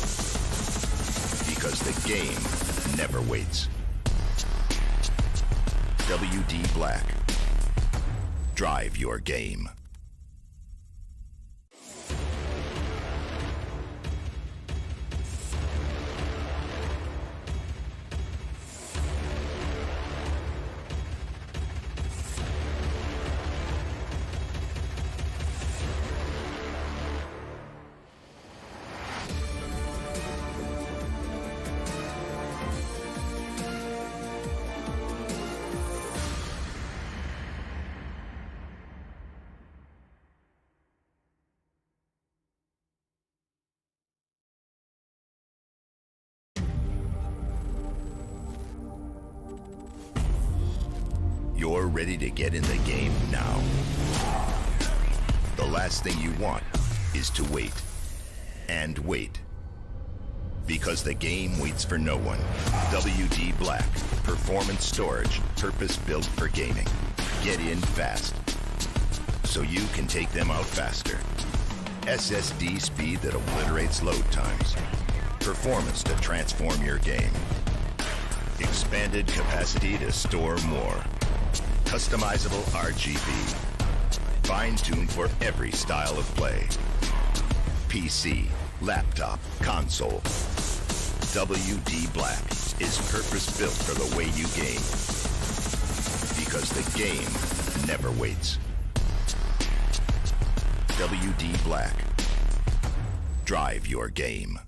Because the game never waits. WD Black. Drive your game. You're ready to get in the game now. The last thing you want is to wait and wait. Because the game waits for no one. WD Black, performance storage, purpose-built for gaming. Get in fast, so you can take them out faster. SSD speed that obliterates load times. Performance to transform your game. Expanded capacity to store more. Customizable RGB. Fine-tuned for every style of play. PC, laptop, console. WD Black is purpose-built for the way you game. Because the game never waits. WD Black. Drive your game.